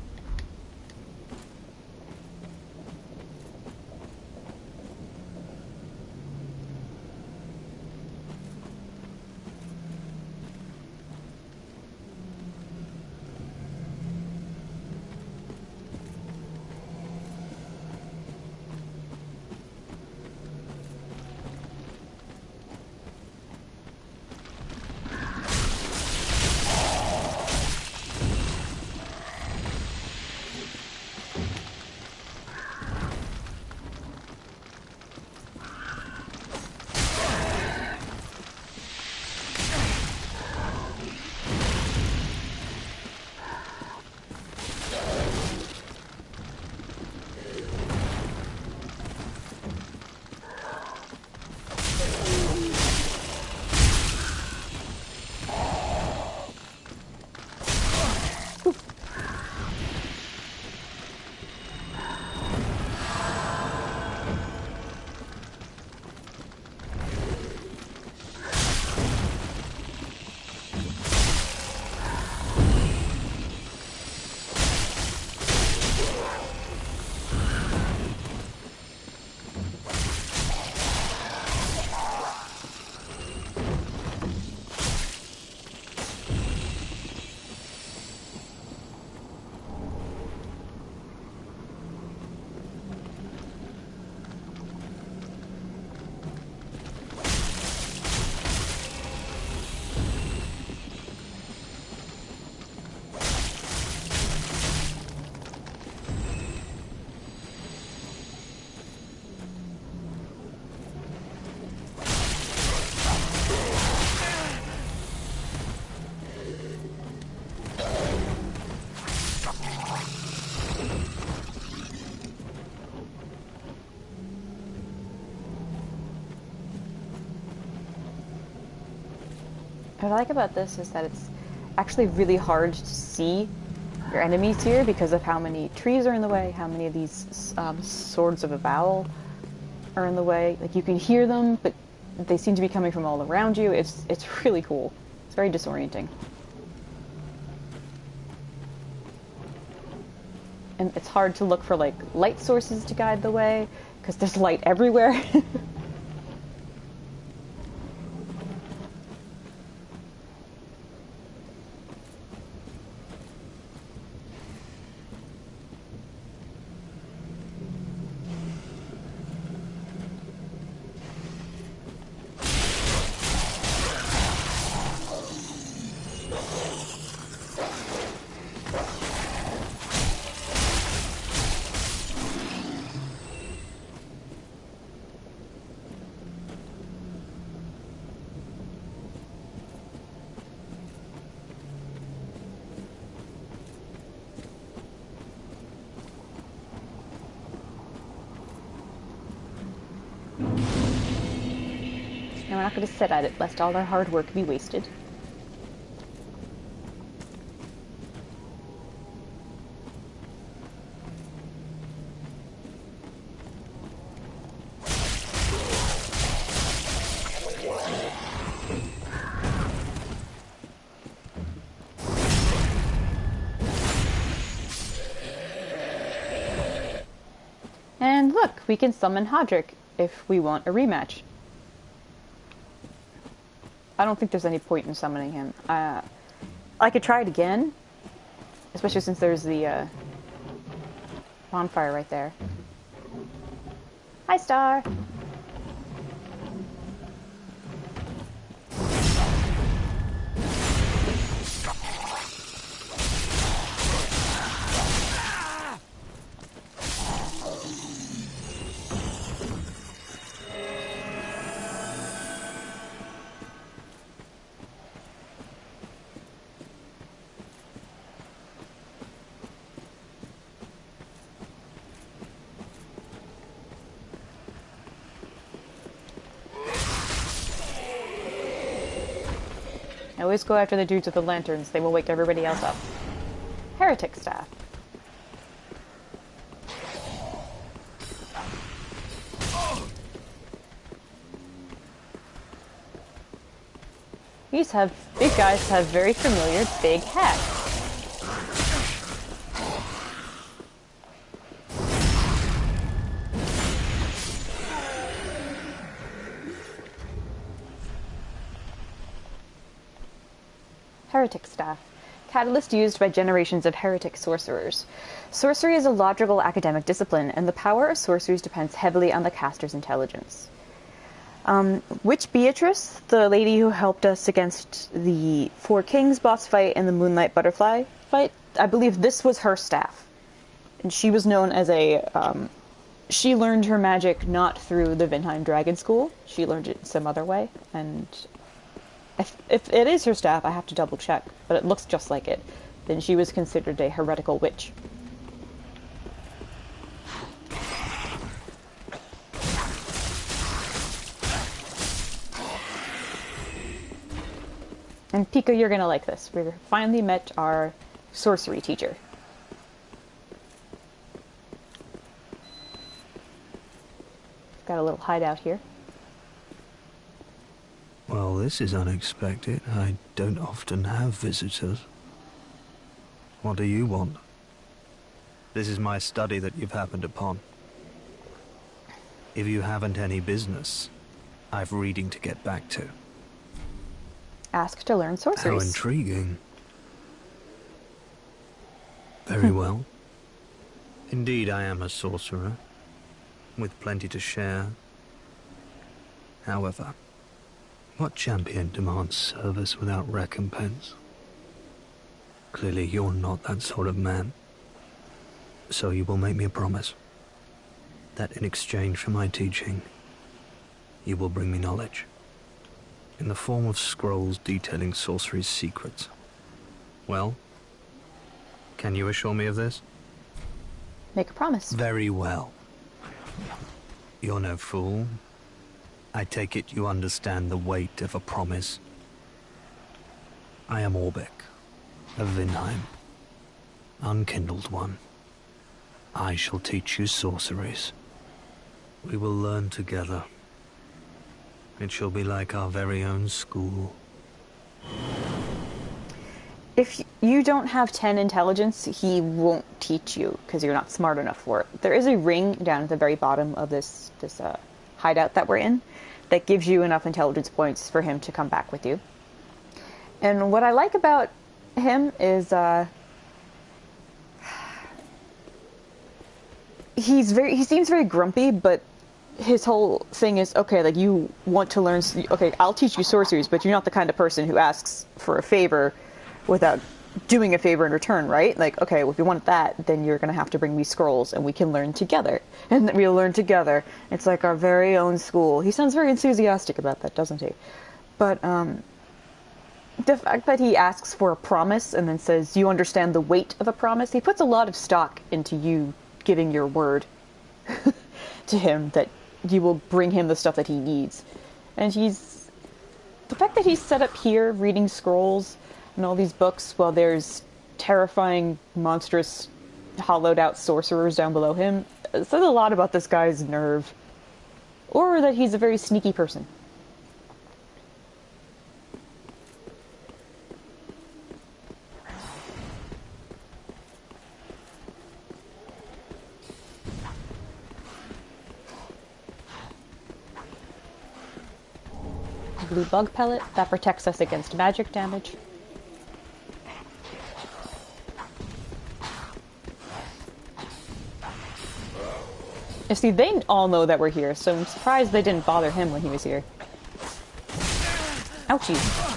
What I like about this is that it's actually really hard to see your enemies here because of how many trees are in the way, how many of these swords of avowal are in the way. Like, you can hear them, but they seem to be coming from all around you. It's really cool. It's very disorienting. And it's hard to look for, like, light sources to guide the way, because there's light everywhere. Now we're not going to sit at it, lest all our hard work be wasted. And look, we can summon Hodrick if we want a rematch. I don't think there's any point in summoning him. I could try it again, especially since there's the bonfire right there. Hi, Star! I always go after the dudes with the lanterns. They will wake everybody else up. Heretic staff. These guys have very familiar big hats. Heretic staff. Catalyst used by generations of heretic sorcerers. Sorcery is a logical academic discipline, and the power of sorceries depends heavily on the caster's intelligence. Witch Beatrice, the lady who helped us against the Four Kings boss fight and the Moonlight Butterfly fight, I believe this was her staff. And she was known as a... she learned her magic not through the Vinheim Dragon School. She learned it some other way, and... If it is her staff, I have to double check, but it looks just like it. Then she was considered a heretical witch. And Pico, you're gonna like this. We finally met our sorcery teacher. Got a little hideout here. Well, this is unexpected. I don't often have visitors. What do you want? This is my study that you've happened upon. If you haven't any business, I've reading to get back to. Ask to learn sorceries. How intriguing. Very well. Indeed, I am a sorcerer, with plenty to share. However, what champion demands service without recompense? Clearly you're not that sort of man. So you will make me a promise that in exchange for my teaching, you will bring me knowledge in the form of scrolls detailing sorcery's secrets. Well, can you assure me of this? Make a promise. Very well. You're no fool. I take it you understand the weight of a promise. I am Orbeck, of Vinheim, unkindled one. I shall teach you sorceries. We will learn together. It shall be like our very own school. If you don't have 10 intelligence, he won't teach you, because you're not smart enough for it. There is a ring down at the very bottom of this hideout that we're in that gives you enough intelligence points for him to come back with you. And what I like about him is he seems very grumpy, but his whole thing is, okay, like, you want to learn, okay, I'll teach you sorceries, but you're not the kind of person who asks for a favor without doing a favor in return, right? Like, okay, well, if you want that, then you're going to have to bring me scrolls, and we can learn together. And we'll learn together. It's like our very own school. He sounds very enthusiastic about that, doesn't he? But, the fact that he asks for a promise and then says, you understand the weight of a promise, he puts a lot of stock into you giving your word to him that you will bring him the stuff that he needs. And the fact that he's set up here reading scrolls and all these books while there's terrifying, monstrous, hollowed out sorcerers down below him says a lot about this guy's nerve. Or that he's a very sneaky person. Blue bug pellet that protects us against magic damage. You see, they all know that we're here, so I'm surprised they didn't bother him when he was here. Ouchie.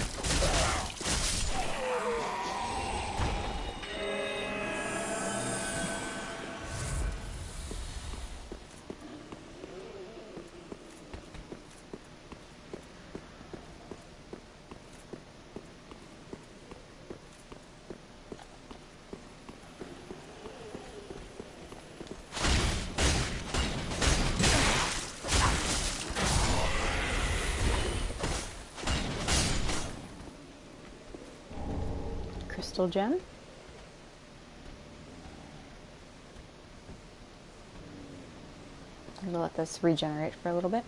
Crystal gem. I'm gonna let this regenerate for a little bit.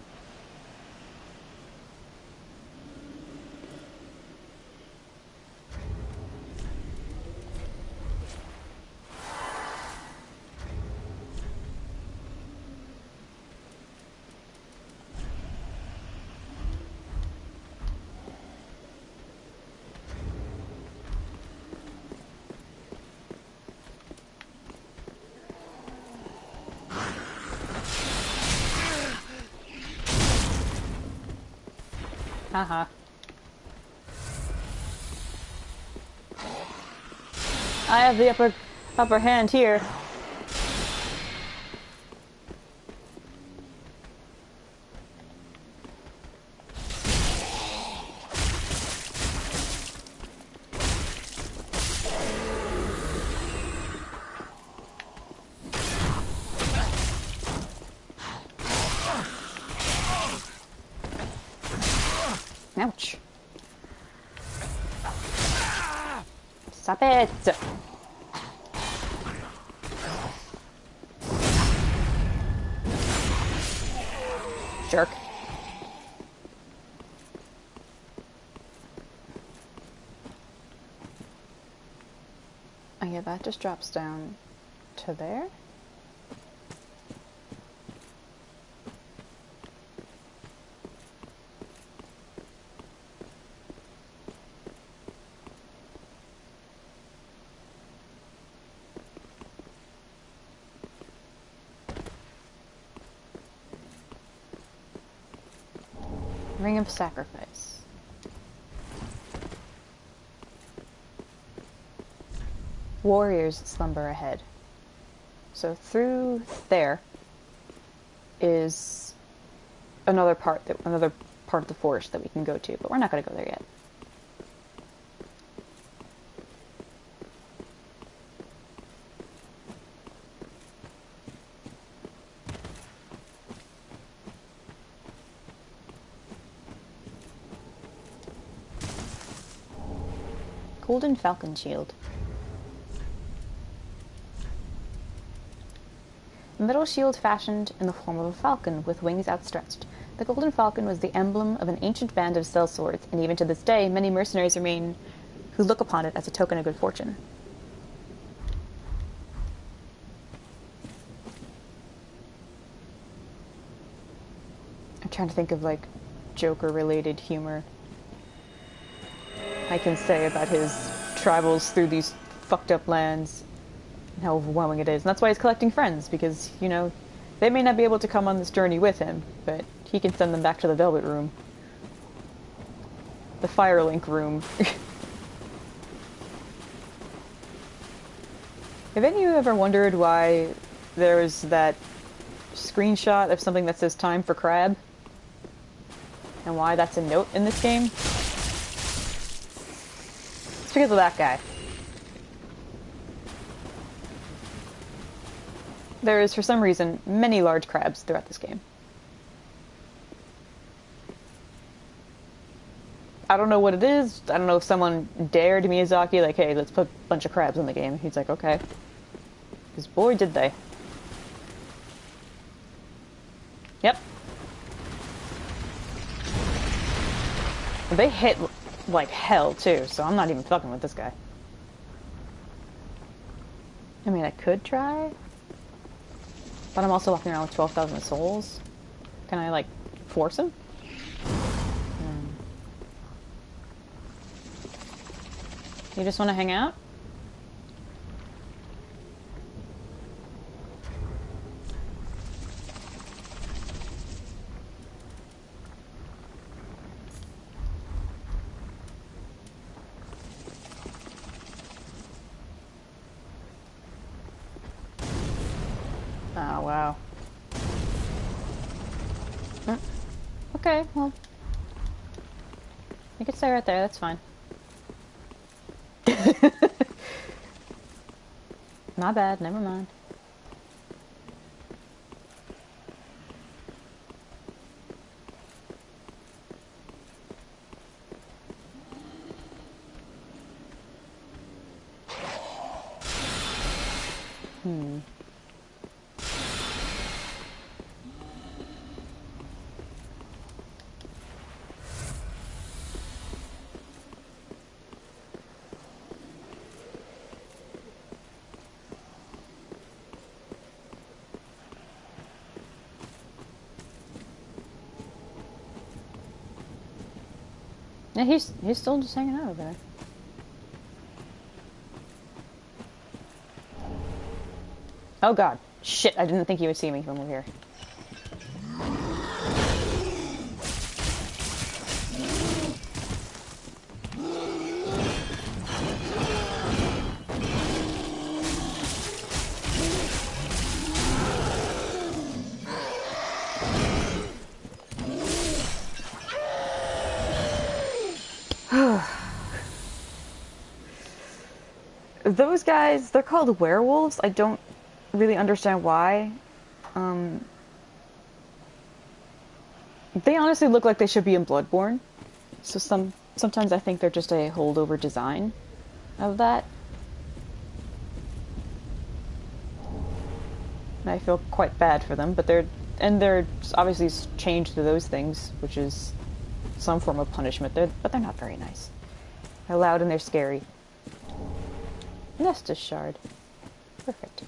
Haha. I have the upper hand here. Ouch. Stop it! Jerk. Oh yeah, that just drops down to there. Ring of Sacrifice. Warriors slumber ahead. So through there is another part of the forest that we can go to, but we're not going to go there yet. golden falcon shield. A metal shield fashioned in the form of a falcon with wings outstretched. The golden falcon was the emblem of an ancient band of sellswords, and even to this day, many mercenaries remain who look upon it as a token of good fortune. I'm trying to think of, like, Joker-related humor I can say about his travels through these fucked up lands and how overwhelming it is. And that's why he's collecting friends, because, you know, they may not be able to come on this journey with him, but he can send them back to the Velvet Room. The Firelink Room. Have any of you ever wondered why there's that screenshot of something that says time for crab? And why that's a note in this game? It's because of that guy. There is, for some reason, many large crabs throughout this game. I don't know what it is. I don't know if someone dared Miyazaki, like, hey, let's put a bunch of crabs in the game. He's like, okay. Because boy, did they. Yep. They hit like hell, too, so I'm not even fucking with this guy. I mean, I could try. But I'm also walking around with 12,000 souls. Can I, like, force him? You just want to hang out? Oh, wow. Okay, well. You can stay right there, that's fine. My bad, never mind. Yeah, he's still just hanging out over there. Oh god. Shit, I didn't think he would see me from over here. Those guys, they're called werewolves. I don't really understand why. They honestly look like they should be in Bloodborne. So sometimes I think they're just a holdover design of that. And I feel quite bad for them, but they're obviously chained to those things, which is some form of punishment. But they're not very nice. They're loud and they're scary. Nestus shard. Perfect.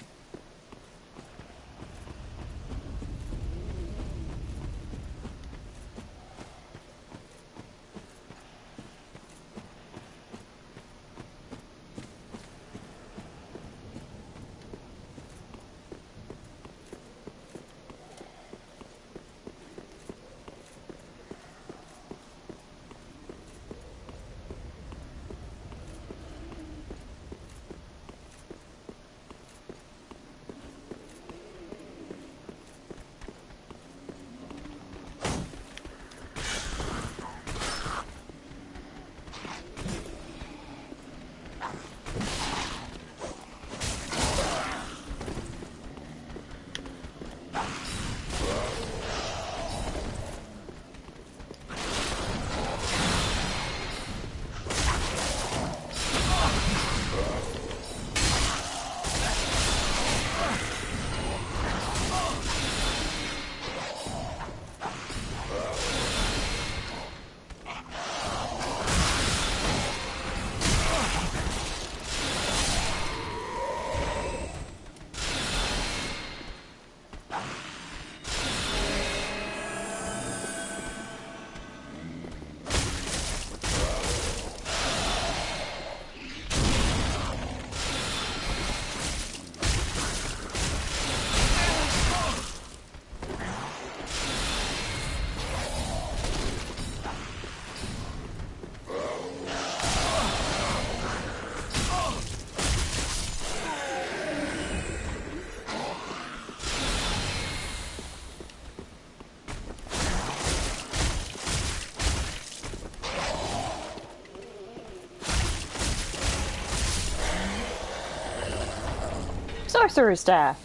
Sorcerer's Staff!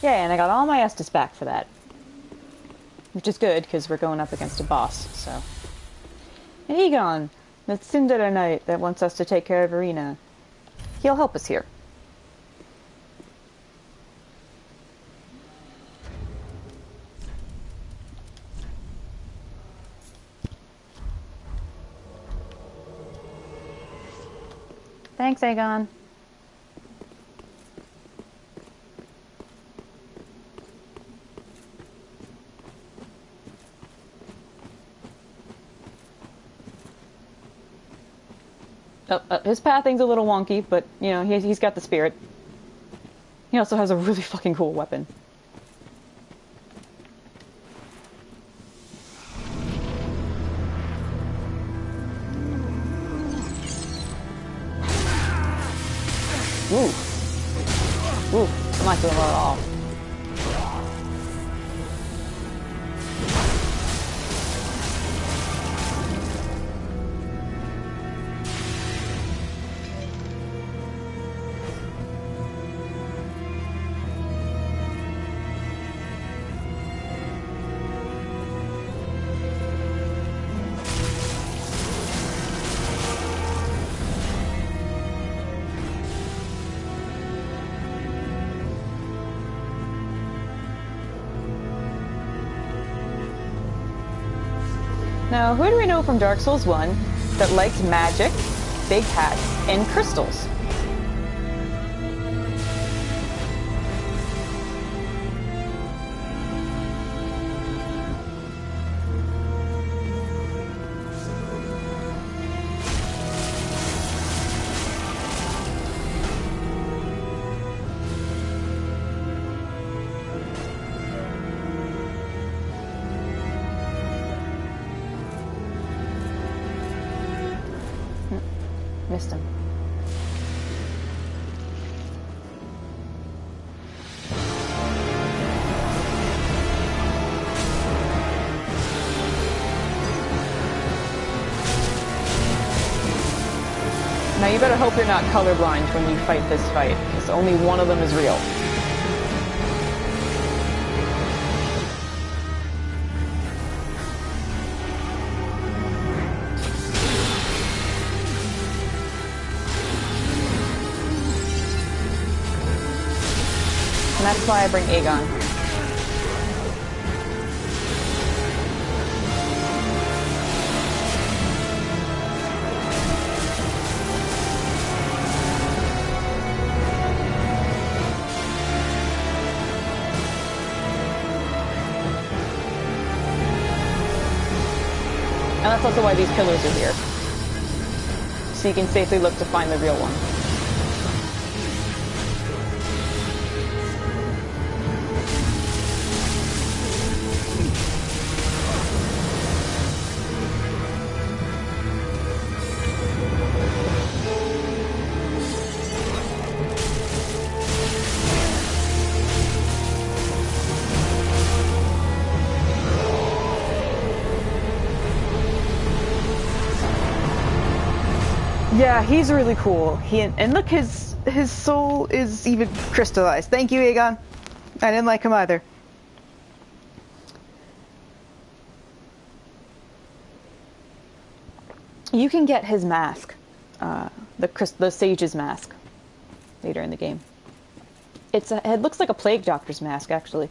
Yeah, and I got all my Estus back for that. Which is good, because we're going up against a boss, so... And Egon, the Cinder Knight that wants us to take care of Irina. He'll help us here. Thanks, Aegon. His pathing's a little wonky, but, you know, he's got the spirit. He also has a really fucking cool weapon. Ooh. Ooh, I'm not doing well at all. Now, who do we know from Dark Souls 1 that likes magic, big hats, and crystals? Missed him. Now you better hope you're not colorblind when you fight this fight, because only one of them is real. And that's why I bring Aegon. And that's also why these pillars are here. So you can safely look to find the real one. Yeah, he's really cool. And look, his soul is even crystallized. Thank you, Aegon. I didn't like him either. You can get his mask, the Sage's mask, later in the game. It looks like a Plague Doctor's mask, actually.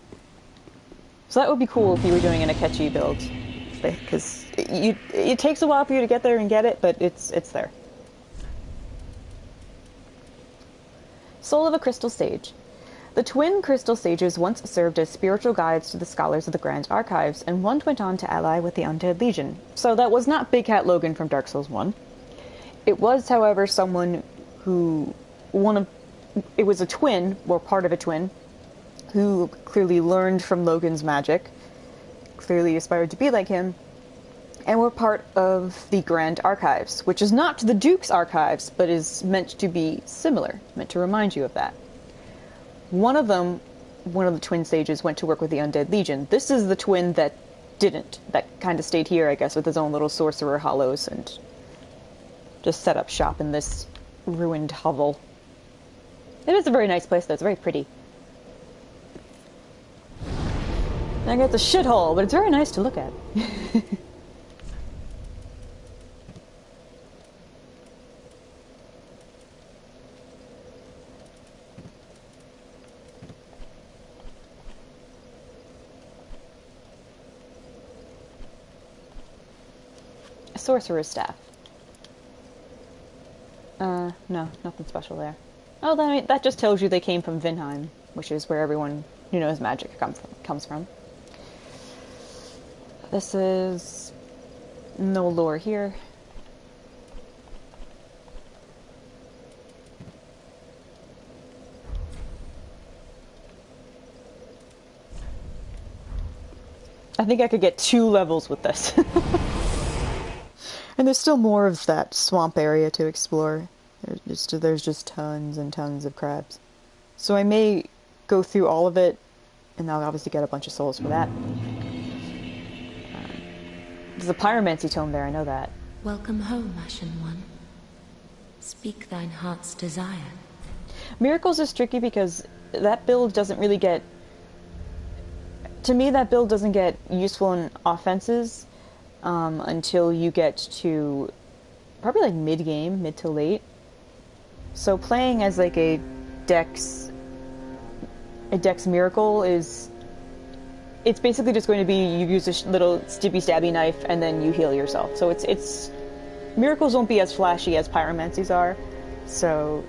So that would be cool if you were doing an Akechi build, because it takes a while for you to get there and get it, but it's there. Soul of a Crystal Sage. The twin Crystal Sages once served as spiritual guides to the scholars of the Grand Archives, and one went on to ally with the Undead Legion. So that was not Big Cat Logan from Dark Souls 1. It was, however, someone who... It was a twin, or part of a twin, who clearly learned from Logan's magic, clearly aspired to be like him, and were part of the Grand Archives, which is not the Duke's Archives, but is meant to be similar, meant to remind you of that. One of the twin sages went to work with the Undead Legion. This is the twin that didn't, that kind of stayed here, I guess, with his own little sorcerer hollows, and just set up shop in this ruined hovel. It is a very nice place, though. It's very pretty. I got the shithole, but it's very nice to look at. A sorcerer's staff. No, nothing special there. Oh, that just tells you they came from Vinheim, which is where everyone who knows magic comes from. This is no lore here. I think I could get 2 levels with this. And there's still more of that swamp area to explore. There's just tons and tons of crabs. So I may go through all of it, and I'll obviously get a bunch of souls for that. There's a pyromancy tome there, I know that. Welcome home, Ashen One. Speak thine heart's desire. Miracles is tricky because that build doesn't really get... To me, that build doesn't get useful in offenses until you get to probably like mid-game, mid to late. So playing as like a dex miracle is... It's basically just going to be you use a little stabby knife and then you heal yourself. So it's miracles won't be as flashy as pyromancies are, so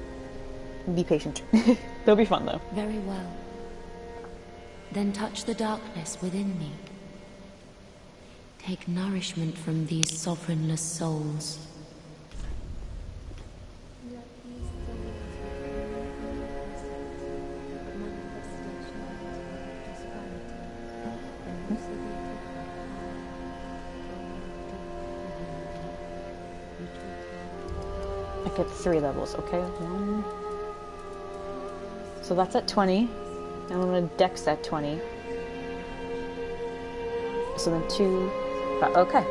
be patient. They'll be fun though. Very well. Then touch the darkness within me. Take nourishment from these sovereignless souls. I get 3 levels, okay? 1. So that's at 20. And I'm gonna dex at 20. So then 2. Okay.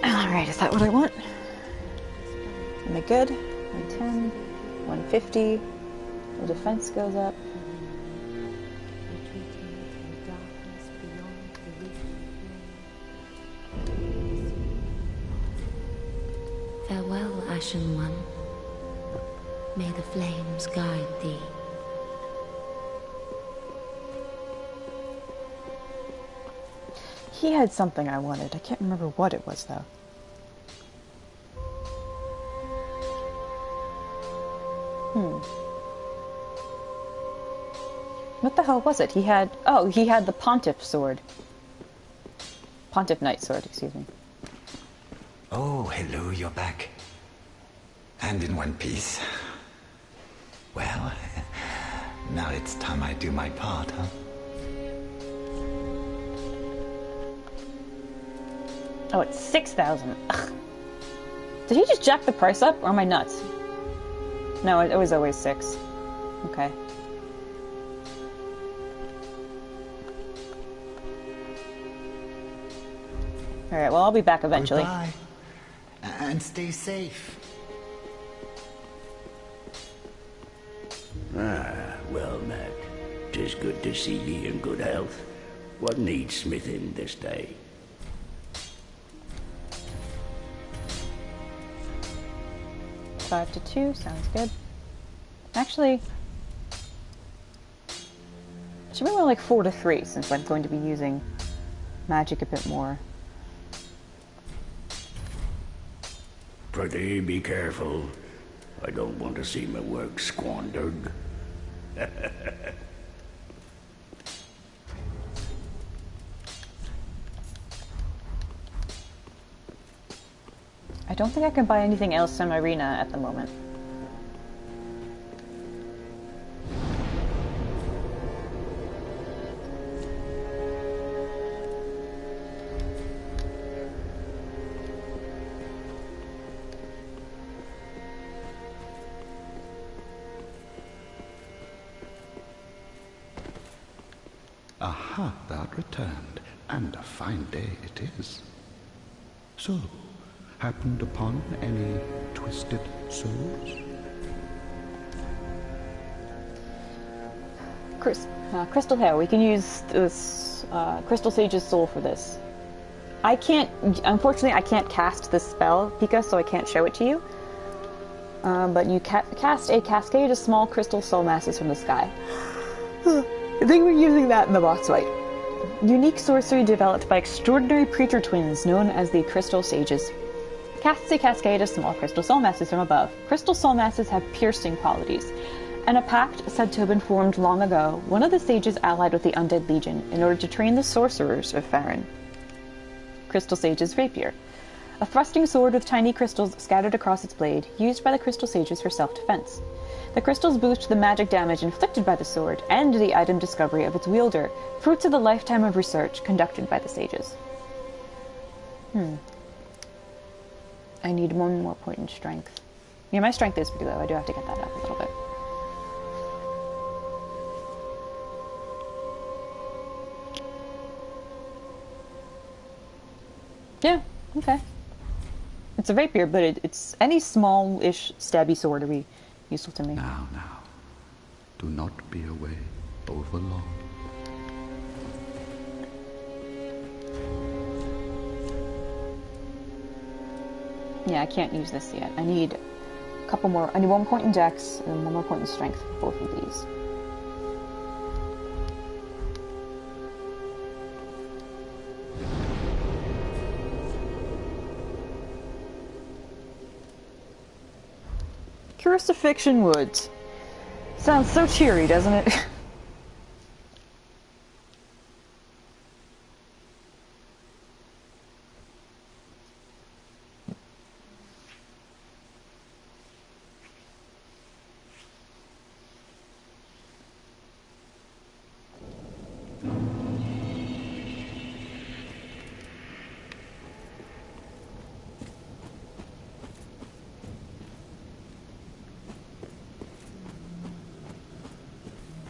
Alright, is that what I want? Am I good? 110, 150. The defense goes up. Farewell, Ashen One. May the flames guide thee. He had something I wanted. I can't remember what it was, though. What the hell was it? He had... Oh, he had the Pontiff sword. Pontiff Knight sword, excuse me. Oh, hello, you're back. And in one piece. Well, now it's time I do my part, huh? Oh, it's 6,000. Ugh. Did he just jack the price up, or am I nuts? No, it was always 6. Okay. Alright, well, I'll be back eventually. Goodbye. And stay safe. Ah, well met. 'Tis good to see ye in good health. What needs smithing this day? 5 to 2, sounds good. Actually, it should be more like 4 to 3, since I'm going to be using magic a bit more. Prithee, be careful. I don't want to see my work squandered. I don't think I can buy anything else in Arena at the moment. Aha, thou art returned, and a fine day it is. So, happened upon any twisted souls? Crystal hair. We can use this Crystal Sage's soul for this. I can't, unfortunately, I can't cast this spell, Pika, so I can't show it to you. But you cast a cascade of small crystal soul masses from the sky. I think we're using that in the boss fight. Unique sorcery developed by extraordinary preacher twins known as the Crystal Sages. Casts a cascade of small crystal soul masses from above. Crystal soul masses have piercing qualities. And a pact said to have been formed long ago, one of the sages allied with the Undead Legion in order to train the sorcerers of Farron. Crystal Sage's rapier. A thrusting sword with tiny crystals scattered across its blade, used by the Crystal Sages for self-defense. The crystals boost the magic damage inflicted by the sword and the item discovery of its wielder, fruits of the lifetime of research conducted by the sages. I need one more point in strength. Yeah, my strength is pretty low. I do have to get that up a little bit. Yeah, okay. It's a rapier, but it's any small-ish stabby sword would be useful to me. Now. Do not be away over long. Yeah, I can't use this yet. I need a couple more. I need 1 point in dex and 1 more point in strength for both of these. Crucifixion Woods. Sounds so cheery, doesn't it?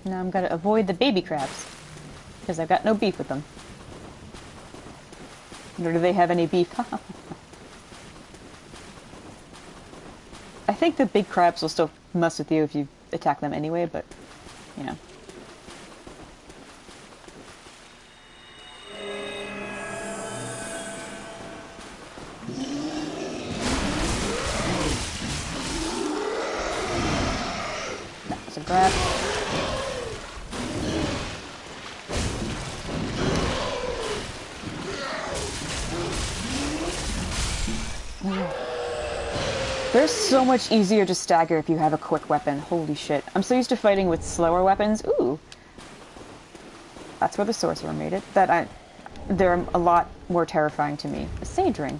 Now I'm gonna avoid the baby crabs, because I've got no beef with them. Nor do they have any beef. I think the big crabs will still mess with you if you attack them anyway, but, you know. That was a grab. They're so much easier to stagger if you have a quick weapon. Holy shit. I'm so used to fighting with slower weapons. Ooh. That's where the sorcerer made it. They're a lot more terrifying to me. A sage ring.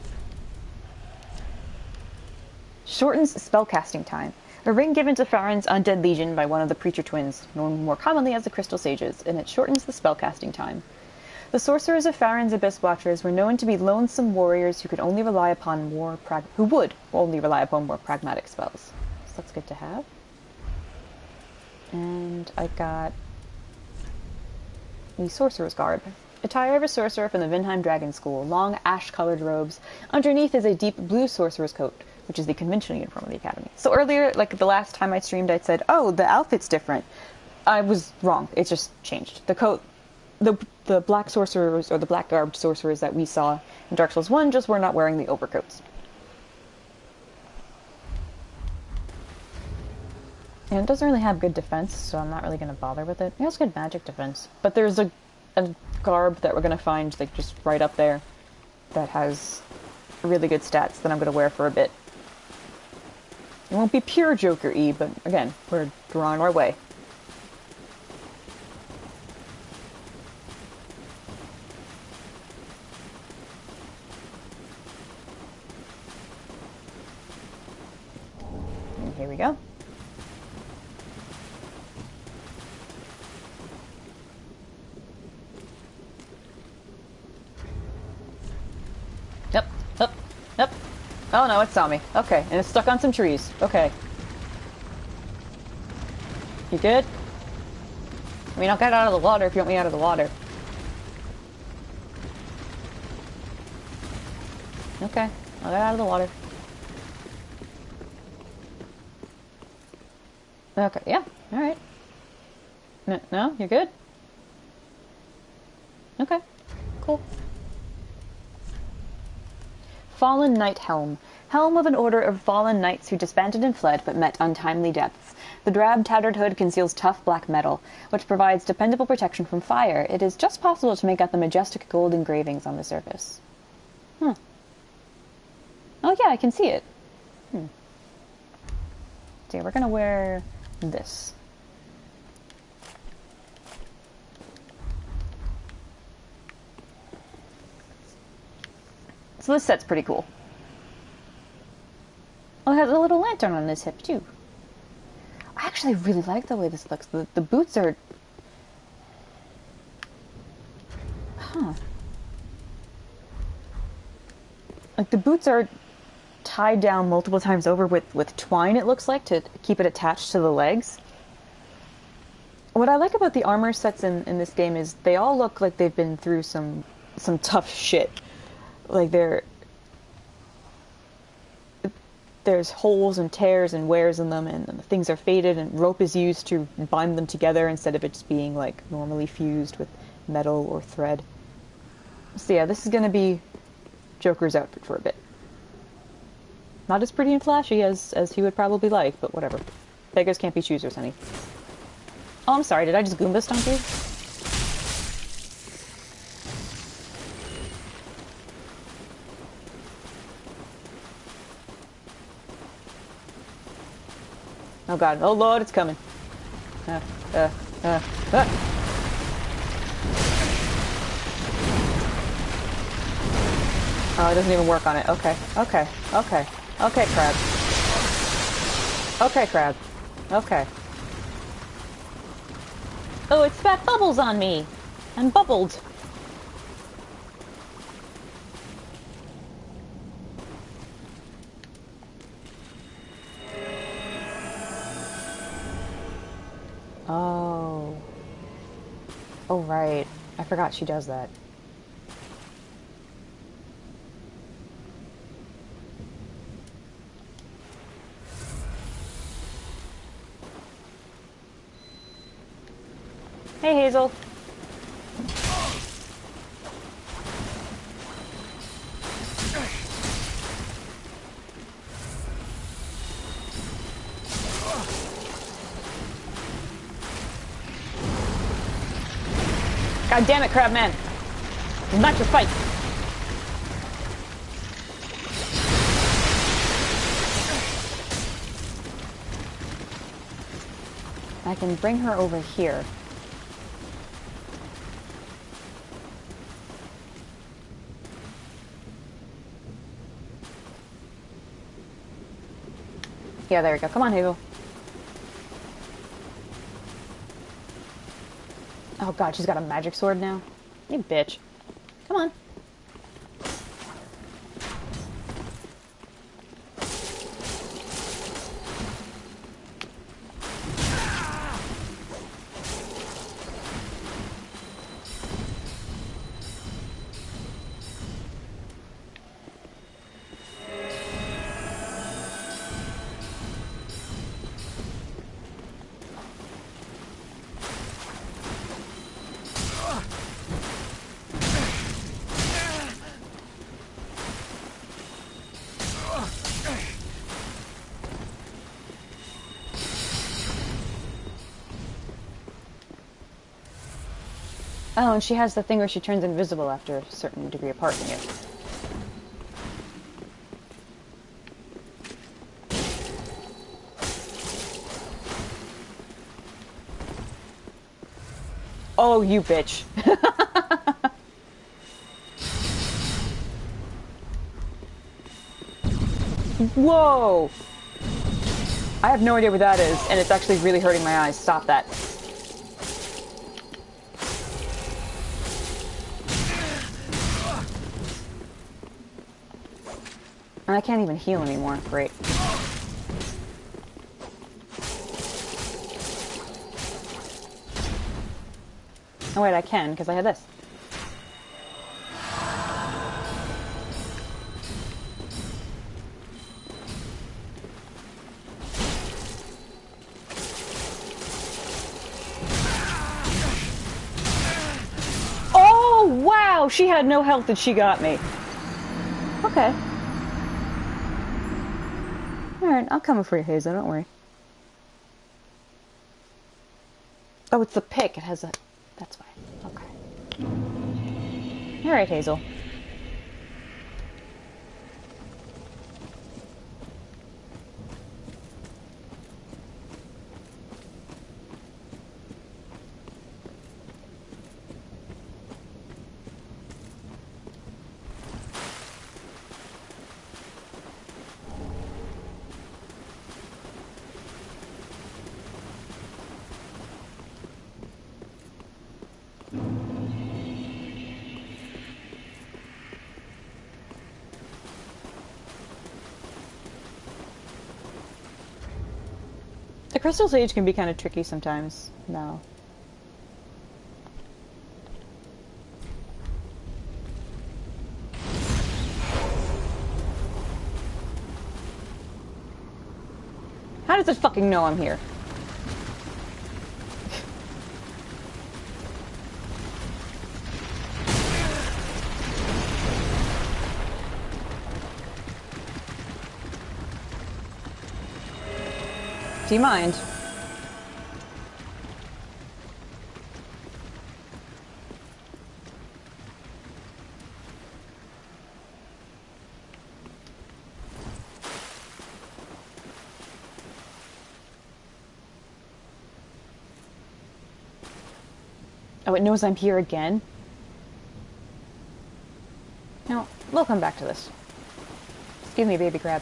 Shortens spellcasting time. A ring given to Farron's Undead Legion by one of the Preacher Twins, known more commonly as the Crystal Sages, and it shortens the spellcasting time. The sorcerers of Farron's Abyss Watchers were known to be lonesome warriors who would only rely upon more pragmatic spells. So that's good to have. And I got the Sorcerer's Garb. Attire of a sorcerer from the Vinheim Dragon School. Long, ash-colored robes. Underneath is a deep blue sorcerer's coat, which is the conventional uniform of the Academy. So earlier, like the last time I streamed, I said, oh, the outfit's different. I was wrong. It just changed. The coat... The black sorcerers, or the black-garbed sorcerers that we saw in Dark Souls 1 just were not wearing the overcoats. And it doesn't really have good defense, so I'm not really going to bother with it. It has good magic defense. But there's a garb that we're going to find, like, just right up there that has really good stats that I'm going to wear for a bit. It won't be pure Joker-y, but again, we're on our way. Here we go. Yep. Oh no, it saw me. Okay, and it's stuck on some trees. Okay. You good? I mean, I'll get out of the water if you want me out of the water. Okay. I'll get out of the water. Okay, yeah, alright. No, you're good? Okay, cool. Fallen Knight Helm. Helm of an order of fallen knights who disbanded and fled but met untimely deaths. The drab, tattered hood conceals tough black metal, which provides dependable protection from fire. It is just possible to make out the majestic gold engravings on the surface. Huh. Oh yeah, I can see it. So we're gonna wear this. So this set's pretty cool. Oh, it has a little lantern on his hip, too. I actually really like the way this looks. The boots are... Huh. Like, the boots are tied down multiple times over with twine, it looks like, to keep it attached to the legs. What I like about the armor sets in this game is they all look like they've been through some tough shit. Like, there's holes and tears and wears in them, and things are faded, and rope is used to bind them together instead of it just being, like, normally fused with metal or thread. So yeah, this is gonna be Joker's outfit for a bit. Not as pretty and flashy as he would probably like, but whatever. Beggars can't be choosers, honey. Oh, I'm sorry, did I just Goomba stomp you? Oh god, oh lord, it's coming. Oh, it doesn't even work on it. Okay, okay, okay. Okay, crab. Okay, crab. Okay. Oh, it spat bubbles on me! I'm bubbled. Oh. Oh, right. I forgot she does that. Hey, Hazel. God damn it, Crabman! It's not your fight! I can bring her over here. Yeah, there we go. Come on, Hazel. Oh god, she's got a magic sword now. You bitch. Come on. Oh, and she has the thing where she turns invisible after a certain degree of parting it. Oh, you bitch. Whoa! I have no idea what that is, and it's actually really hurting my eyes. Stop that. And I can't even heal anymore. Great. Oh wait, I can, because I have this. she had no health and she got me. Okay. Alright, I'll come for you, Hazel, don't worry. Oh, it's the pick. It has a... That's fine. Okay. Alright, Hazel. The crystal sage can be kind of tricky sometimes. No. How does it fucking know I'm here? Do you mind? Oh, it knows I'm here again? No, we'll come back to this. Excuse me, baby crab.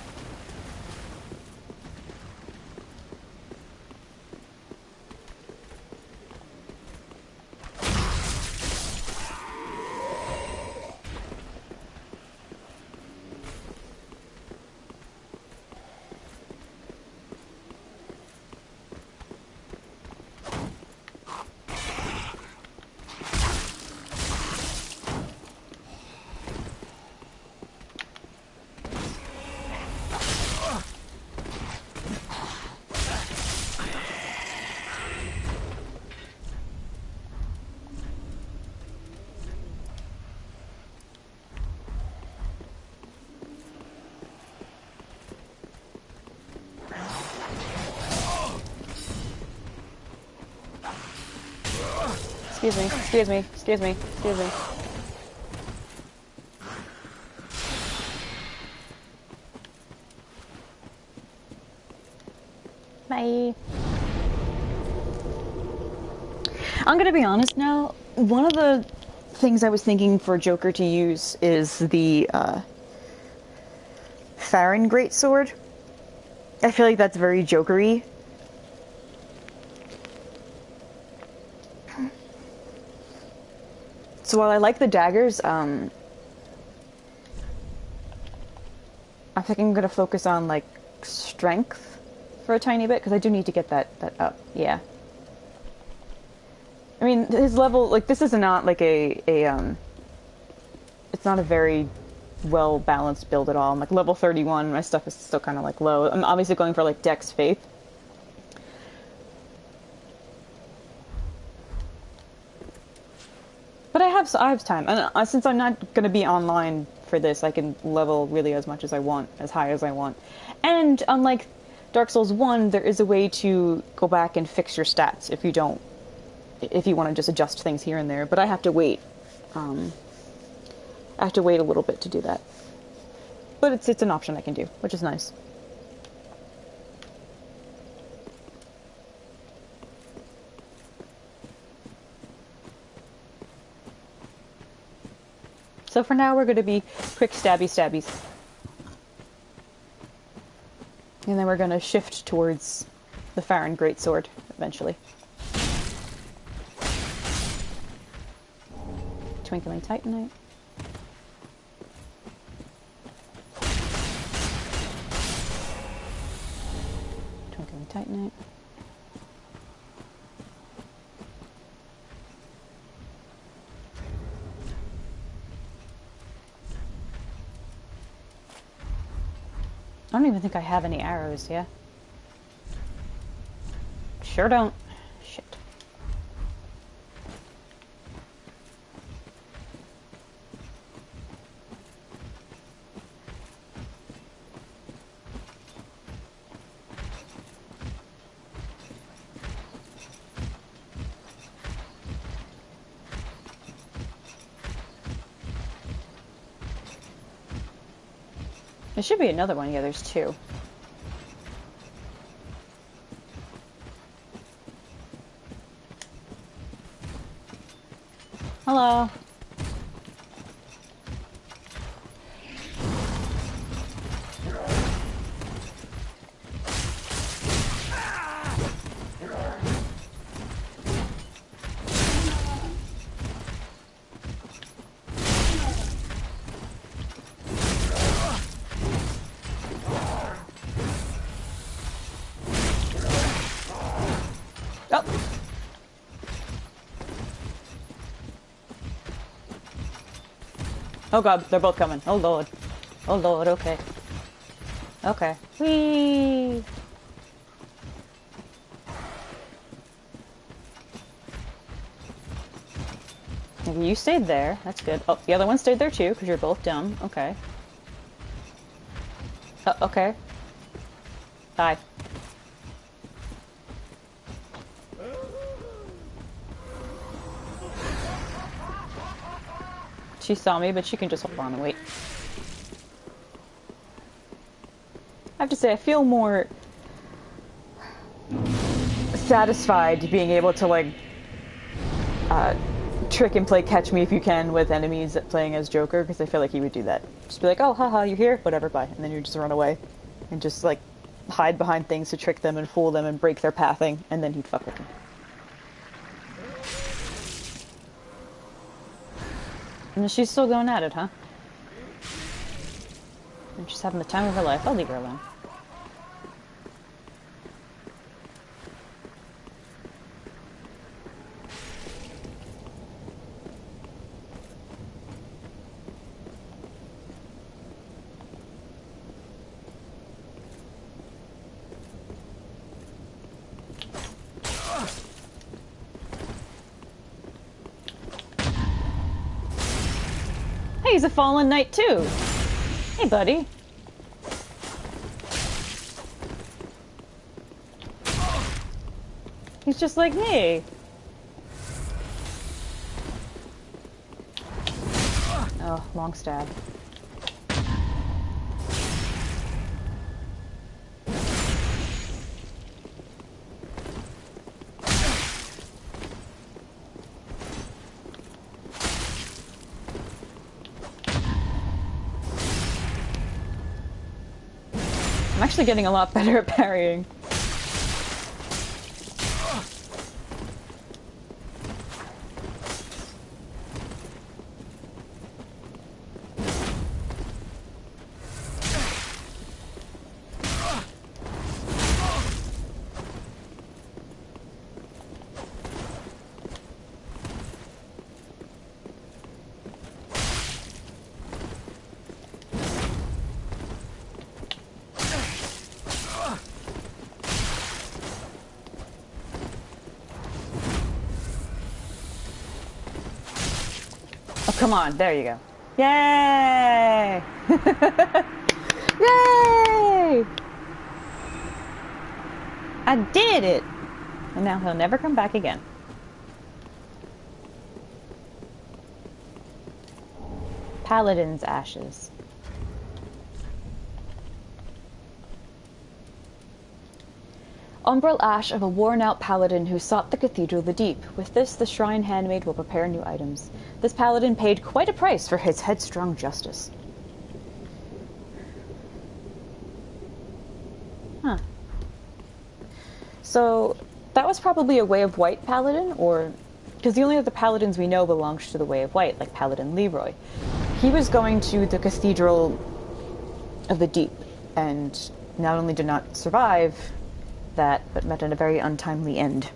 Excuse me, excuse me, excuse me, excuse me. Bye. I'm gonna be honest now, one of the things I was thinking for Joker to use is the Farron Greatsword. I feel like that's very Joker-y. So while I like the daggers, I think I'm gonna focus on like strength for a tiny bit because I do need to get that up. Yeah. I mean, his level, like this is not like it's not a very well balanced build at all. I'm like level 31. My stuff is still kind of like low. I'm obviously going for like Dex Faith. But I have time, and since I'm not going to be online for this, I can level really as much as I want, as high as I want. And unlike Dark Souls 1, there is a way to go back and fix your stats if you want to just adjust things here and there. But I have to wait. I have to wait a little bit to do that. But it's an option I can do, which is nice. So for now, we're going to be quick stabbies. And then we're going to shift towards the Farron Greatsword, eventually. Twinkling Titanite. Twinkling Titanite. I don't even think I have any arrows, yeah? Sure don't. Shit. There should be another one. Yeah, there's two. Hello. Oh god, they're both coming. Oh lord. Oh lord, okay. Okay. Whee! You stayed there. That's good. Oh, the other one stayed there too, because you're both dumb. Okay. Oh, okay. Die. She saw me, but she can just hold on and wait. I have to say, I feel more satisfied being able to, like, trick and play catch me if you can with enemies playing as Joker, because I feel like he would do that. Just be like, oh, haha, you're here? Whatever, bye. And then you just run away. And just, like, hide behind things to trick them and fool them and break their pathing, and then he'd fuck with them. And she's still going at it, huh? And she's having the time of her life. I'll leave her alone. Hey, he's a fallen knight too. Hey, buddy. He's just like me. Oh, long stab. I'm actually getting a lot better at parrying. Come on, there you go. Yay! Yay! I did it! And now he'll never come back again. Paladin's ashes. Umbral ash of a worn-out paladin who sought the Cathedral of the Deep. With this, the shrine handmaid will prepare new items. This paladin paid quite a price for his headstrong justice. Huh. So, that was probably a Way of White paladin, or... Because the only other paladins we know belongs to the Way of White, like Paladin Leroy. He was going to the Cathedral of the Deep, and not only did not survive that, but met in a very untimely end.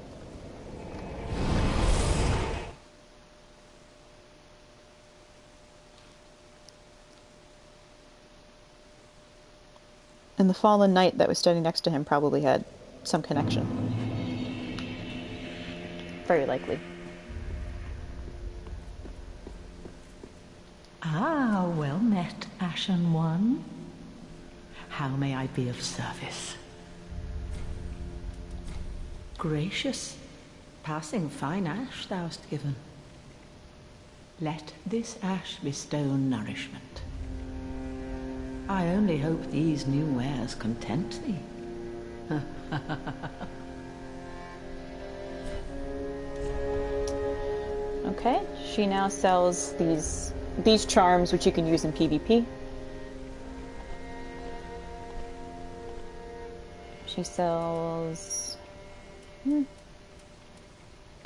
And the fallen knight that was standing next to him probably had some connection. Very likely. Ah, well met, Ashen One. How may I be of service? Gracious, passing fine ash thou'st given. Let this ash bestow nourishment. I only hope these new wares content thee. Okay, she now sells these charms, which you can use in PvP. She sells a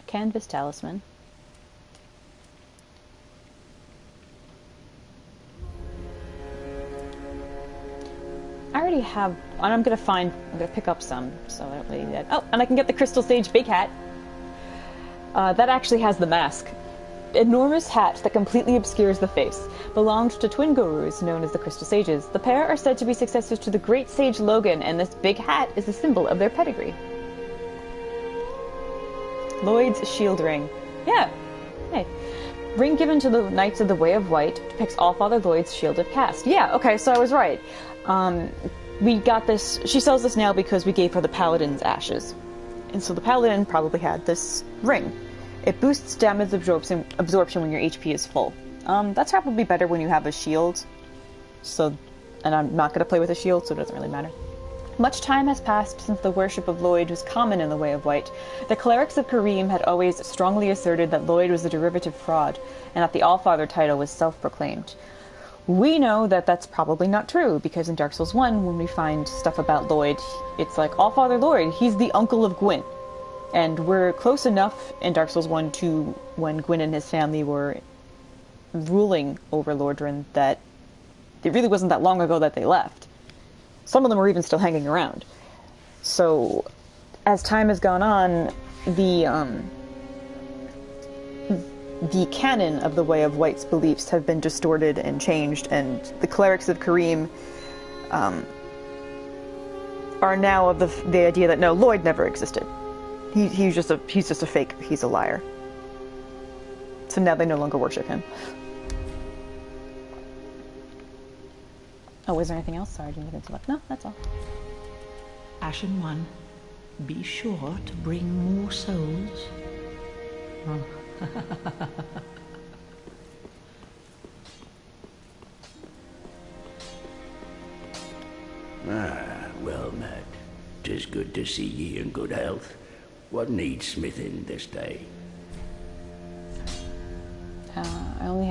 canvas talisman. I already have, and I'm gonna pick up some, so I don't really need that. Oh, and I can get the Crystal Sage big hat. That actually has the mask. Enormous hat that completely obscures the face. Belonged to twin gurus known as the Crystal Sages. The pair are said to be successors to the Great Sage Logan, and this big hat is a symbol of their pedigree. Lloyd's Shield Ring. Yeah. Hey. Ring given to the Knights of the Way of White depicts Allfather Lloyd's shielded cast. Yeah, okay, so I was right. We got this, she sells this now because we gave her the Paladin's ashes. And so the Paladin probably had this ring. It boosts damage absorption when your HP is full. That's probably better when you have a shield. So, and I'm not going to play with a shield, so it doesn't really matter. Much time has passed since the worship of Lloyd was common in the Way of White. The clerics of Karim had always strongly asserted that Lloyd was a derivative fraud, and that the Allfather title was self-proclaimed. We know that that's probably not true, because in Dark Souls 1, when we find stuff about Lloyd, it's like, Allfather Lloyd, he's the uncle of Gwyn. And we're close enough in Dark Souls 1 to when Gwyn and his family were ruling over Lordran that it really wasn't that long ago that they left. Some of them were even still hanging around. So, as time has gone on, the canon of the Way of White's beliefs have been distorted and changed, and the clerics of Karim are now of the idea that no, Lloyd never existed. He's just a fake. He's a liar. So now they no longer worship him. Oh, was there anything else? Sorry, I didn't even select. No, that's all. Ashen One, be sure to bring more souls. Oh. Well met. 'Tis good to see ye in good health. What needs smithing this day? I only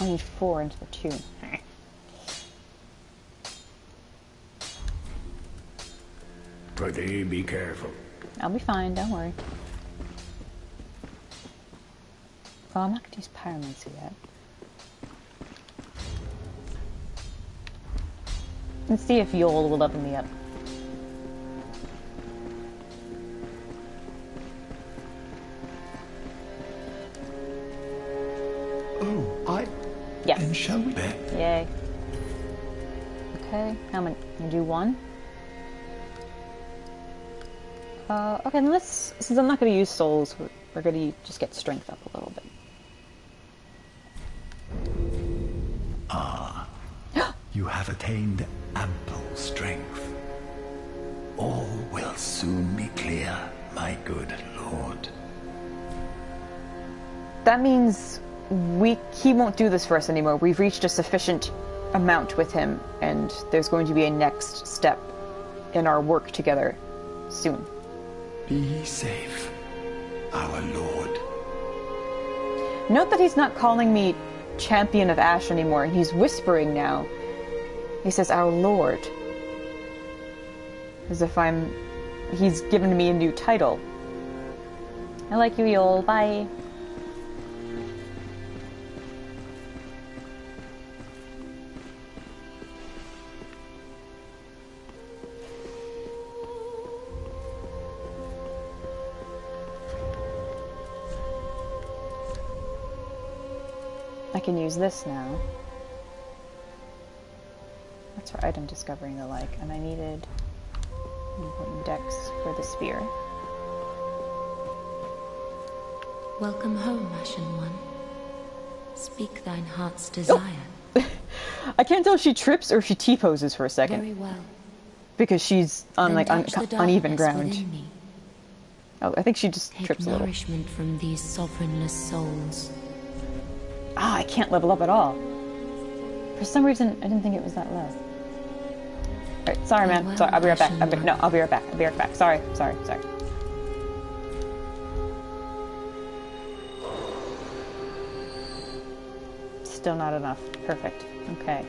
need 4 instead of 2. Prithee, be careful. I'll be fine, don't worry. Well, I'm not going to use pyromancy yet. Let's see if Yol will level me up. Yes. Then shall we? Yay. Okay, how many? Can I do 1? Okay, then since I'm not going to use souls, we're going to just get strength up a little bit. Ah, you have attained ample strength. All will soon be clear, my good lord. That means he won't do this for us anymore. We've reached a sufficient amount with him, and there's going to be a next step in our work together soon. Be safe, our lord. Note that he's not calling me Champion of Ash anymore. He's whispering now. He says, our lord. As if he's given me a new title. I like you, Yol. Bye. I can use this now. That's for item discovery and the like, and I needed Dex for the spear. Welcome home, Ashen One. Speak thine heart's desire. Oh. I can't tell if she trips or if she T-poses for a second. Very well. Because she's on Then like touch the uneven darkness ground. within me. Oh, I think she just Take trips a little. nourishment from these sovereignless souls. Ah, I can't level up at all. For some reason, I didn't think it was that low. Alright, sorry, man. Sorry, I'll be right back. No, I'll be right back. I'll be right back. Sorry. Still not enough. Perfect. Okay.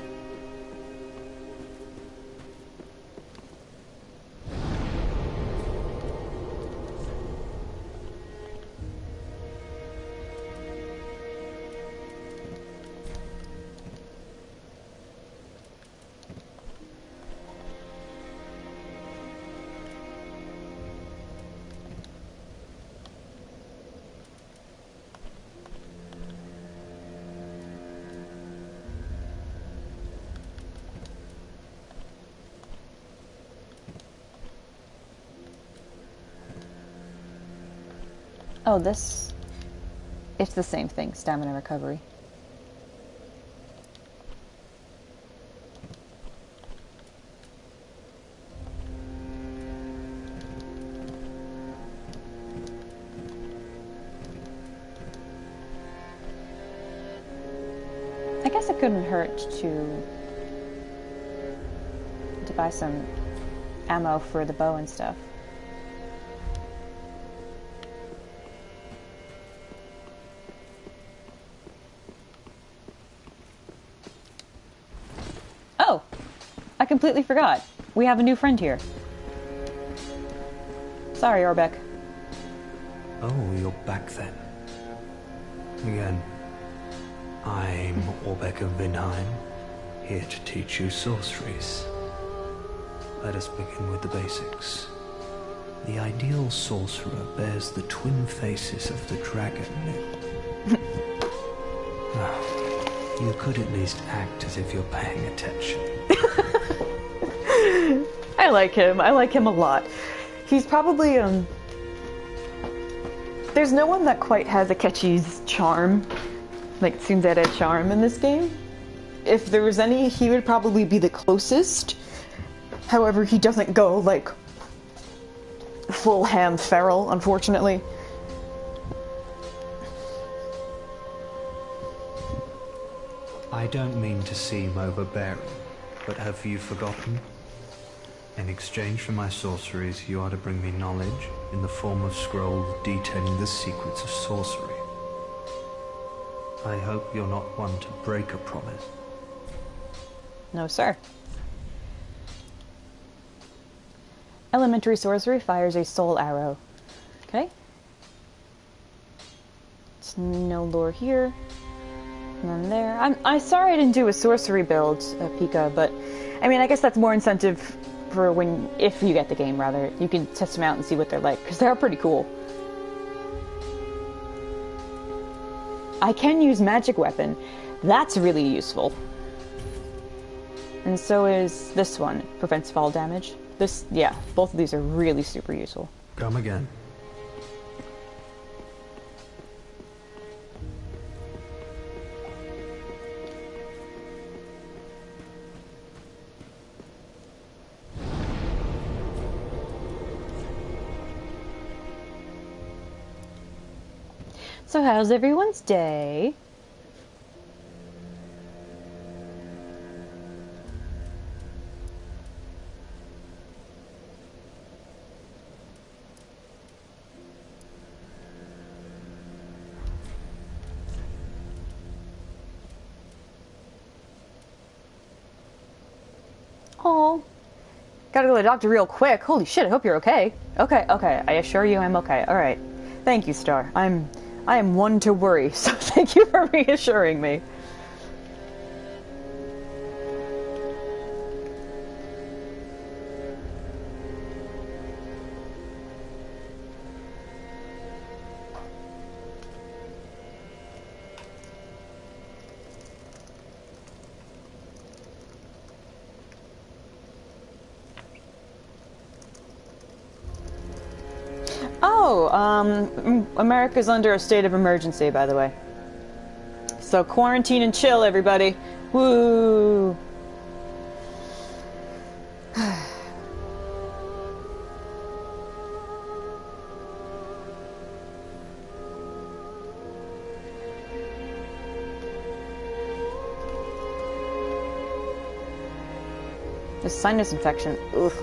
Oh, this... It's the same thing, stamina recovery. I guess it couldn't hurt to buy some ammo for the bow and stuff. Oh, I completely forgot. We have a new friend here. Sorry, Orbeck. Oh, you're back then. Again. I'm Orbeck of Vinheim, here to teach you sorceries. Let us begin with the basics. The ideal sorcerer bears the twin faces of the dragon. Oh, you could at least act as if you're paying attention. I like him. I like him a lot. He's probably, there's no one that quite has Akechi's charm, like Tsundere charm in this game. If there was any, he would probably be the closest. However, he doesn't go, like, full ham feral, unfortunately. I don't mean to seem overbearing, but have you forgotten? In exchange for my sorceries, you are to bring me knowledge in the form of scrolls detailing the secrets of sorcery. I hope you're not one to break a promise. No, sir. Elementary sorcery fires a soul arrow. Okay. It's no lore here. None there. I'm sorry I didn't do a sorcery build, Pika, but I mean, I guess that's more incentive for if you get the game, rather. You can test them out and see what they're like, because they're pretty cool. I can use magic weapon. That's really useful. And so is this one. Prevents fall damage. This, yeah, both of these are really super useful. Come again. So how's everyone's day? Oh, gotta go to the doctor real quick. Holy shit, I hope you're okay. Okay, I assure you I'm okay. Alright. Thank you, Star. I am one to worry, so thank you for reassuring me. Oh, America's under a state of emergency, by the way. So quarantine and chill, everybody. Woo! sinus infection. Ugh.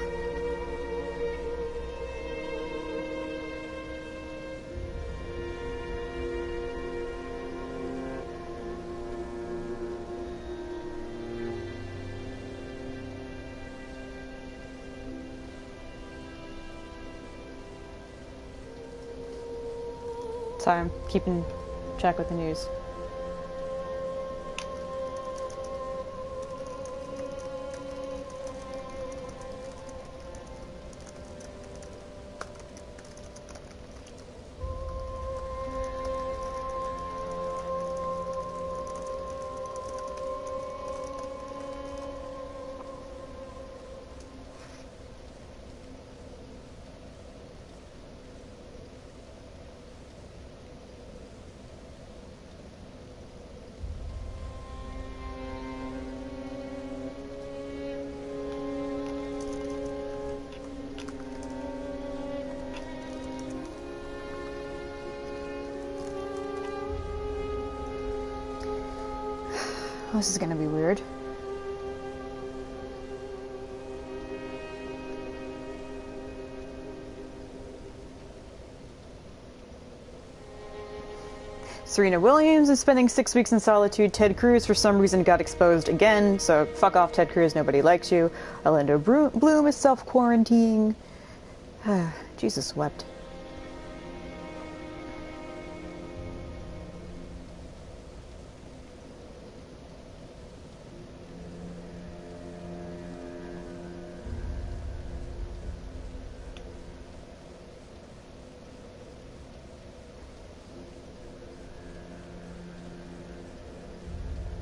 Sorry, I'm keeping track with the news. This is gonna be weird. Serena Williams is spending 6 weeks in solitude. Ted Cruz, for some reason, got exposed again, so fuck off, Ted Cruz, nobody likes you. Orlando Bloom is self-quarantining. Jesus wept.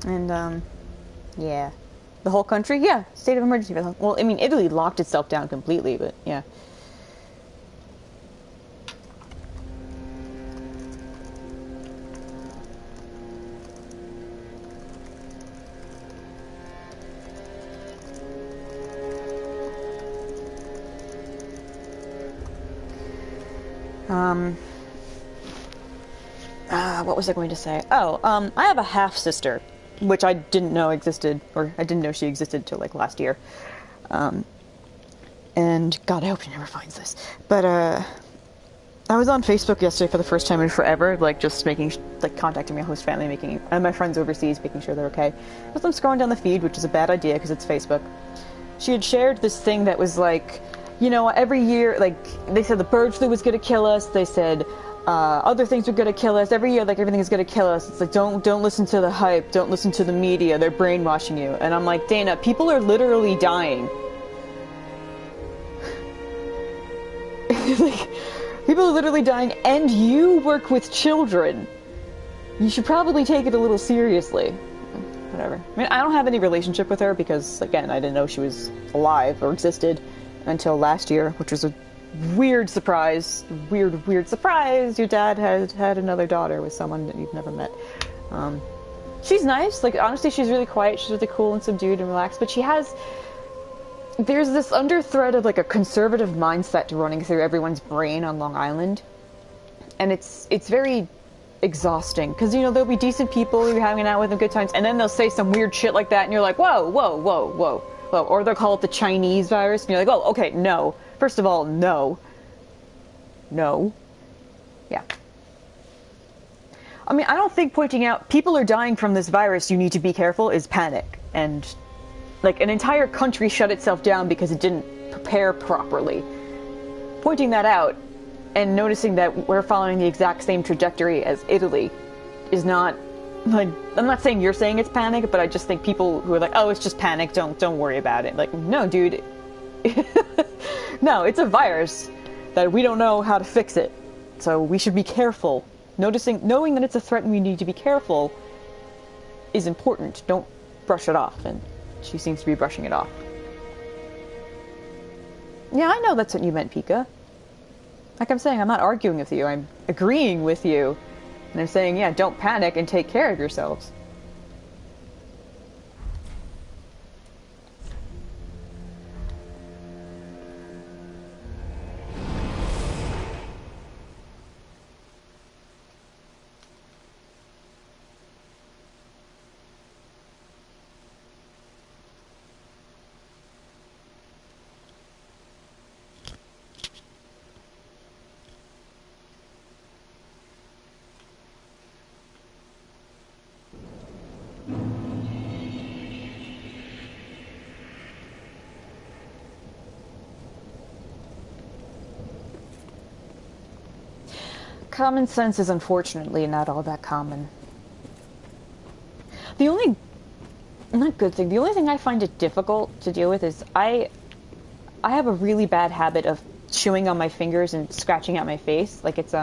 And, yeah. The whole country? Yeah. State of emergency. Well, I mean, Italy locked itself down completely, but yeah. What was I going to say? Oh, I have a half-sister, which I didn't know existed, or I didn't know she existed till, like, last year. And, God, I hope she never finds this. But, I was on Facebook yesterday for the first time in forever, like, just contacting my host family, and my friends overseas, making sure they're okay. As I'm scrolling down the feed, which is a bad idea, because it's Facebook, she had shared this thing that was like, you know, every year, like, they said the bird flu was gonna kill us, they said, other things are gonna kill us. Every year, like, everything is gonna kill us. It's like, don't listen to the hype. Don't listen to the media. They're brainwashing you. And I'm like, Dana, people are literally dying. Like, people are literally dying, and you work with children. You should probably take it a little seriously. Whatever. I mean, I don't have any relationship with her because, again, I didn't know she was alive or existed until last year, which was a weird surprise. Weird surprise. Your dad had another daughter with someone that you've never met. She's nice. Like, honestly, she's really quiet. She's really cool and subdued and relaxed. But there's this underthread of, like, a conservative mindset running through everyone's brain on Long Island. And it's very exhausting. Because, you know, there'll be decent people you're hanging out with and good times. And then they'll say some weird shit like that. And you're like, whoa. Or they'll call it the Chinese virus. And you're like, oh, okay, no. First of all, no. Yeah. I mean, I don't think pointing out people are dying from this virus, you need to be careful, is panic. And, like, an entire country shut itself down because it didn't prepare properly. Pointing that out and noticing that we're following the exact same trajectory as Italy is not, like, I'm not saying you're saying it's panic, but I just think people who are like, oh, it's just panic, don't worry about it. Like, no, dude. No, it's a virus that we don't know how to fix it. So we should be careful. Knowing that it's a threat and we need to be careful is important. Don't brush it off. And she seems to be brushing it off. Yeah, I know that's what you meant, Pika. Like I'm saying, I'm not arguing with you. I'm agreeing with you. And I'm saying, yeah, don't panic and take care of yourselves. common sense is unfortunately not all that common. The only, not good thing, the only thing I find it difficult to deal with is I have a really bad habit of chewing on my fingers and scratching at my face. Like it's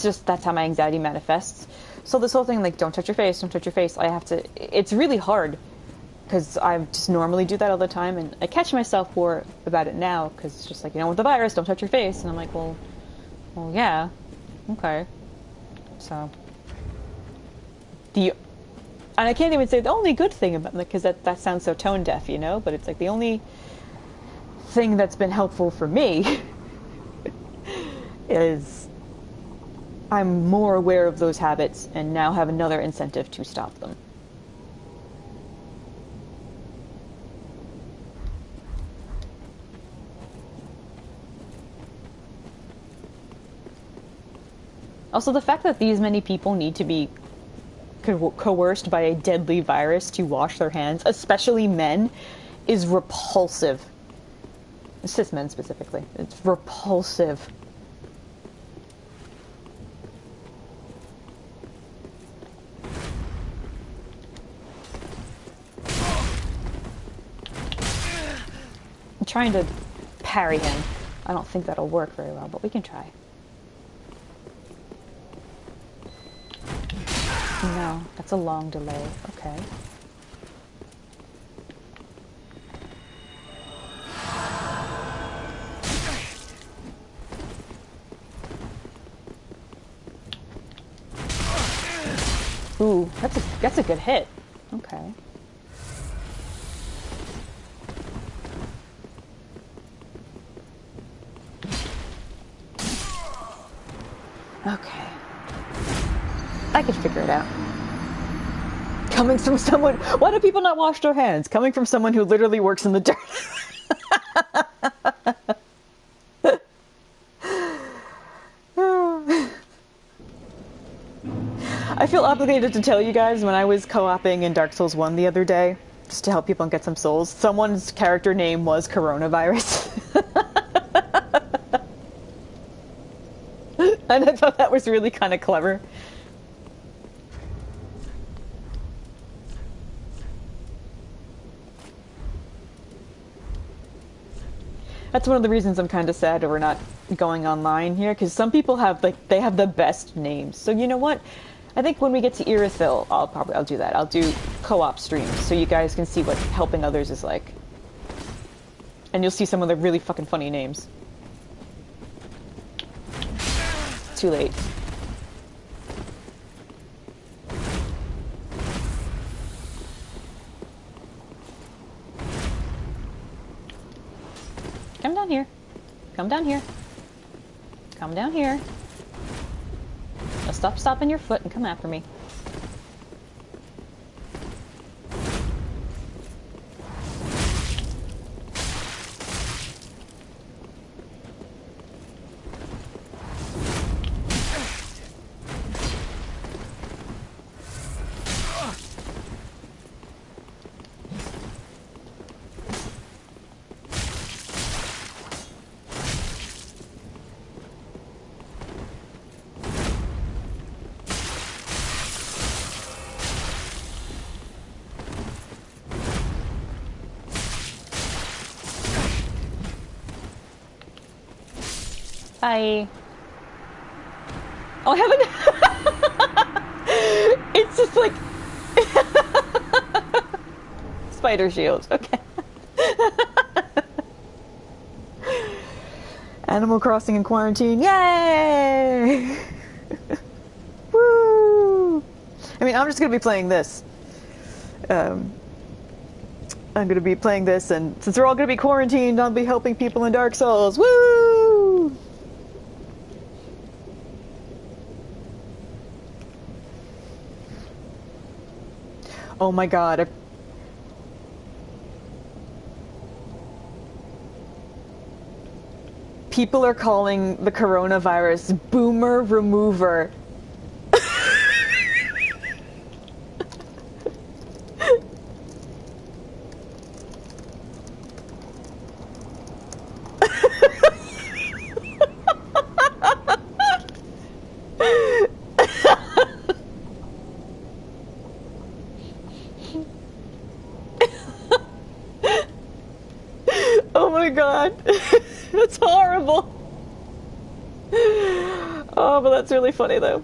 just, that's how my anxiety manifests. So this whole thing, like, don't touch your face, it's really hard, because I just normally do that all the time, and I catch myself more about it now, because it's just like, you know, with the virus, don't touch your face, and I'm like, well, yeah, okay. So, and I can't even say the only good thing about it, because that sounds so tone deaf, you know, but it's like the only thing that's been helpful for me is I'm more aware of those habits and now have another incentive to stop them. Also, the fact that these many people need to be coerced by a deadly virus to wash their hands, especially men, is repulsive. Cis men specifically. It's repulsive. I'm trying to parry him. I don't think that'll work very well, but we can try. No, that's a long delay. Okay. Ooh, that's a good hit. Okay. Okay. I can figure it out. Coming from someone... Why do people not wash their hands? Coming from someone who literally works in the dirt. I feel obligated to tell you guys, when I was co-oping in Dark Souls 1 the other day, just to help people get some souls, someone's character name was Coronavirus. And I thought that was really kind of clever. That's one of the reasons I'm kind of sad that we're not going online here, because some people have, like, they have the best names. So you know what? I think when we get to Irithyll, I'll do that. I'll do co-op streams, so you guys can see what helping others is like. And you'll see some of the really fucking funny names. Too late. Come down here. Come down here. Come down here. Now stop stopping your foot and come after me. Hi. Oh, I haven't. It's just like spider shield. Okay. Animal Crossing in quarantine. Yay! Woo! I mean, I'm just gonna be playing this. I'm gonna be playing this, and since we're all gonna be quarantined, I'll be helping people in Dark Souls. Woo! Oh my god. People are calling the coronavirus Boomer Remover. That's horrible. Oh, but that's really funny though.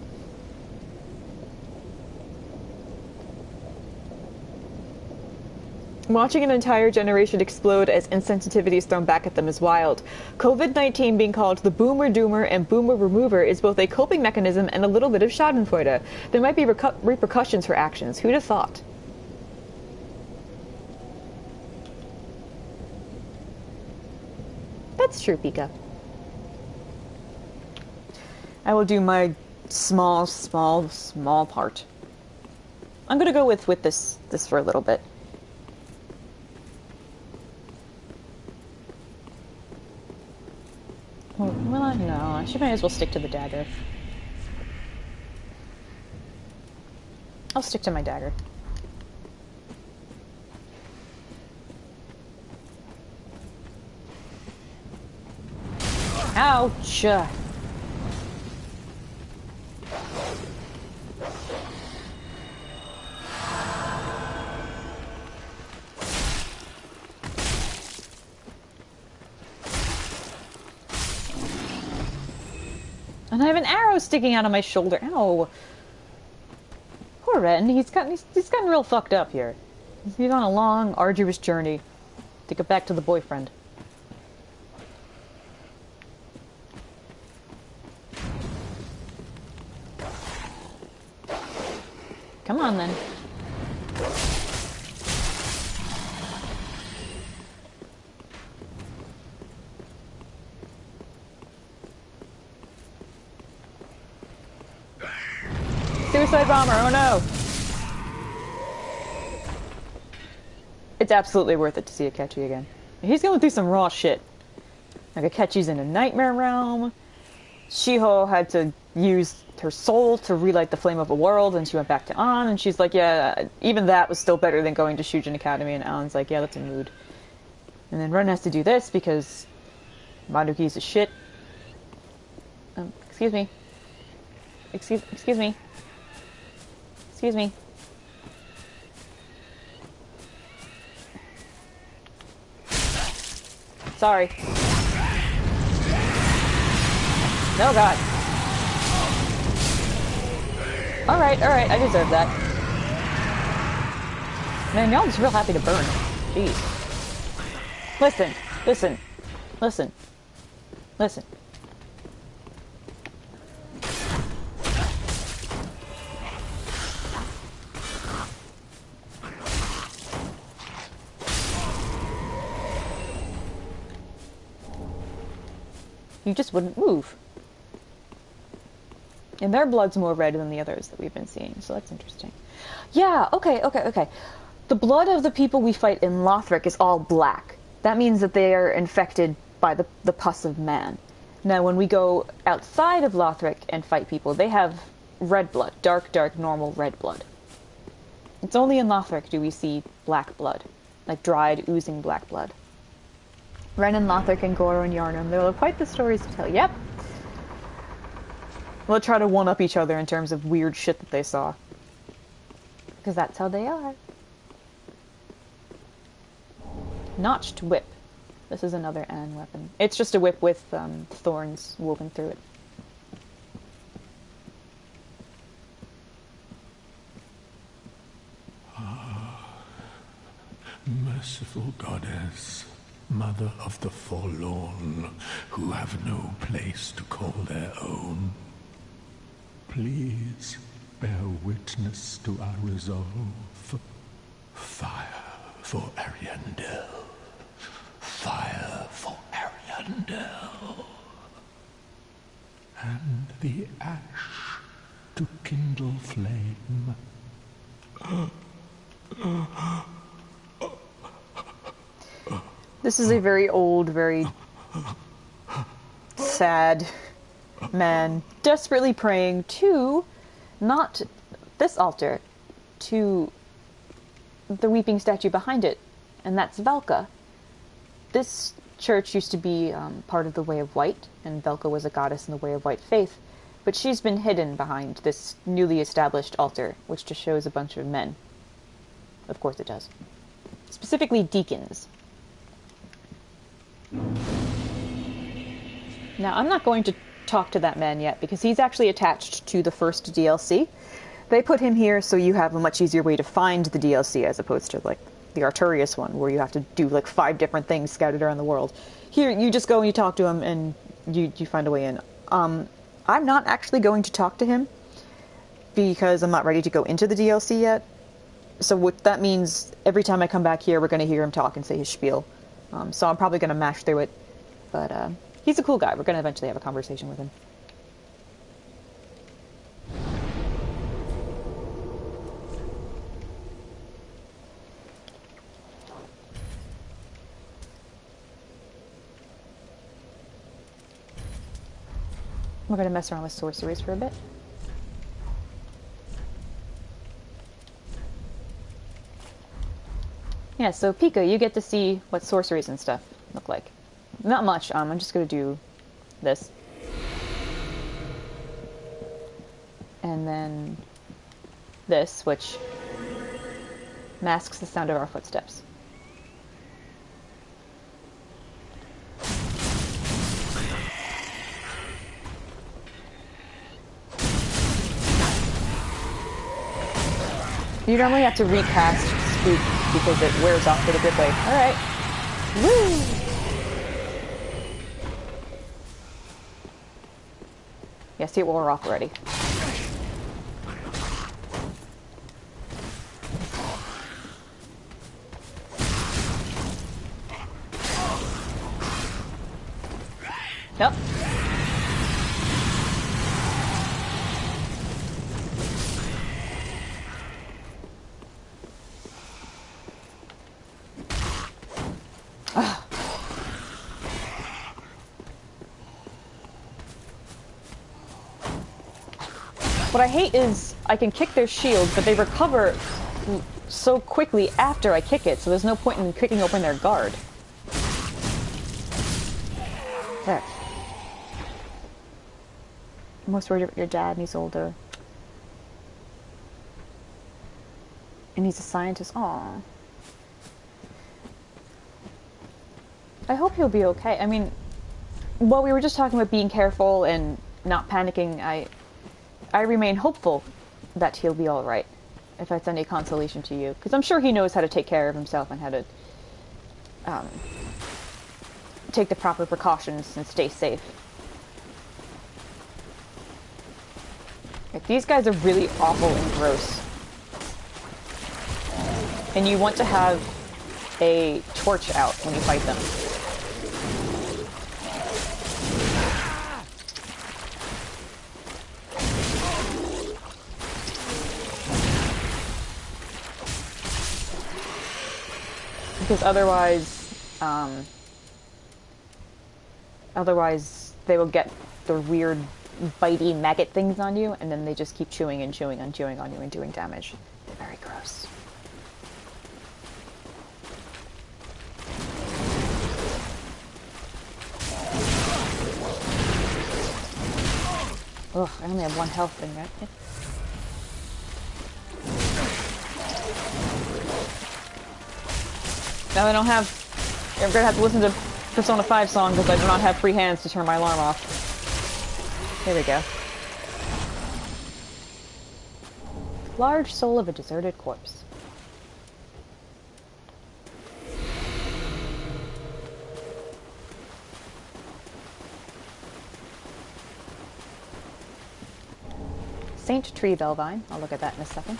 Watching an entire generation explode as insensitivity is thrown back at them is wild. COVID-19 being called the boomer doomer and boomer remover is both a coping mechanism and a little bit of schadenfreude. There might be repercussions for actions. Who'd have thought? That's true, Pika. I will do my small part. I'm gonna go with this for a little bit. Well, no, she might as well stick to the dagger. I'll stick to my dagger. Ouch! And I have an arrow sticking out of my shoulder. Ow. Poor Ren. He's gotten real fucked up here. He's on a long, arduous journey to get back to the boyfriend. Come on, then. Suicide bomber, oh no! It's absolutely worth it to see Akechi again. He's going through some raw shit. Like, Akechi's in a nightmare realm. Shiho had to use her soul to relight the flame of a world, and she went back to An, and she's like, yeah, even that was still better than going to Shujin Academy, and An's like, yeah, that's a mood. And then Ren has to do this because Maruki's a shit. Excuse me. Excuse me. Excuse me. Sorry. No, God. Alright, I deserve that. Man, y'all just real happy to burn. Jeez. Listen. You just wouldn't move. And their blood's more red than the others that we've been seeing, so that's interesting. Yeah, okay. The blood of the people we fight in Lothric is all black. That means that they are infected by the pus of man. Now, when we go outside of Lothric and fight people, they have red blood. Dark, normal red blood. It's only in Lothric do we see black blood. Like dried, oozing black blood. Ren and Lothric and Goro and Yarnum, they'll have quite the stories to tell. Yep. We'll try to one-up each other in terms of weird shit that they saw. Because that's how they are. Notched whip. This is another An weapon. It's just a whip with thorns woven through it. Merciful goddess, mother of the forlorn, who have no place to call their own, please bear witness to our resolve. Fire for Ariandel. Fire for Ariandel. And the ash to kindle flame. This is a very old, very sad man desperately praying to not this altar, to the weeping statue behind it, and that's Velka. This church used to be part of the Way of White, and Velka was a goddess in the Way of White faith, but she's been hidden behind this newly established altar, which just shows a bunch of men. Of course it does. Specifically deacons. Now, I'm not going to talk to that man yet, because he's actually attached to the first DLC. They put him here so you have a much easier way to find the DLC, as opposed to, like, the Arturius one, where you have to do, like, 5 different things scattered around the world. Here, you just go and you talk to him, and you find a way in. I'm not actually going to talk to him, because I'm not ready to go into the DLC yet. So what that means, every time I come back here, we're going to hear him talk and say his spiel. So I'm probably going to mash through it. But he's a cool guy. We're going to eventually have a conversation with him. We're going to mess around with sorceries for a bit. Yeah, so Pika, you get to see what sorceries and stuff look like. Not much, I'm just going to do this. And then this, which masks the sound of our footsteps. You normally have to recast Spook because it wears off pretty quickly. Alright. Woo! Yeah, see, it wore off already. Yep. What I hate is I can kick their shield, but they recover so quickly after I kick it, so there's no point in kicking open their guard. There. I'm most worried about your dad, and he's older. And he's a scientist. Aww. I hope he'll be okay. I mean, while we were just talking about being careful and not panicking, I remain hopeful that he'll be alright, if that's any consolation to you. Because I'm sure he knows how to take care of himself and how to take the proper precautions and stay safe. Like, these guys are really awful and gross. And you want to have a torch out when you fight them. Because otherwise they will get the weird bitey maggot things on you, and then they just keep chewing and chewing and chewing on you and doing damage. They're very gross. Ugh, I only have 1 health thing, right? Yeah. Now I don't have... I'm gonna have to listen to Persona 5 song because I do not have free hands to turn my alarm off. Here we go. Large soul of a deserted corpse. Saint Tree Bellvine. I'll look at that in a second.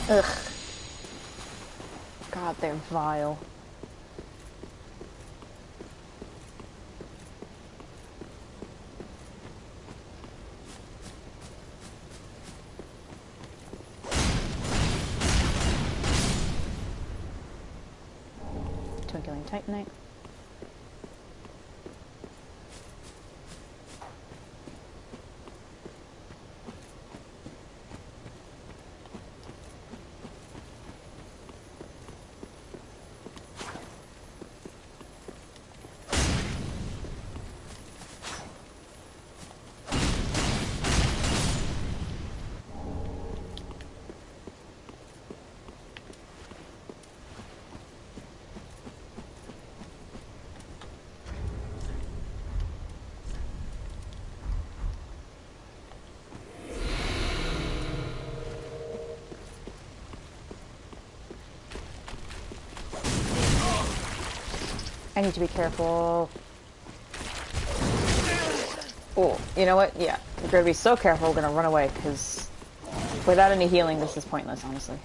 Ugh. God, they're vile. Twinkling Titanite. I need to be careful. Oh, you know what? Yeah, we're gonna be so careful, we're gonna run away, because without any healing, this is pointless, honestly.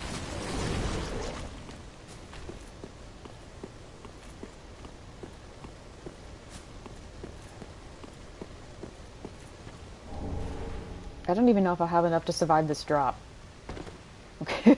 I don't even know if I'll have enough to survive this drop. Okay.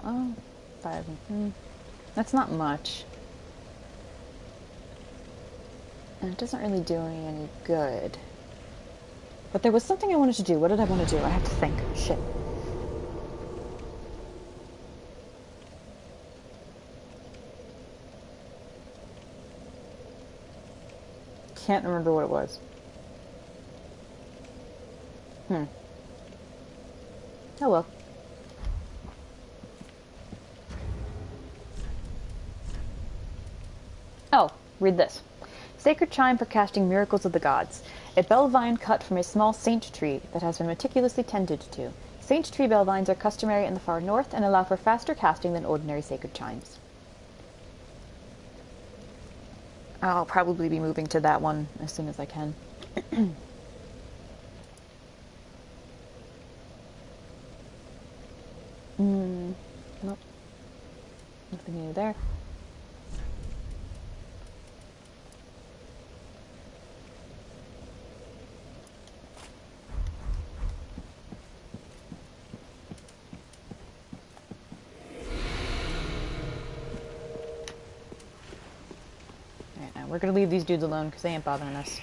Oh, 5. That's not much. And it doesn't really do me any good. But there was something I wanted to do. What did I want to do? I have to think. Shit. Can't remember what it was. Oh well. Oh, read this. Sacred chime for casting miracles of the gods. A bell vine cut from a small saint tree that has been meticulously tended to. Saint tree bell vines are customary in the far north and allow for faster casting than ordinary sacred chimes. I'll probably be moving to that one as soon as I can. Nope. Nothing new there. Alright, now we're gonna leave these dudes alone because they ain't bothering us.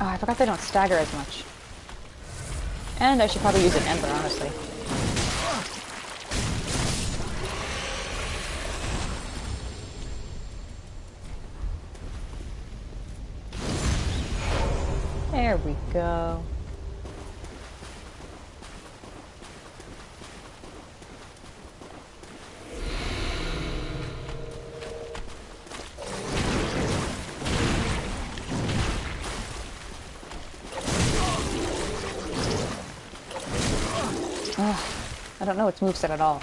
I forgot they don't stagger as much. And I should probably use an ember, honestly. There we go. I don't know its moveset at all.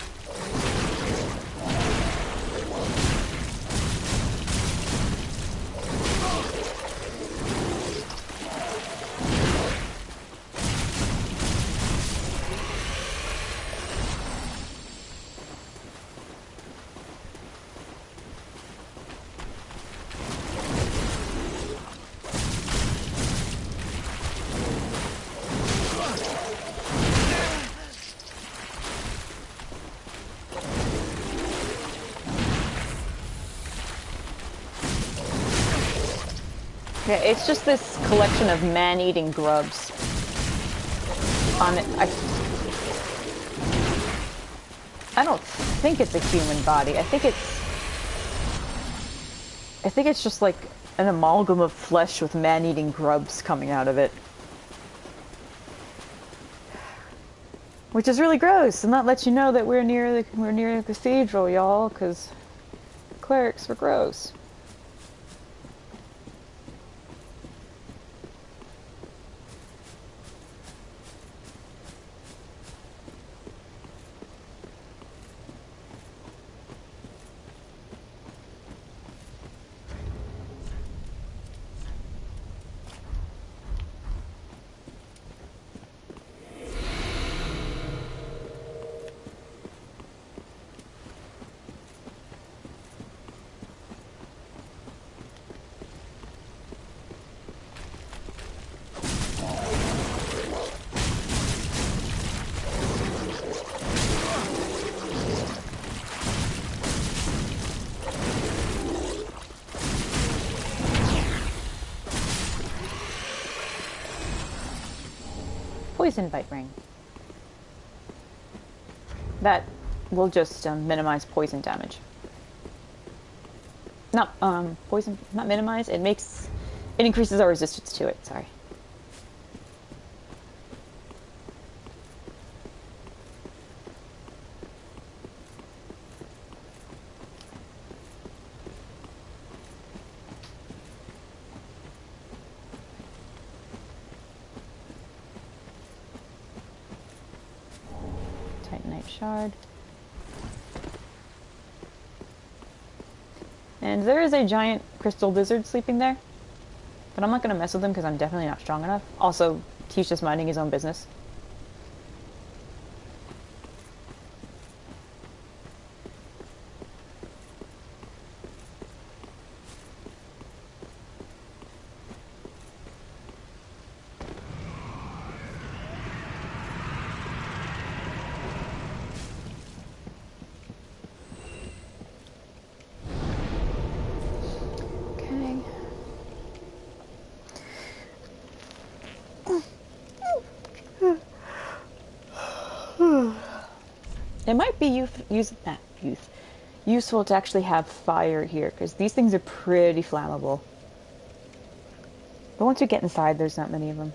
Yeah, it's just this collection of man-eating grubs. On it, I don't think it's a human body. I think it's just like an amalgam of flesh with man-eating grubs coming out of it. Which is really gross, and that lets you know that we're near the cathedral, y'all, because clerics were gross. poison bite ring. That will just minimize poison damage. Not poison, not minimize. It increases our resistance to it. Sorry. Titanite shard. And there is a giant crystal lizard sleeping there. But I'm not going to mess with him because I'm definitely not strong enough. Also, he's just minding his own business. It might be useful to actually have fire here, because these things are pretty flammable. But once you get inside, there's not many of them.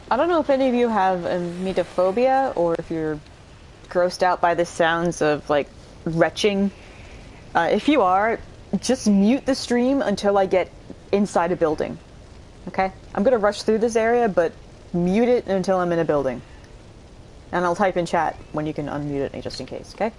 I don't know if any of you have emetophobia, or if you're grossed out by the sounds of, like, retching. If you are, just mute the stream until I get inside a building. Okay? I'm gonna rush through this area, but mute it until I'm in a building. And I'll type in chat when you can unmute it, just in case, okay?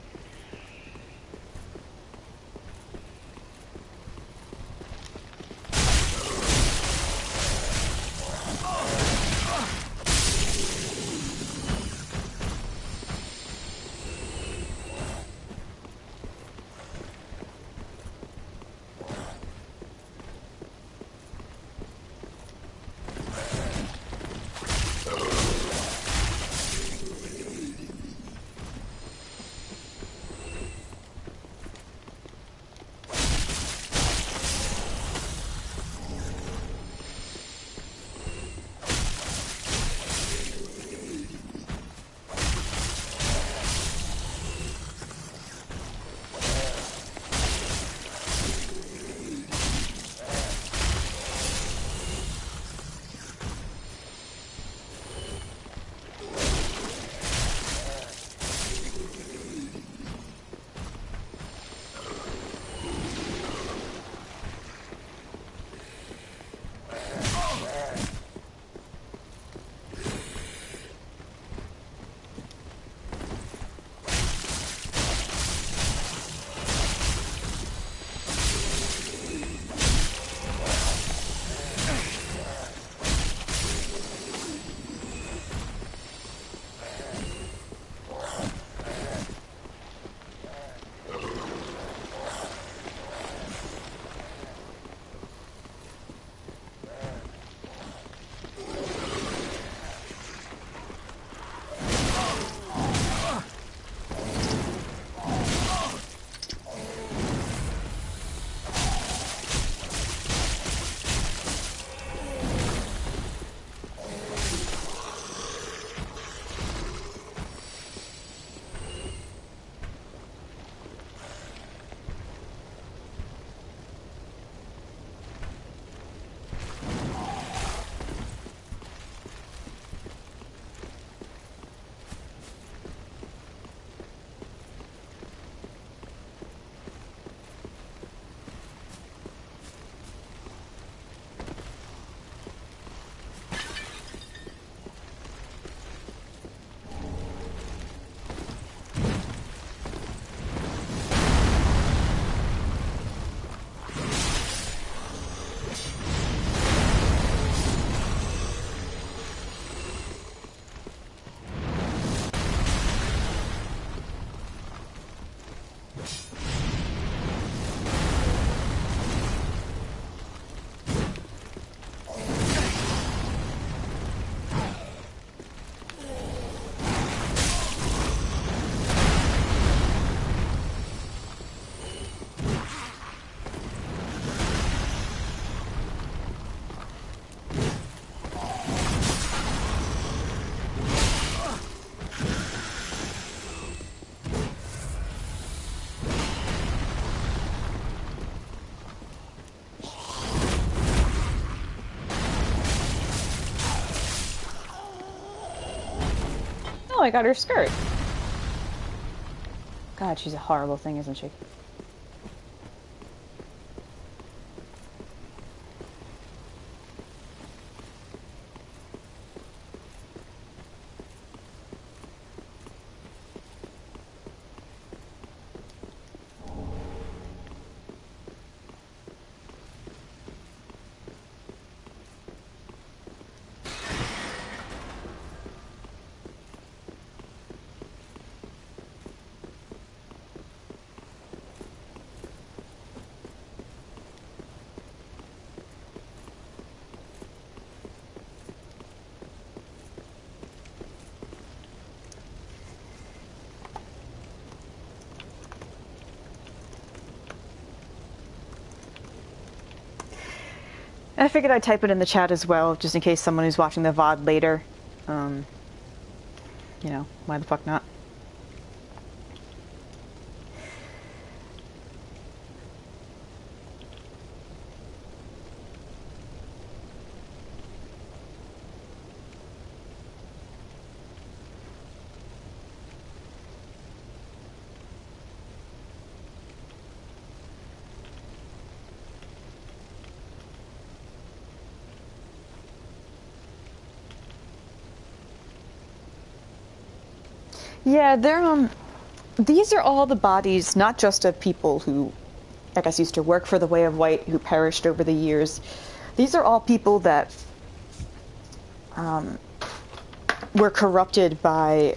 Oh, I got her skirt. God, she's a horrible thing, isn't she? I figured I'd type it in the chat as well, just in case someone who's watching the VOD later. You know, why the fuck not? Yeah, they're, these are all the bodies, not just of people who, I guess, used to work for the Way of White, who perished over the years. These are all people that, were corrupted by,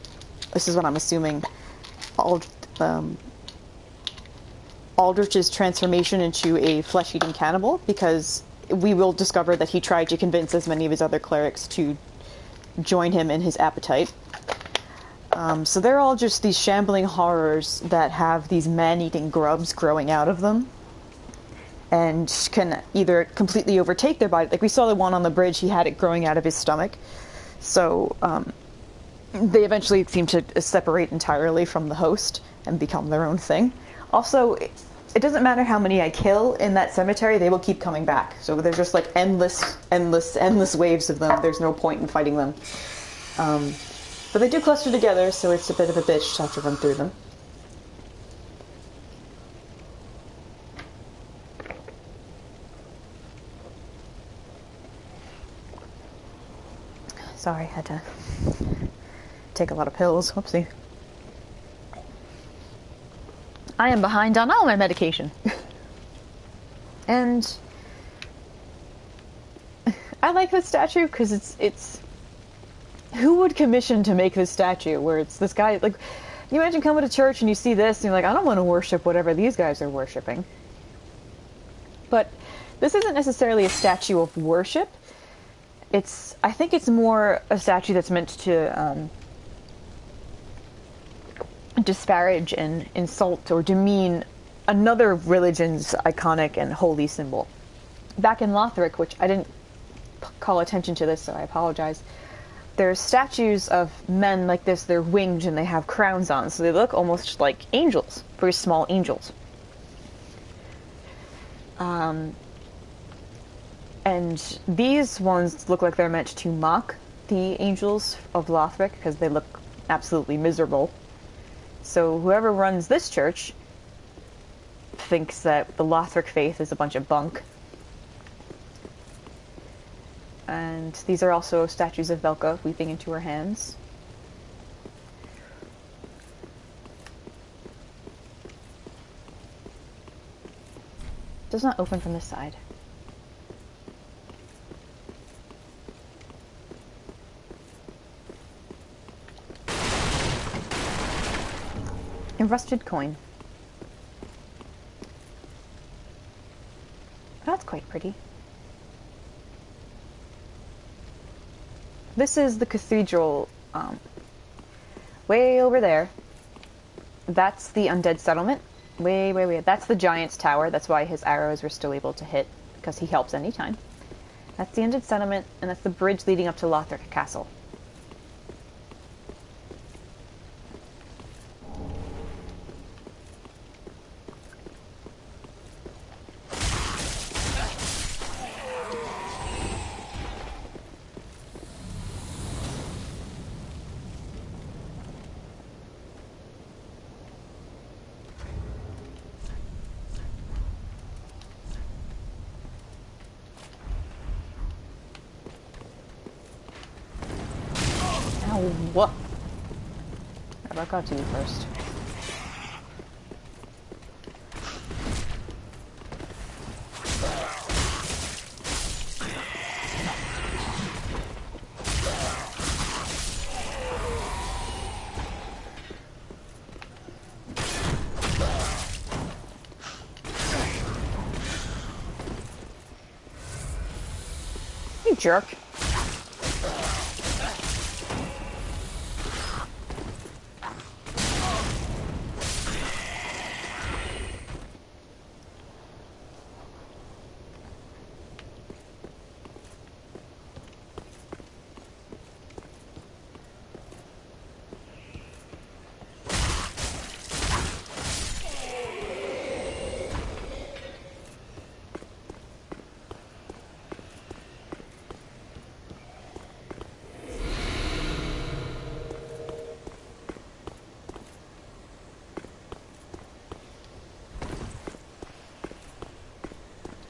this is what I'm assuming, Aldrich's transformation into a flesh-eating cannibal, because we will discover that he tried to convince as many of his other clerics to join him in his appetite. So they're all just these shambling horrors that have these man-eating grubs growing out of them, and can either completely overtake their body. Like we saw the one on the bridge, he had it growing out of his stomach. So they eventually seem to separate entirely from the host and become their own thing. Also, it doesn't matter how many I kill in that cemetery, they will keep coming back. So there's just like endless waves of them. There's no point in fighting them. But they do cluster together, so it's a bit of a bitch to have to run through them. Sorry, had to take a lot of pills. Whoopsie. I am behind on all my medication. And I like this statue because it's who would commission to make this statue where it's this guy, like, you imagine coming to church and you see this and you're like, I don't want to worship whatever these guys are worshipping. But this isn't necessarily a statue of worship. I think it's more a statue that's meant to disparage and insult or demean another religion's iconic and holy symbol. Back in Lothric, which I didn't call attention to this, so I apologize, there's statues of men like this. They're winged and they have crowns on, so they look almost like angels, very small angels. And these ones look like they're meant to mock the angels of Lothric because they look absolutely miserable. So whoever runs this church thinks that the Lothric faith is a bunch of bunk. And these are also statues of Velka weeping into her hands. Does not open from this side. A rusted coin. That's quite pretty. This is the cathedral, way over there. That's the undead settlement. Way. That's the giant's tower. That's why his arrows were still able to hit, because he helps anytime. That's the undead settlement, and that's the bridge leading up to Lothric Castle. what? I back out to you first. You jerk.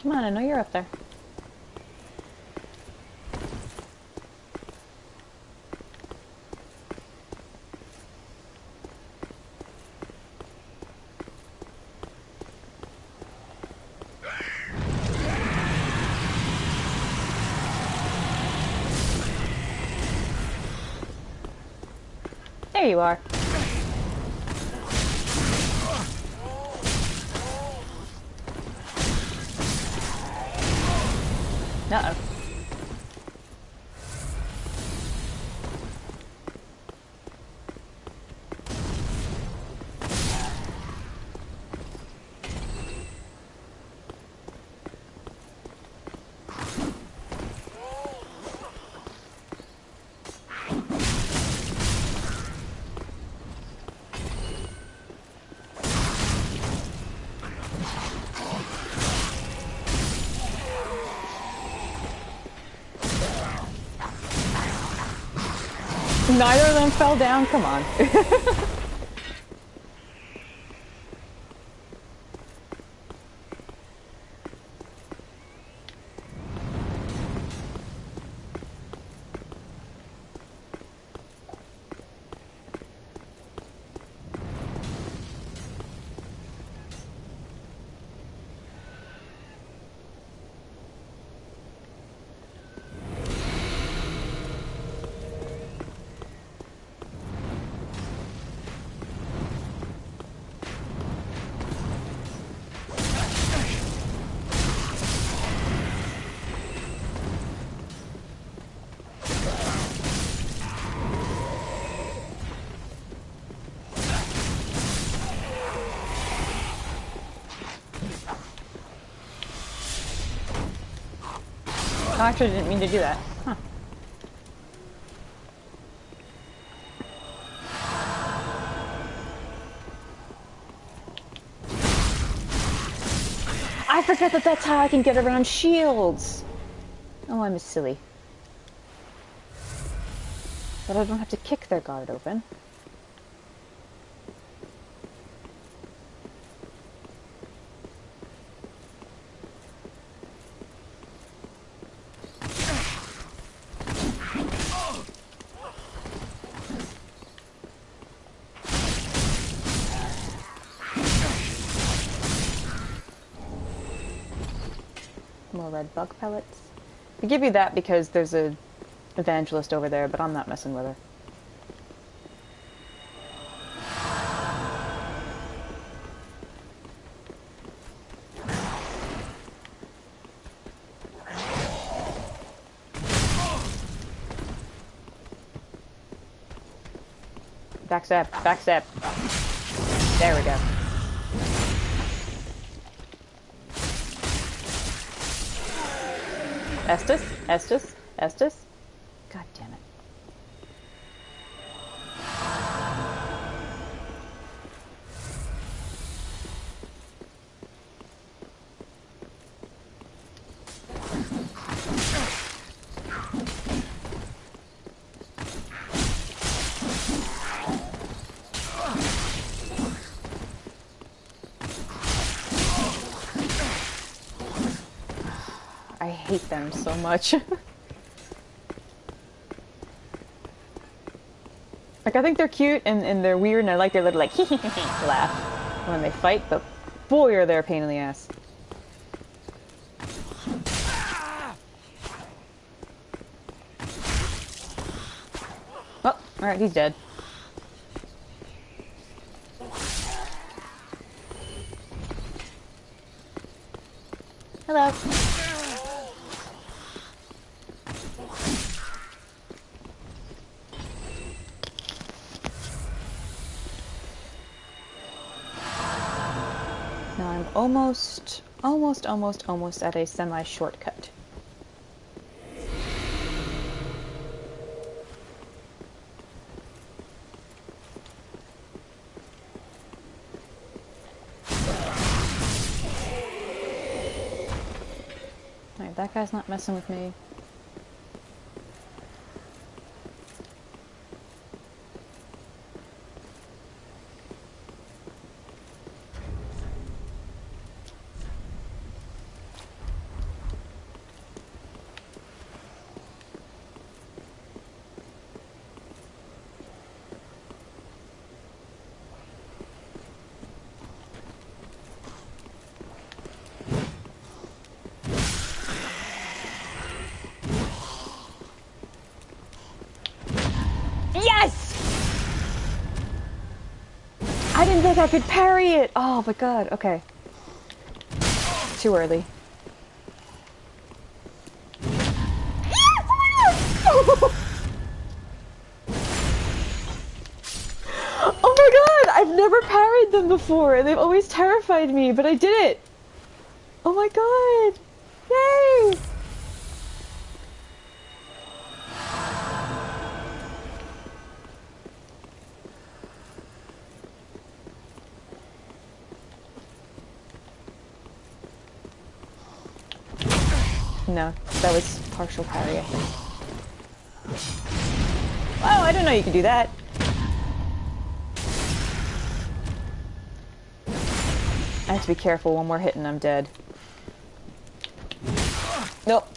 Come on, I know you're up there. There you are. Uh-oh. Neither of them fell down? Come on. I actually didn't mean to do that. Huh. I forget that that's how I can get around shields. Oh, I'm a silly. But I don't have to kick their guard open. More red bug pellets. I give you that because there's a evangelist over there, but I'm not messing with her. Backstab, backstab. There we go. Estus, Estus, Estus. God damn it. I hate them so much. Like, I think they're cute and they're weird, and I like their little, like, laugh when they fight, but boy, are they a pain in the ass. Oh, alright, he's dead. Hello. Now I'm almost at a semi-shortcut. Alright, that guy's not messing with me. Yes! I didn't think I could parry it! Oh my god, okay. Too early. Oh my god! I've never parried them before, and they've always terrified me, but I did it! Oh my god! Yay! No, that was partial parry, I think. Oh, I didn't know you could do that. I have to be careful. One more hit and I'm dead. Nope.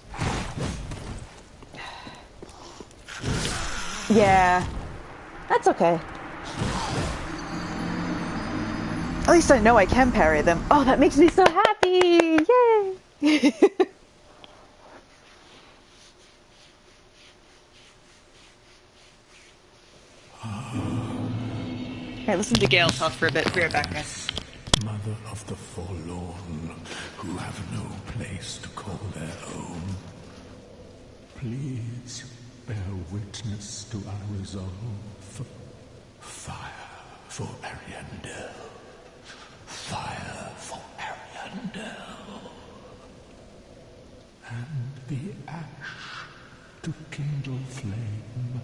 Yeah. That's okay. At least I know I can parry them. Oh, that makes me so happy! Yay! Alright, listen to Gale talk for a bit. Be right back, guys. Mother of the forlorn, who have no place to call their own, please bear witness to our resolve. Fire for Ariandel. Fire for Ariandel. And the ash to kindle flame.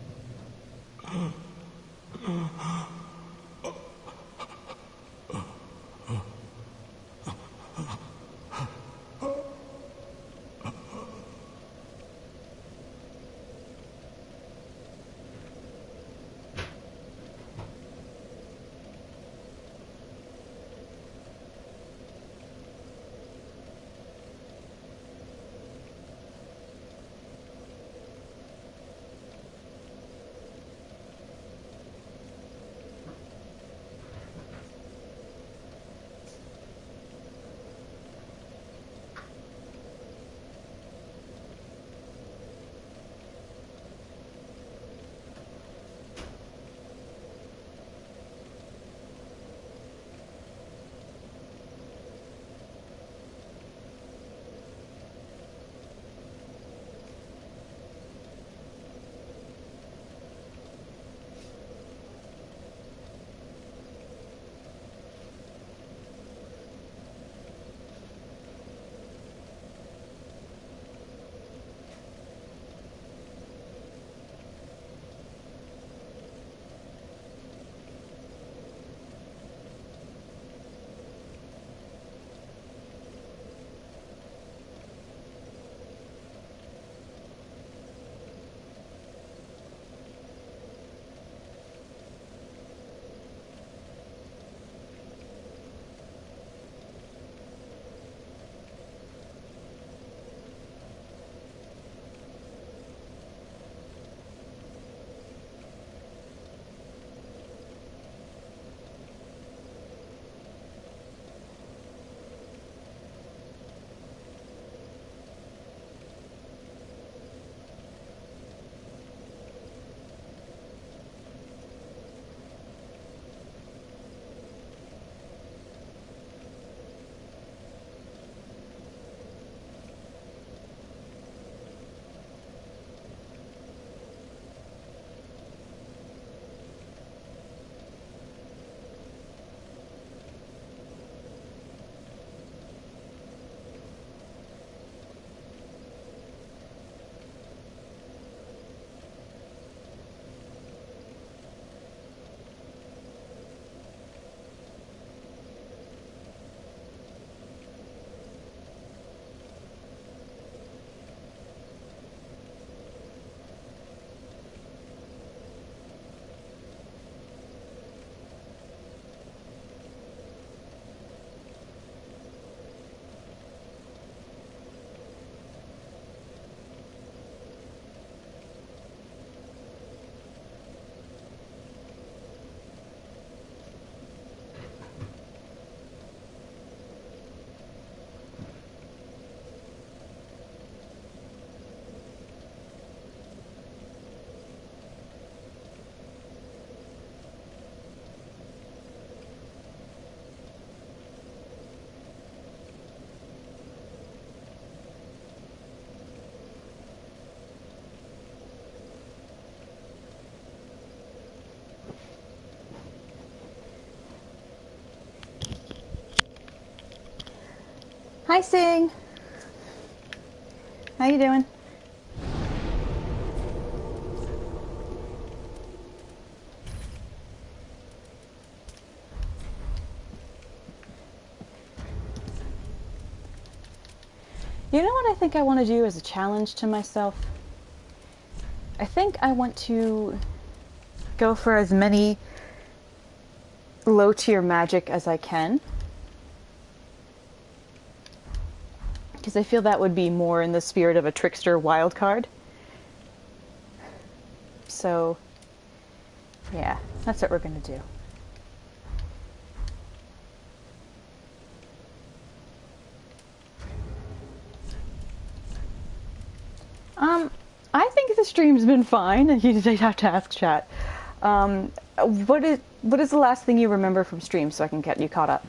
Hi, Sing. How you doing? You know what I think I want to do as a challenge to myself? I think I want to go for as many low-tier magic as I can. Because I feel that would be more in the spirit of a trickster wildcard. So, yeah, that's what we're going to do. I think the stream's been fine, and you'd have to ask chat. What is the last thing you remember from stream so I can get you caught up?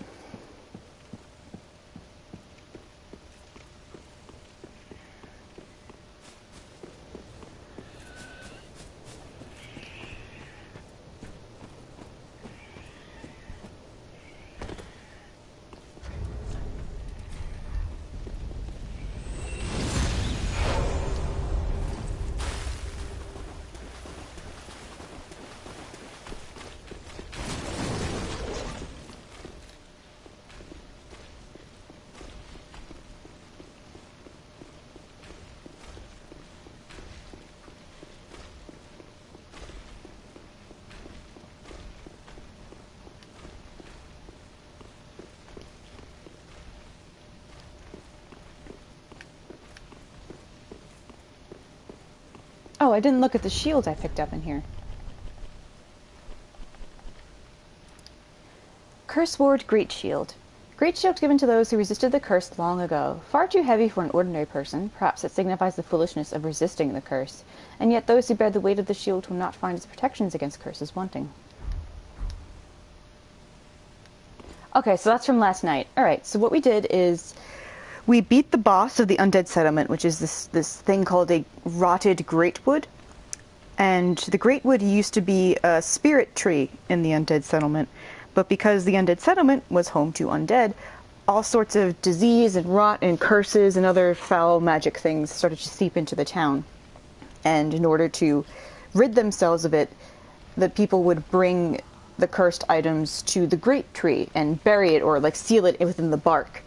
Oh, I didn't look at the shields I picked up in here. Curse Ward Great Shield. Great shield given to those who resisted the curse long ago. Far too heavy for an ordinary person. Perhaps it signifies the foolishness of resisting the curse. And yet those who bear the weight of the shield will not find its protections against curses wanting. Okay, so that's from last night. Alright, so what we did is we beat the boss of the Undead Settlement, which is this thing called a rotted greatwood. And the greatwood used to be a spirit tree in the Undead Settlement. But because the Undead Settlement was home to undead, all sorts of disease and rot and curses and other foul magic things started to seep into the town. And in order to rid themselves of it, the people would bring the cursed items to the great tree and bury it or like seal it within the bark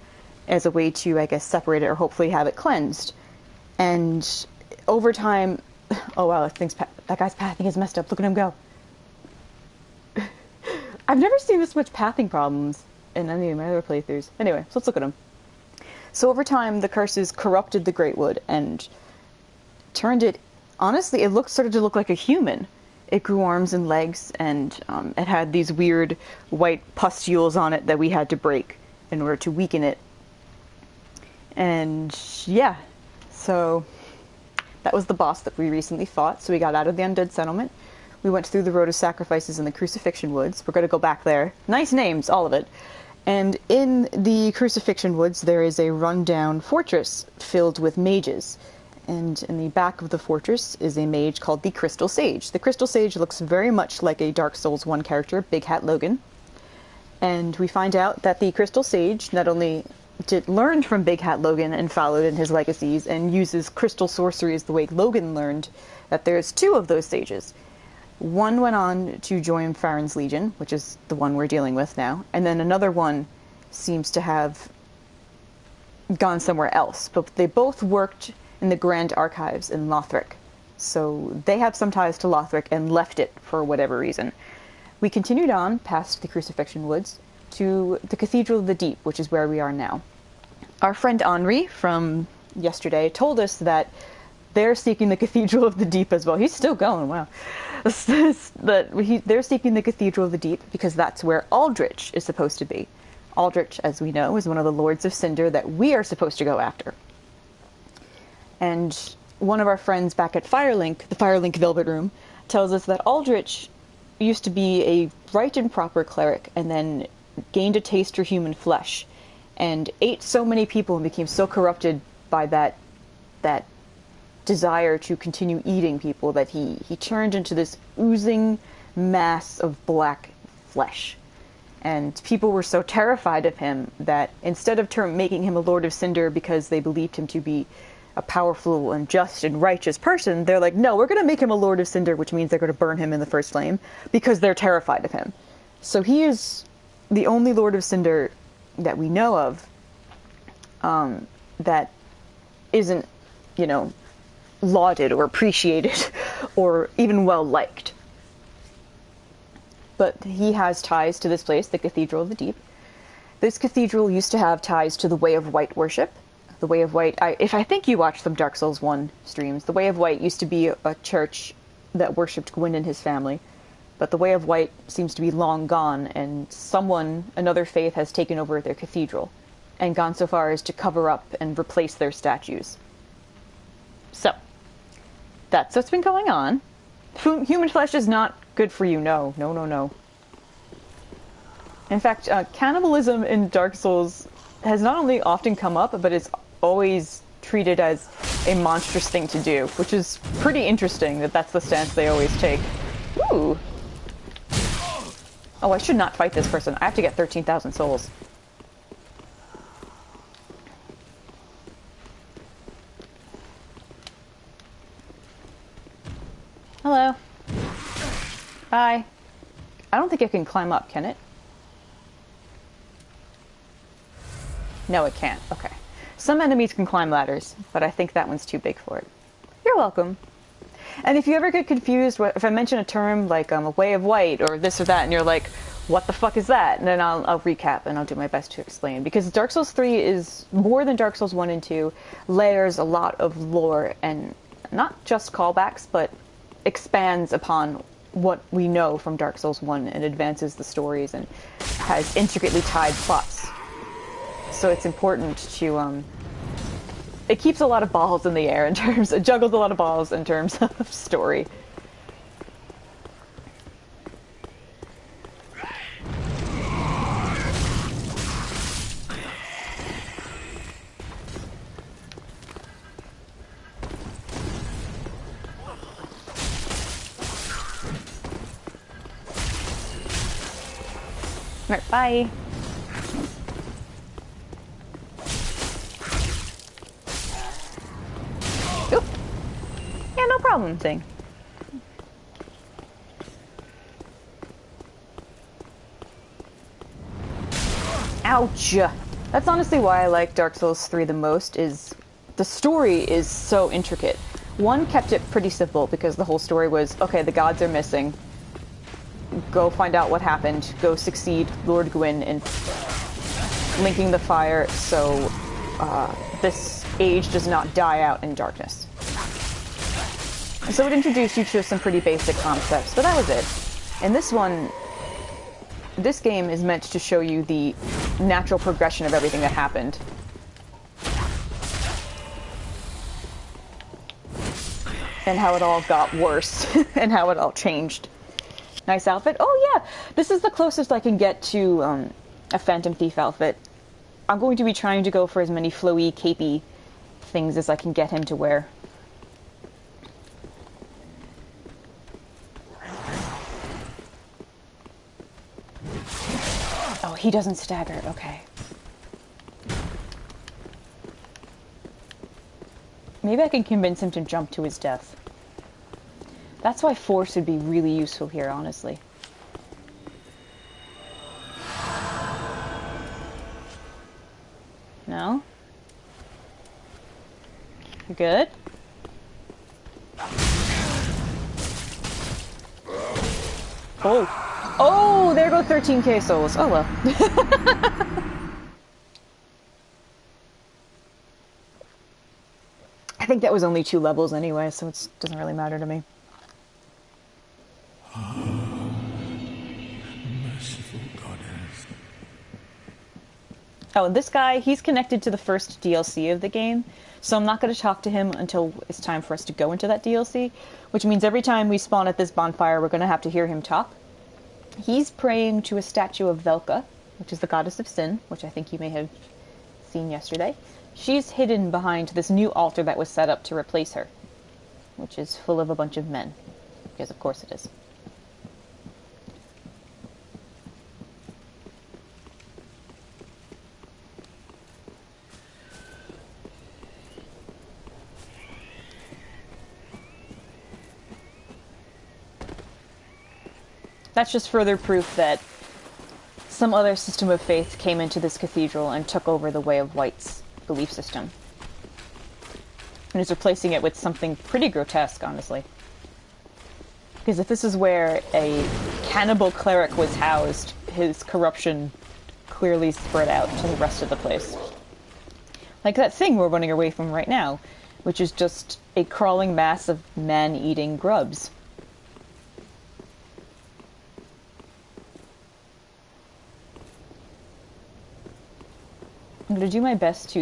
as a way to, I guess, separate it or hopefully have it cleansed. And over time, oh wow, that guy's pathing is messed up. Look at him go. I've never seen this much pathing problems in any of my other playthroughs. Anyway, so let's look at him. So over time, the curses corrupted the Greatwood and turned it... Honestly, it started to look like a human. It grew arms and legs, and it had these weird white pustules on it that we had to break in order to weaken it. And yeah, so that was the boss that we recently fought. So we got out of the Undead Settlement. We went through the Road of Sacrifices in the Crucifixion Woods. We're going to go back there. Nice names, all of it. And in the Crucifixion Woods, there is a rundown fortress filled with mages. And in the back of the fortress is a mage called the Crystal Sage. The Crystal Sage looks very much like a Dark Souls 1 character, Big Hat Logan. And we find out that the Crystal Sage not only learned from Big Hat Logan and followed in his legacies and uses crystal sorceries the way Logan learned, that there's two of those sages. One went on to join Farron's Legion, which is the one we're dealing with now, and then another one seems to have gone somewhere else. But they both worked in the Grand Archives in Lothric, so they have some ties to Lothric and left it for whatever reason. We continued on past the Crucifixion Woods to the Cathedral of the Deep, which is where we are now. Our friend Henri from yesterday told us that they're seeking the Cathedral of the Deep as well. He's still going, wow. They're seeking the Cathedral of the Deep because that's where Aldrich is supposed to be. Aldrich, as we know, is one of the Lords of Cinder that we are supposed to go after. And one of our friends back at Firelink, the Firelink Velvet Room, tells us that Aldrich used to be a right and proper cleric and then gained a taste for human flesh and ate so many people and became so corrupted by that desire to continue eating people that he turned into this oozing mass of black flesh. And people were so terrified of him that instead of making him a Lord of Cinder because they believed him to be a powerful and just and righteous person, they're like, no, we're going to make him a Lord of Cinder, which means they're going to burn him in the first flame, because they're terrified of him. So he is the only Lord of Cinder that we know of that isn't, you know, lauded or appreciated or even well liked. But he has ties to this place, the Cathedral of the Deep. This cathedral used to have ties to the Way of White worship. The Way of White, I think you watched some Dark Souls 1 streams, the Way of White used to be a church that worshipped Gwyn and his family. But the Way of White seems to be long gone, and another faith has taken over their cathedral and gone so far as to cover up and replace their statues. So, that's what's been going on. Human flesh is not good for you, no. No, no, no. In fact, cannibalism in Dark Souls has not only often come up, but it's always treated as a monstrous thing to do, which is pretty interesting that that's the stance they always take. Ooh. Oh, I should not fight this person. I have to get 13,000 souls. Hello. Hi. I don't think it can climb up, can it? No, it can't. Okay. Some enemies can climb ladders, but I think that one's too big for it. You're welcome. And if you ever get confused, if I mention a term like a Way of White or this or that, and you're like, what the fuck is that? And then I'll recap and I'll do my best to explain. Because Dark Souls 3 is more than Dark Souls 1 and 2, layers a lot of lore and not just callbacks, but expands upon what we know from Dark Souls 1 and advances the stories and has intricately tied plots. So it's important to, it keeps a lot of balls in the air in terms, it juggles a lot of balls in terms of story. Alright, bye. Oop. Yeah, no problem thing. Ouch! That's honestly why I like Dark Souls 3 the most, is the story is so intricate. 1 kept it pretty simple because the whole story was, okay, the gods are missing. Go find out what happened. Go succeed Lord Gwyn in linking the fire so this age does not die out in darkness. And so it introduced you to some pretty basic concepts, but that was it. And this one, this game is meant to show you the natural progression of everything that happened. And how it all got worse, and how it all changed. Nice outfit. Oh yeah, this is the closest I can get to a Phantom Thief outfit. I'm going to be trying to go for as many flowy, capey things as I can get him to wear. Oh, he doesn't stagger. Okay. Maybe I can convince him to jump to his death. That's why Force would be really useful here, honestly. No? You good? Oh. Oh, there go 13k souls. Oh well. I think that was only 2 levels anyway, so it doesn't really matter to me. Merciful goddess. Oh, and this guy, he's connected to the first DLC of the game, so I'm not going to talk to him until it's time for us to go into that DLC, which means every time we spawn at this bonfire, we're going to have to hear him talk. He's praying to a statue of Velka, which is the goddess of sin, which I think you may have seen yesterday. She's hidden behind this new altar that was set up to replace her, which is full of a bunch of men, because of course it is. That's just further proof that some other system of faith came into this cathedral and took over the Way of White's belief system. And is replacing it with something pretty grotesque, honestly. Because if this is where a cannibal cleric was housed, his corruption clearly spread out to the rest of the place. Like that thing we're running away from right now, which is just a crawling mass of man-eating grubs. I'm gonna do my best to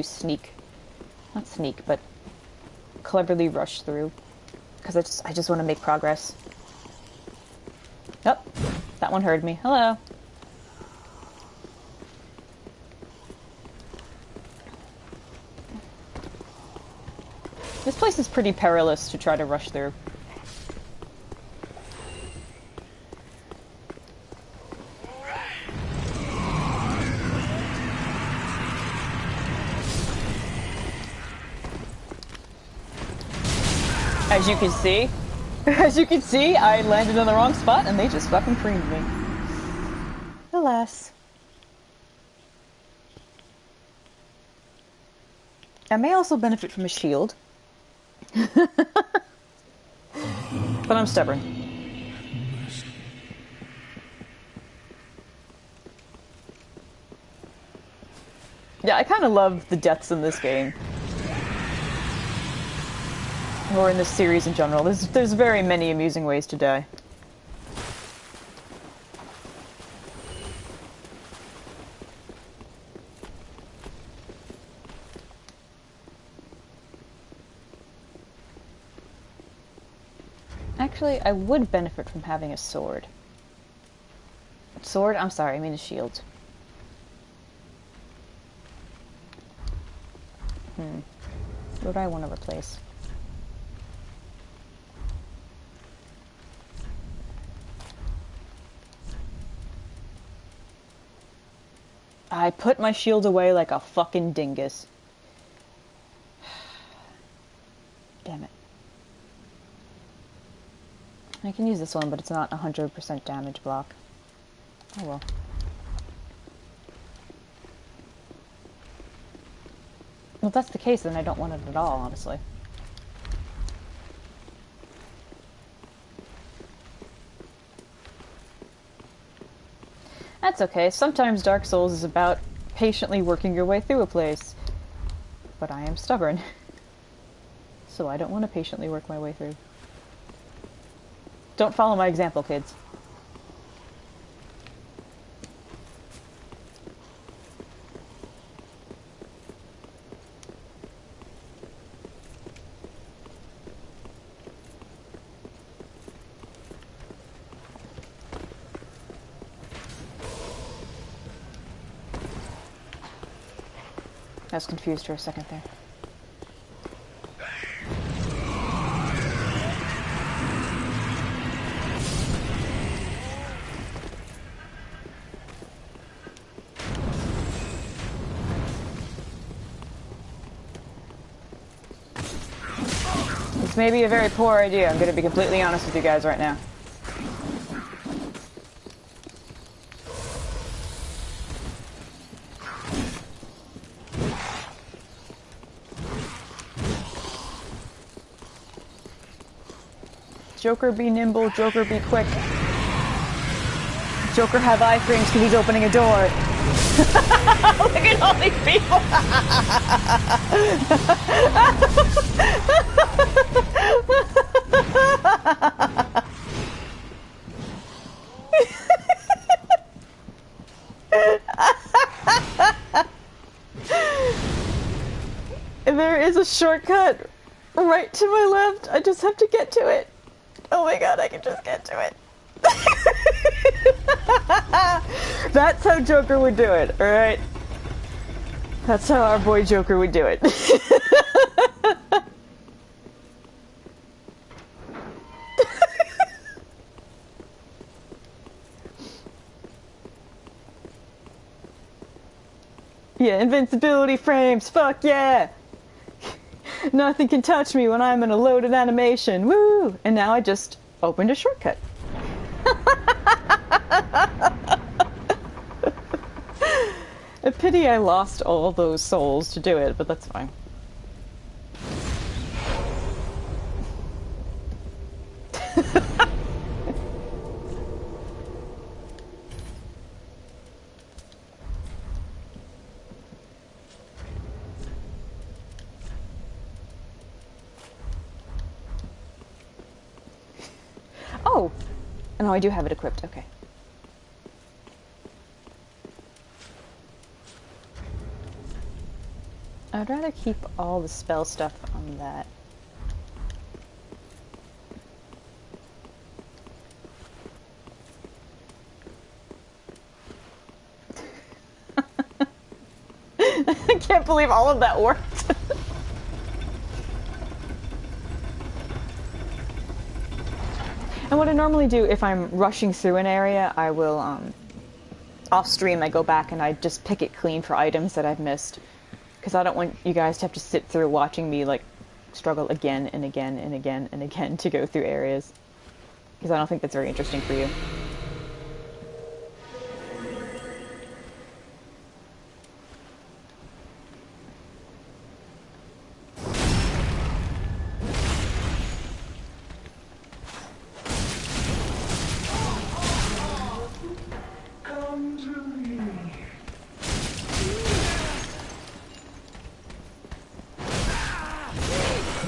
not sneak, but cleverly rush through. Because I just want to make progress. Oh, that one heard me. Hello. This place is pretty perilous to try to rush through. As you can see, I landed in the wrong spot and they just fucking creamed me. Alas. I may also benefit from a shield. But I'm stubborn. Yeah, I kind of love the deaths in this game. Or in this series in general. There's very many amusing ways to die. Actually, I would benefit from having a sword. Sword? I'm sorry, I mean a shield. What do I want to replace? I put my shield away like a fucking dingus. Damn it. I can use this one, but it's not 100% damage block. Oh well. Well, if that's the case, then I don't want it at all, honestly. That's okay. Sometimes Dark Souls is about patiently working your way through a place. But I am stubborn. So I don't want to patiently work my way through. Don't follow my example, kids. I was confused for a second there. This may be a very poor idea. I'm going to be completely honest with you guys right now. Joker be nimble, Joker be quick. Joker have iframes because he's opening a door. Look at all these people! There is a shortcut right to my left. I just have to get to it. Oh my god, I can just get to it. That's how Joker would do it, alright? That's how our boy Joker would do it. Yeah, invincibility frames, fuck yeah! Nothing can touch me when I'm in a loaded animation, woo! And now I just opened a shortcut. A pity I lost all those souls to do it, but that's fine. Oh! No, I do have it equipped, okay. I'd rather keep all the spell stuff on that. I can't believe all of that worked. And what I normally do if I'm rushing through an area, I will, off stream I go back and I just pick it clean for items that I've missed. Because I don't want you guys to have to sit through watching me, like, struggle again and again and again and again to go through areas. Because I don't think that's very interesting for you.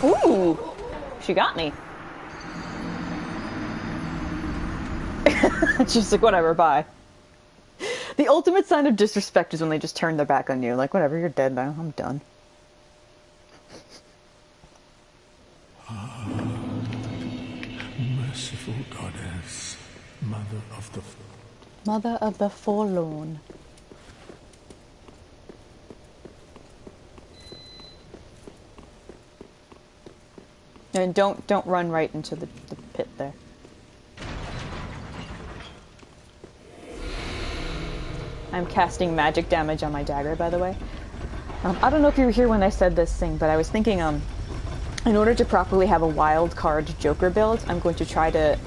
Ooh! She got me. She's like, whatever, bye. The ultimate sign of disrespect is when they just turn their back on you. Like, whatever, you're dead now. I'm done. Merciful goddess, Mother of the forlorn. And don't run right into the pit there. I'm casting magic damage on my dagger, by the way. I don't know if you were here when I said this thing, but I was thinking, in order to properly have a wild card Joker build, I'm going to try to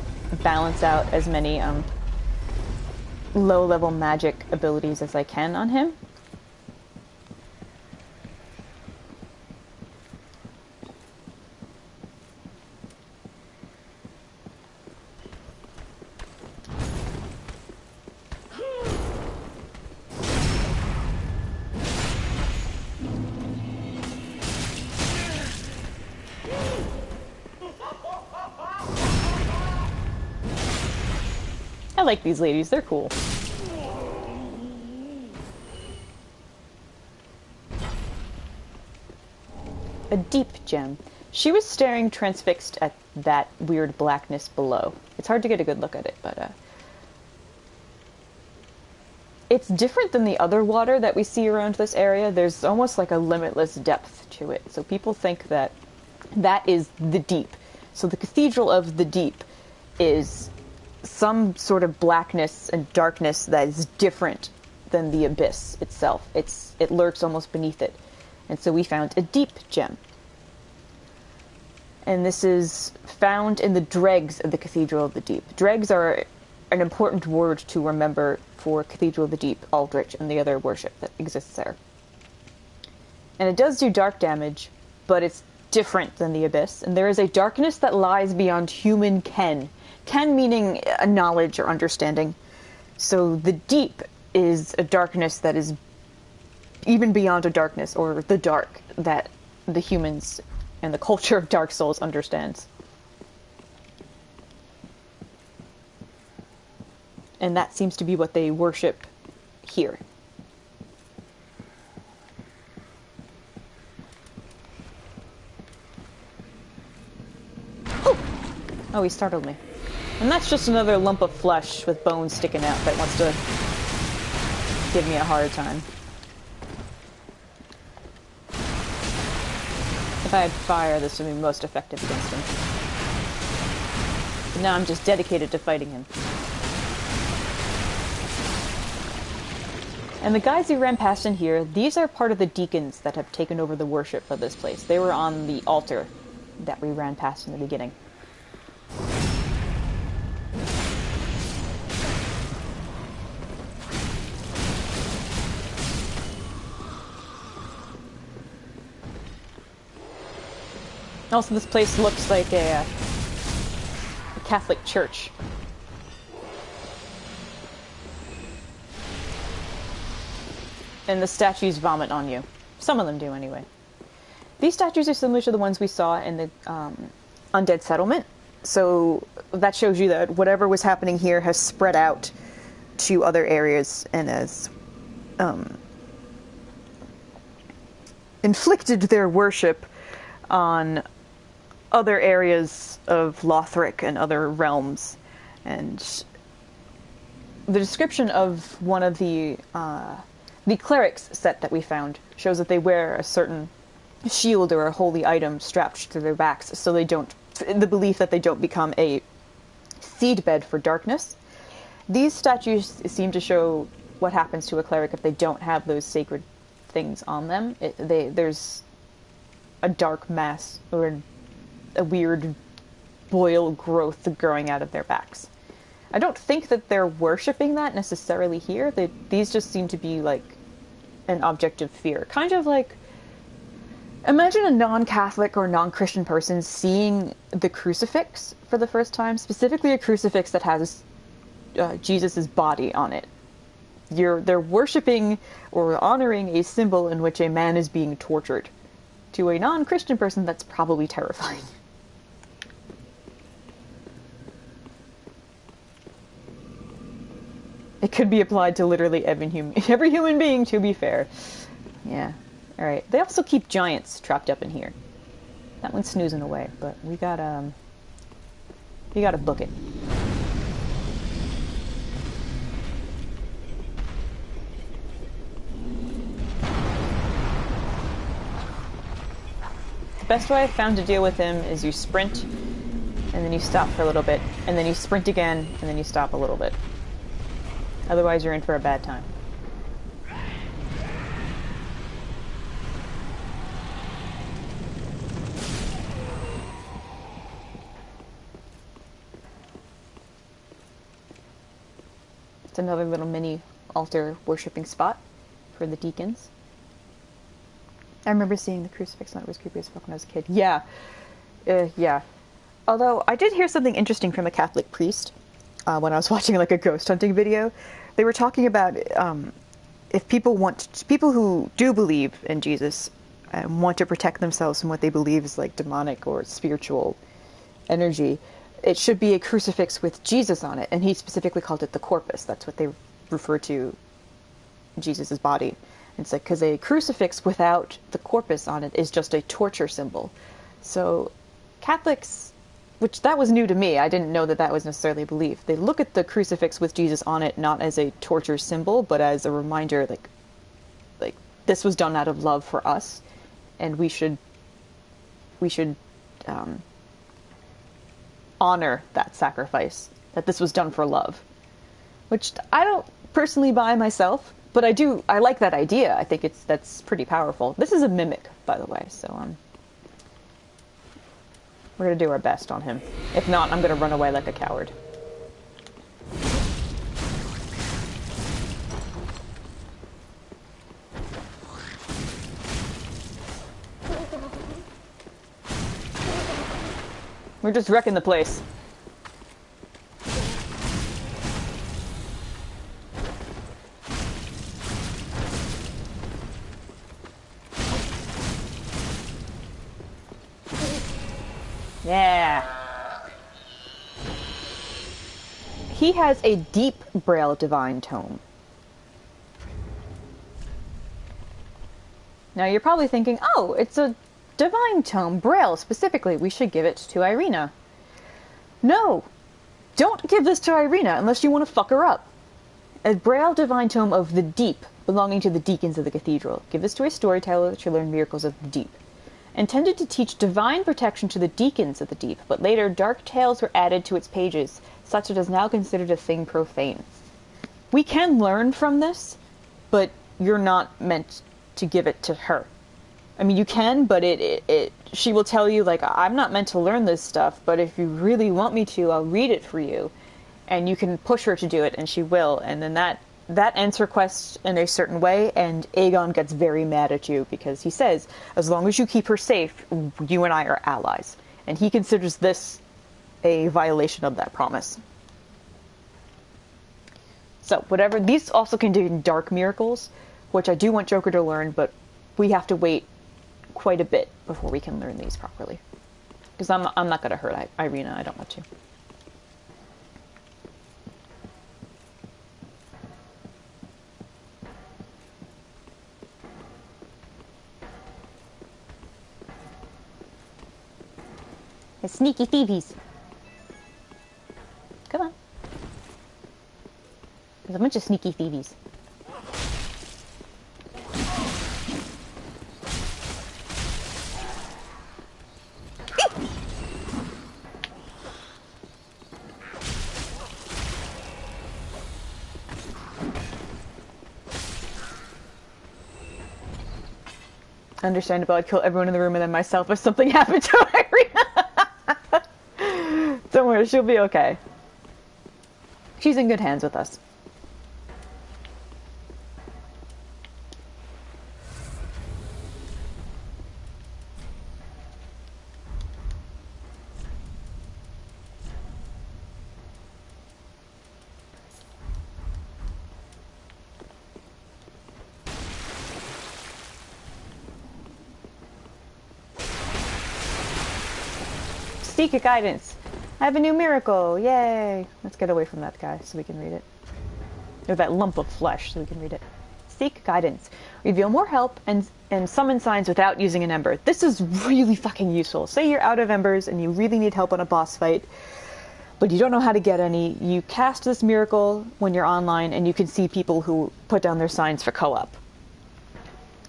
balance out as many low-level magic abilities as I can on him. I like these ladies, they're cool. A deep gem. She was staring transfixed at that weird blackness below. It's hard to get a good look at it, but it's different than the other water that we see around this area. There's almost like a limitless depth to it. So people think that that is the deep. So the Cathedral of the Deep is some sort of blackness and darkness that is different than the abyss itself. It lurks almost beneath it. And so we found a deep gem. And this is found in the dregs of the Cathedral of the Deep. Dregs are an important word to remember for Cathedral of the Deep, Aldrich, and the other worship that exists there. And it does do dark damage, but it's different than the abyss. And there is a darkness that lies beyond human ken. Ken meaning a knowledge or understanding. So the deep is a darkness that is even beyond a darkness, or the dark, that the humans and the culture of Dark Souls understands. And that seems to be what they worship here. Oh, he startled me. And that's just another lump of flesh with bones sticking out that wants to give me a hard time. If I had fire, this would be most effective against him. But now I'm just dedicated to fighting him. And the guys who ran past in here, these are part of the deacons that have taken over the worship for this place. They were on the altar that we ran past in the beginning. Also, this place looks like a Catholic church. And the statues vomit on you. Some of them do, anyway. These statues are similar to the ones we saw in the Undead Settlement. So that shows you that whatever was happening here has spread out to other areas and has inflicted their worship on other areas of Lothric and other realms. And the description of one of the clerics set that we found shows that they wear a certain shield or a holy item strapped to their backs, so they don't, the belief that they don't become a seedbed for darkness. These statues seem to show what happens to a cleric if they don't have those sacred things on them. There's a dark mass or a weird boil growth growing out of their backs. I don't think that they're worshipping that necessarily here. These just seem to be like an object of fear. Kind of like, imagine a non-Catholic or non-Christian person seeing the crucifix for the first time, specifically a crucifix that has Jesus' body on it. They're worshipping or honoring a symbol in which a man is being tortured. To a non-Christian person, that's probably terrifying. It could be applied to literally every human being, to be fair. Yeah. Alright. They also keep giants trapped up in here. That one's snoozing away, but we gotta book it. The best way I've found to deal with him is you sprint, and then you stop for a little bit, and then you sprint again, and then you stop a little bit. Otherwise, you're in for a bad time. It's another little mini altar worshipping spot for the deacons. I remember seeing the crucifix and it was creepy as fuck when I was a kid. Yeah. Yeah. Although, I did hear something interesting from a Catholic priest when I was watching like a ghost hunting video. They were talking about if people who do believe in Jesus and want to protect themselves from what they believe is like demonic or spiritual energy, it should be a crucifix with Jesus on it. And he specifically called it the corpus. That's what they refer to Jesus' body. It's like, because a crucifix without the corpus on it is just a torture symbol. So Catholics, which that was new to me, I didn't know that that was necessarily a belief. They look at the crucifix with Jesus on it not as a torture symbol, but as a reminder, like this was done out of love for us, and we should honor that sacrifice, that this was done for love. Which I don't personally buy myself, but I like that idea. I think that's pretty powerful. This is a mimic, by the way, so we're gonna do our best on him. If not, I'm gonna run away like a coward. We're just wrecking the place. Yeah. He has a deep Braille Divine Tome. Now you're probably thinking, oh, it's a Divine Tome, Braille specifically, we should give it to Irina. No! Don't give this to Irina unless you want to fuck her up. A Braille Divine Tome of the Deep, belonging to the deacons of the cathedral. Give this to a storyteller to learn miracles of the deep. Intended to teach divine protection to the deacons of the deep, but later dark tales were added to its pages, such that it is now considered a thing profane. We can learn from this, but you're not meant to give it to her. I mean, you can, but she will tell you, like, I'm not meant to learn this stuff, but if you really want me to, I'll read it for you. And you can push her to do it, and she will, and then that that ends her quest in a certain way, and Aegon gets very mad at you because he says, as long as you keep her safe, you and I are allies. And he considers this a violation of that promise. So, whatever, these also contain dark miracles, which I do want Joker to learn, but we have to wait quite a bit before we can learn these properly. Because I'm not going to hurt Irina, I don't want to. The sneaky thievies. Come on. There's a bunch of sneaky thievies. Understandable, I'd kill everyone in the room and then myself if something happened to Irina. Don't worry, she'll be okay. She's in good hands with us. Seek your guidance. I have a new miracle. Yay. Let's get away from that guy so we can read it. Or that lump of flesh so we can read it. Seek guidance. Reveal more help and summon signs without using an ember. This is really fucking useful. Say you're out of embers and you really need help on a boss fight, but you don't know how to get any. You cast this miracle when you're online and you can see people who put down their signs for co-op.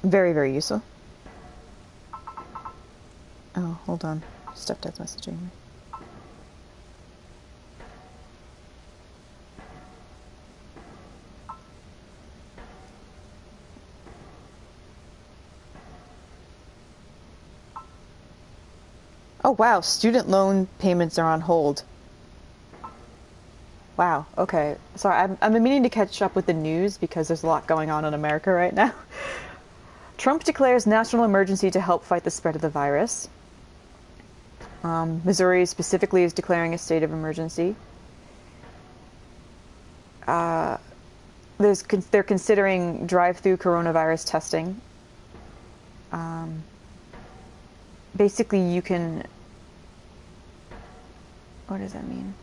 Very, very useful. Oh, hold on. Stepdad's messaging me. Oh wow, student loan payments are on hold. Wow, okay. Sorry, I'm meaning to catch up with the news because there's a lot going on in America right now. Trump declares national emergency to help fight the spread of the virus. Missouri specifically is declaring a state of emergency. They're considering drive-through coronavirus testing. Basically, you can... What does that mean?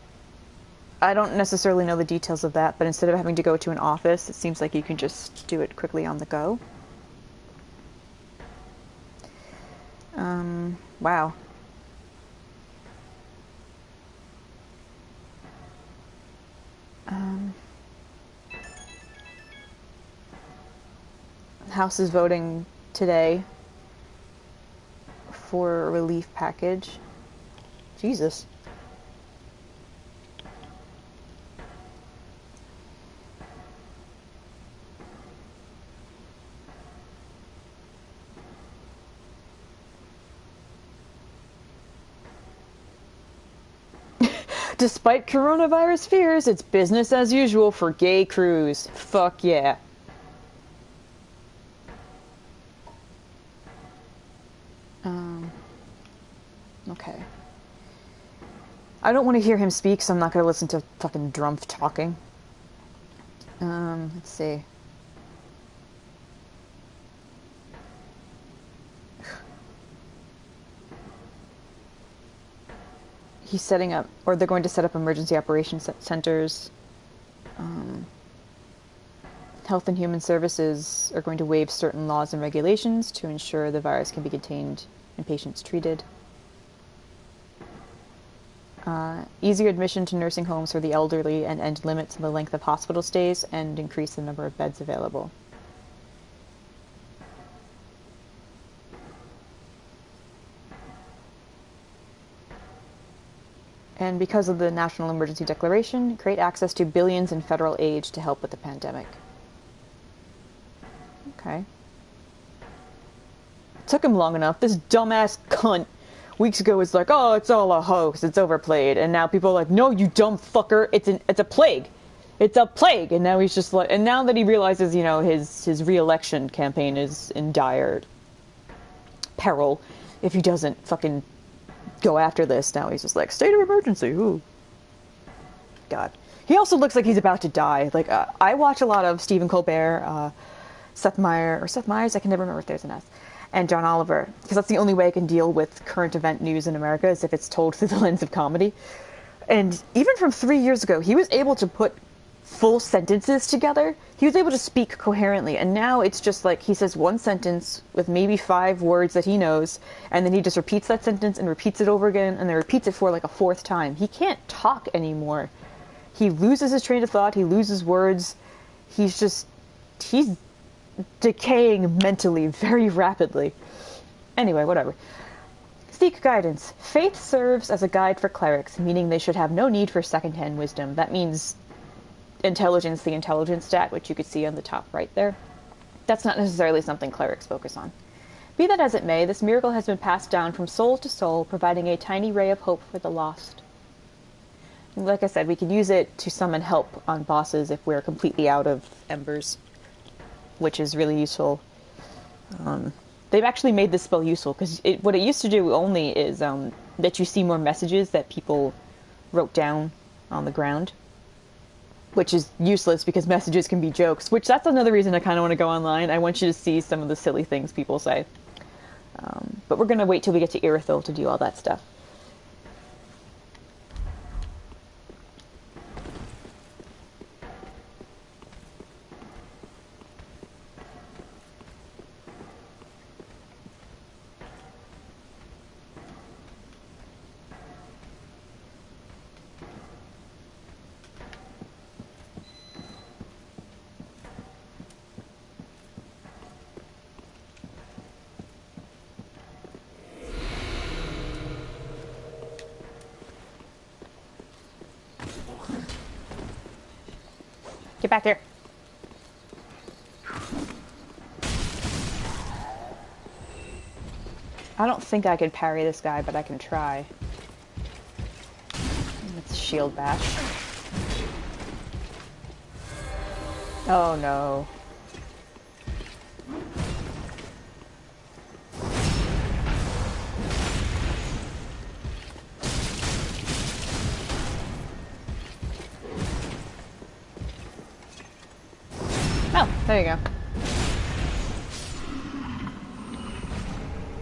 I don't necessarily know the details of that, but instead of having to go to an office, it seems like you can just do it quickly on the go. Wow. House is voting today for a relief package. Jesus. Despite coronavirus fears, it's business as usual for gay crews. Fuck yeah. Okay. I don't want to hear him speak, so I'm not going to listen to fucking Drumpf talking. Let's see. He's setting up, or they're going to set up emergency operations centers. Health and Human Services are going to waive certain laws and regulations to ensure the virus can be contained and patients treated. Easier admission to nursing homes for the elderly and end limits on the length of hospital stays and increase the number of beds available. And because of the national emergency declaration, create access to billions in federal aid to help with the pandemic. Okay. Took him long enough. This dumbass cunt weeks ago was like, oh, it's all a hoax, it's overplayed. And now people are like, no, you dumb fucker, it's a plague. It's a plague, and now he's just like, and now that he realizes, you know, his re-election campaign is in dire peril if he doesn't fucking go after this. Now he's just like, state of emergency. Ooh, God. He also looks like he's about to die. Like, I watch a lot of Stephen Colbert, Seth Meyers, I can never remember if there's an S, and John Oliver, because that's the only way I can deal with current event news in America is if it's told through the lens of comedy. And even from 3 years ago, he was able to put full sentences together. He was able to speak coherently, and now it's just like he says one sentence with maybe 5 words that he knows, and then he just repeats that sentence and repeats it over again, and then repeats it for like a 4th time. He can't talk anymore. He loses his train of thought, he loses words. He's decaying mentally very rapidly. Anyway, whatever. Seek guidance. Faith serves as a guide for clerics, meaning they should have no need for second-hand wisdom. That means intelligence, the intelligence stat, which you could see on the top right there. That's not necessarily something clerics focus on. Be that as it may, this miracle has been passed down from soul to soul, providing a tiny ray of hope for the lost. Like I said, we can use it to summon help on bosses if we're completely out of embers, which is really useful. They've actually made this spell useful, because what it used to do only is that you see more messages that people wrote down on the ground, which is useless because messages can be jokes, which that's another reason I kind of want to go online. I want you to see some of the silly things people say. But we're going to wait till we get to Irithyll to do all that stuff. Get back here. I don't think I could parry this guy, but I can try. It's shield bash. Oh no. Oh, there you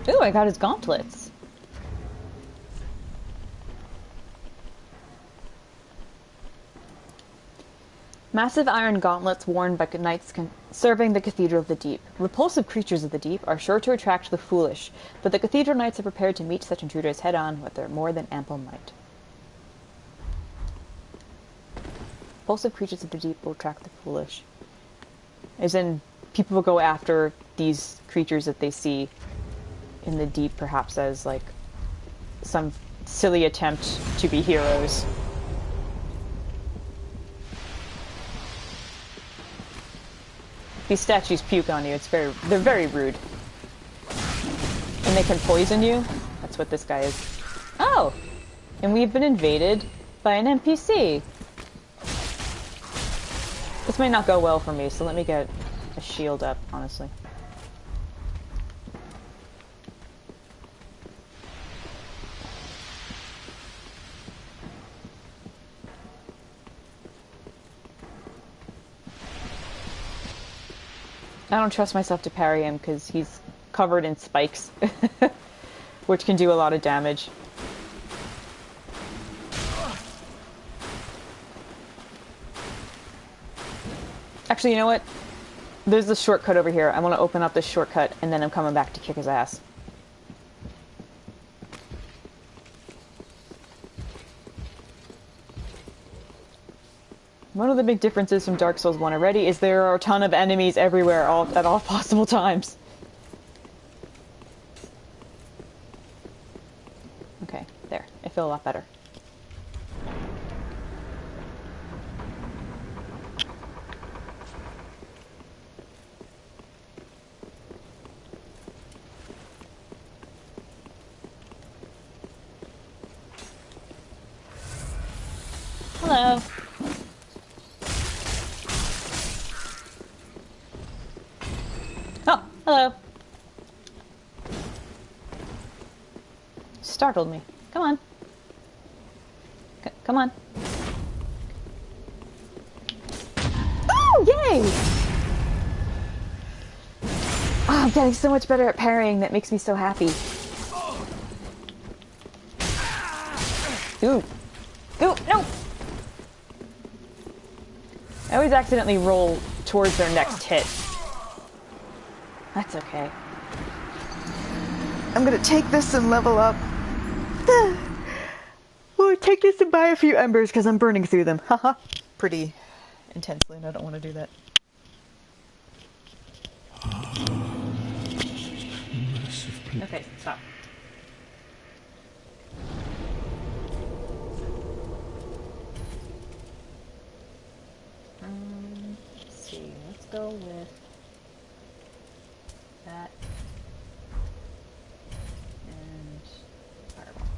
go. Ooh, I got his gauntlets. Massive iron gauntlets worn by knights serving the Cathedral of the Deep. Repulsive creatures of the deep are sure to attract the foolish, but the Cathedral Knights are prepared to meet such intruders head-on with their more than ample might. Repulsive creatures of the deep will attract the foolish. As in, people will go after these creatures that they see in the deep, perhaps as, like, some silly attempt to be heroes. These statues puke on you. They're very rude. And they can poison you. That's what this guy is. Oh! And we've been invaded by an NPC. This may not go well for me, so let me get a shield up, honestly. I don't trust myself to parry him because he's covered in spikes, which can do a lot of damage. Actually, you know what? There's a shortcut over here. I want to open up this shortcut, and then I'm coming back to kick his ass. One of the big differences from Dark Souls 1 already is there are a ton of enemies everywhere at all possible times. Okay, there. I feel a lot better. Hello. Hello. Startled me. Come on. Come on. Oh, yay! Oh, I'm getting so much better at parrying. That makes me so happy. Ooh. Ooh, no! I always accidentally roll towards their next hit. That's okay. I'm gonna take this and level up. Well, take this and buy a few embers because I'm burning through them. Haha. Pretty intensely, and I don't want to do that. Okay, stop. Let's see. Let's go with that and fireball.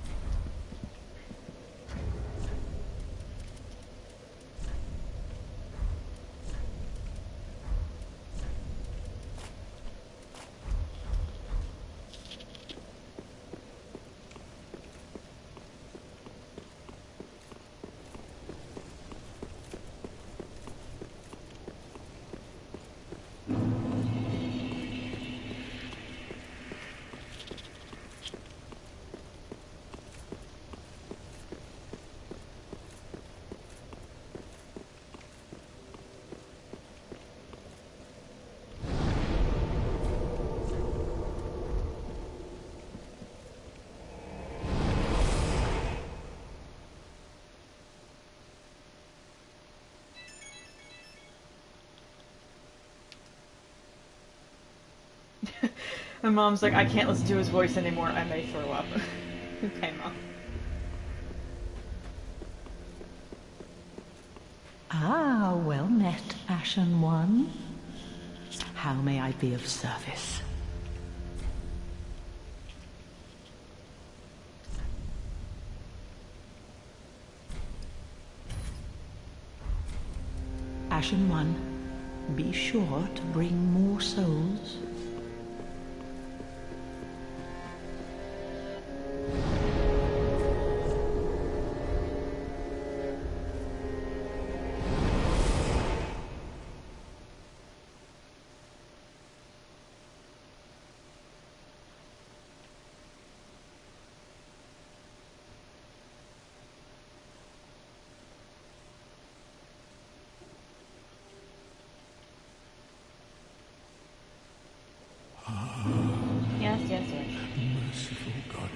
My mom's like, I can't listen to his voice anymore. I may throw up. Okay, Mom. Ah, well met, Ashen One. How may I be of service? Ashen One, be sure to bring more souls. Yes, yes, yes. Merciful Godhead.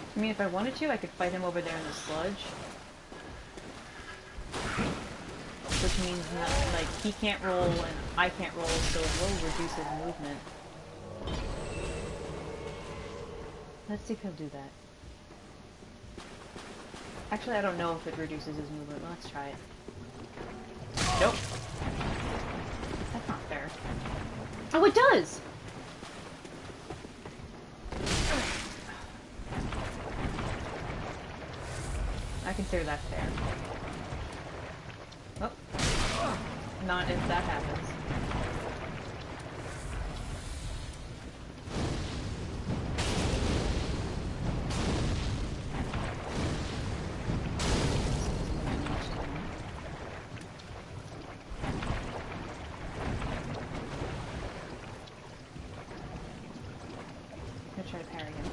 I mean, if I wanted to, I could fight him over there in the sludge. Which means, not, like, he can't roll and I can't roll, so it will reduce his movement. Let's see if he'll do that. Actually, I don't know if it reduces his movement. Let's try it. Nope. That's not fair. Oh, it does! I consider that fair. Oh. Not if that happens. I'm gonna try to parry him.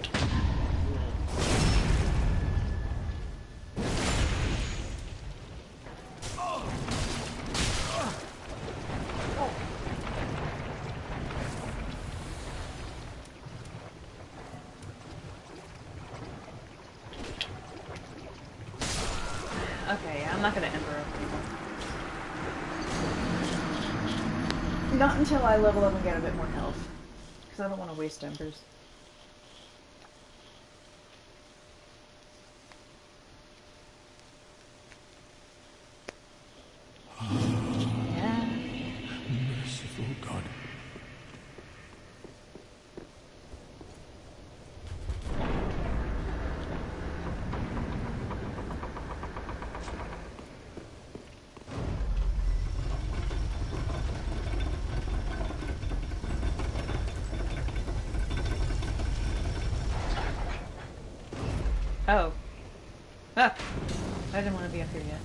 not gonna ember up anymore. Not until I level up and get a bit more health. Because I don't want to waste embers. Yeah. Merciful God. Oh. Ah! I didn't want to be up here yet.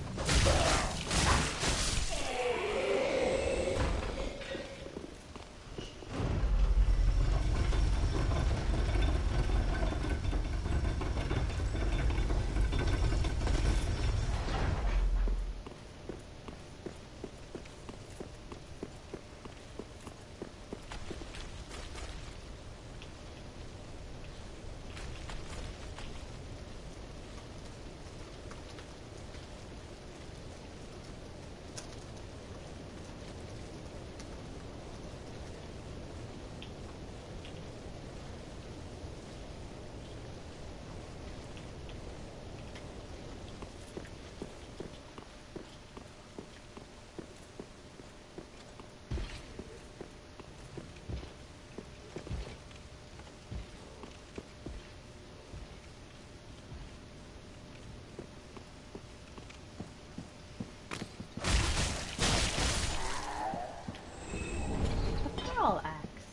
Axe.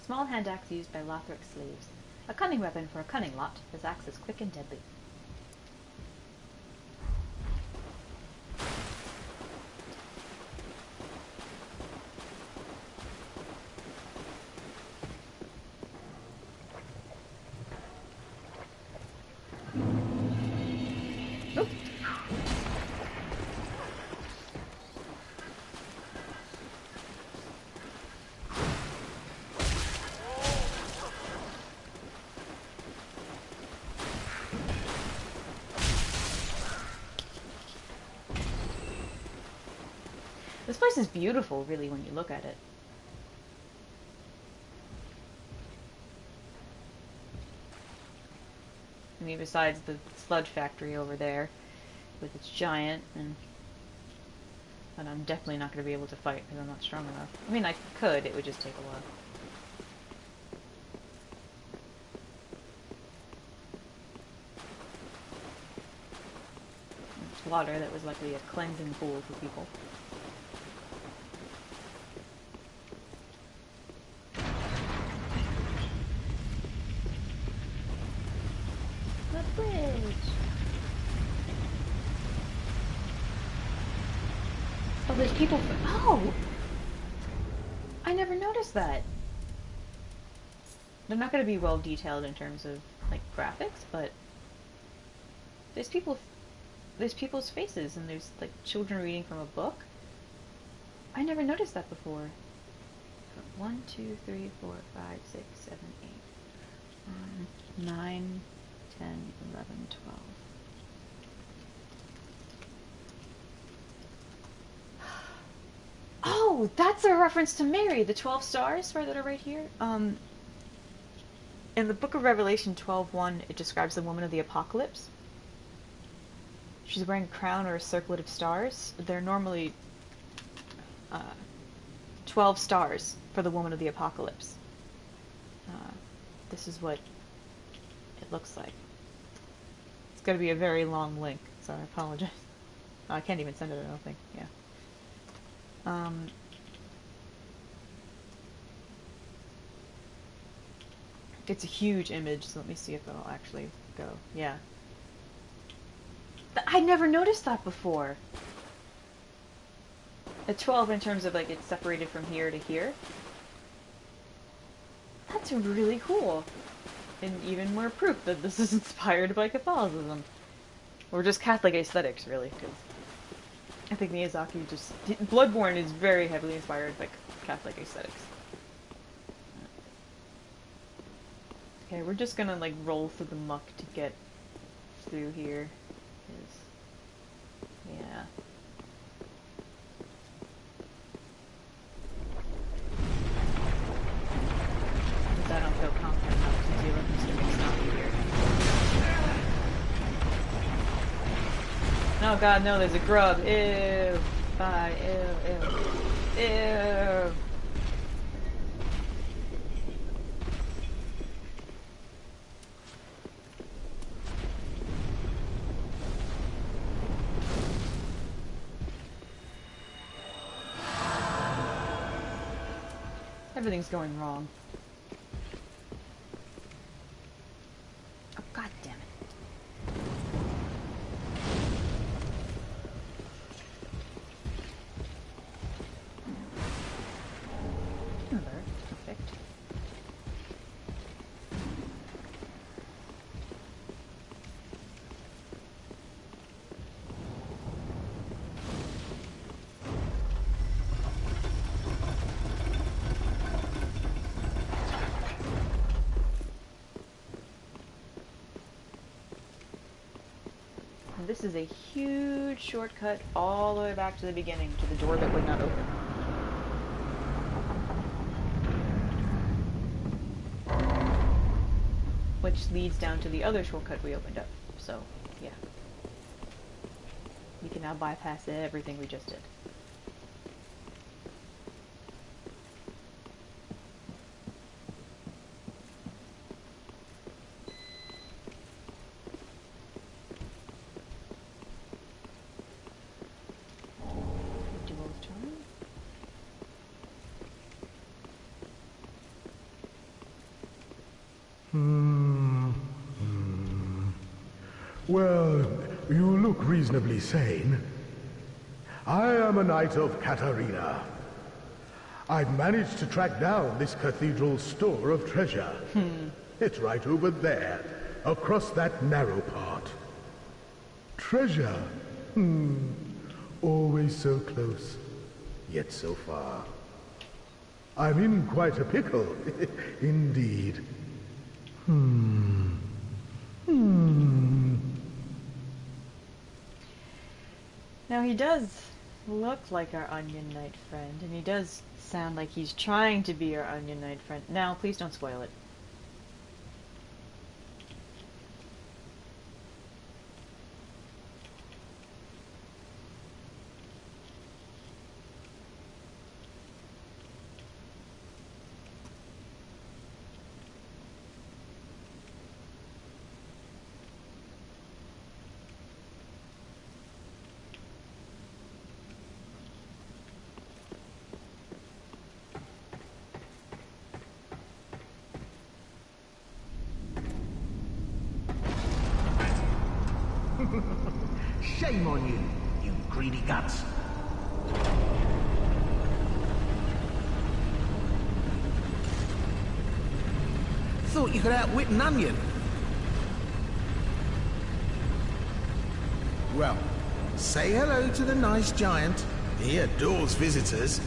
Small hand axe used by Lothric slaves. A cunning weapon for a cunning lot. This axe is quick and deadly. This place is beautiful, really, when you look at it. I mean, besides the sludge factory over there, with its giant, and but I'm definitely not going to be able to fight because I'm not strong enough. I mean, I could, it would just take a while. It's water that was likely a cleansing pool for people. Oh, there's people. Oh! I never noticed that. They're not going to be well detailed in terms of, like, graphics, but there's people's faces, and there's, like, children reading from a book. I never noticed that before. 1, 2, 3, 4, 5, 6, 7, 8, 9, 10, 11, 12. Oh, that's a reference to Mary, the 12 stars, right, that are right here. In the Book of Revelation 12:1, it describes the woman of the apocalypse. She's wearing a crown or a circlet of stars. They're normally 12 stars for the woman of the apocalypse. This is what it looks like. It's going to be a very long link, so I apologize. Oh, I can't even send it, I don't think. Yeah. It's a huge image, so let me see if it'll actually go. Yeah. I never noticed that before. A 12 in terms of, like, it's separated from here to here. That's really cool. And even more proof that this is inspired by Catholicism. Or just Catholic aesthetics, really, because I think Miyazaki just... Bloodborne is very heavily inspired by Catholic aesthetics. Okay, we're just gonna like roll through the muck to get through here. 'Cause, yeah. Because I don't feel confident enough to deal with Mr. McSnappy here. No, God, no, there's a grub. Ew. Bye. Ew, ew. Ew. Everything's going wrong. Oh, God damn it. Perfect. And this is a huge shortcut all the way back to the beginning, to the door that would not open. Which leads down to the other shortcut we opened up. So, yeah. We can now bypass everything we just did. Well, you look reasonably sane. I am a knight of Katarina. I've managed to track down this cathedral's store of treasure. It's right over there, across that narrow part. Treasure? Always so close, yet so far. I'm in quite a pickle, indeed. Now he does look like our Onion Knight friend, and he does sound like he's trying to be our Onion Knight friend. Now, please don't spoil it. Shame on you, you greedy guts. Thought you could outwit an onion. Well, say hello to the nice giant. He adores visitors.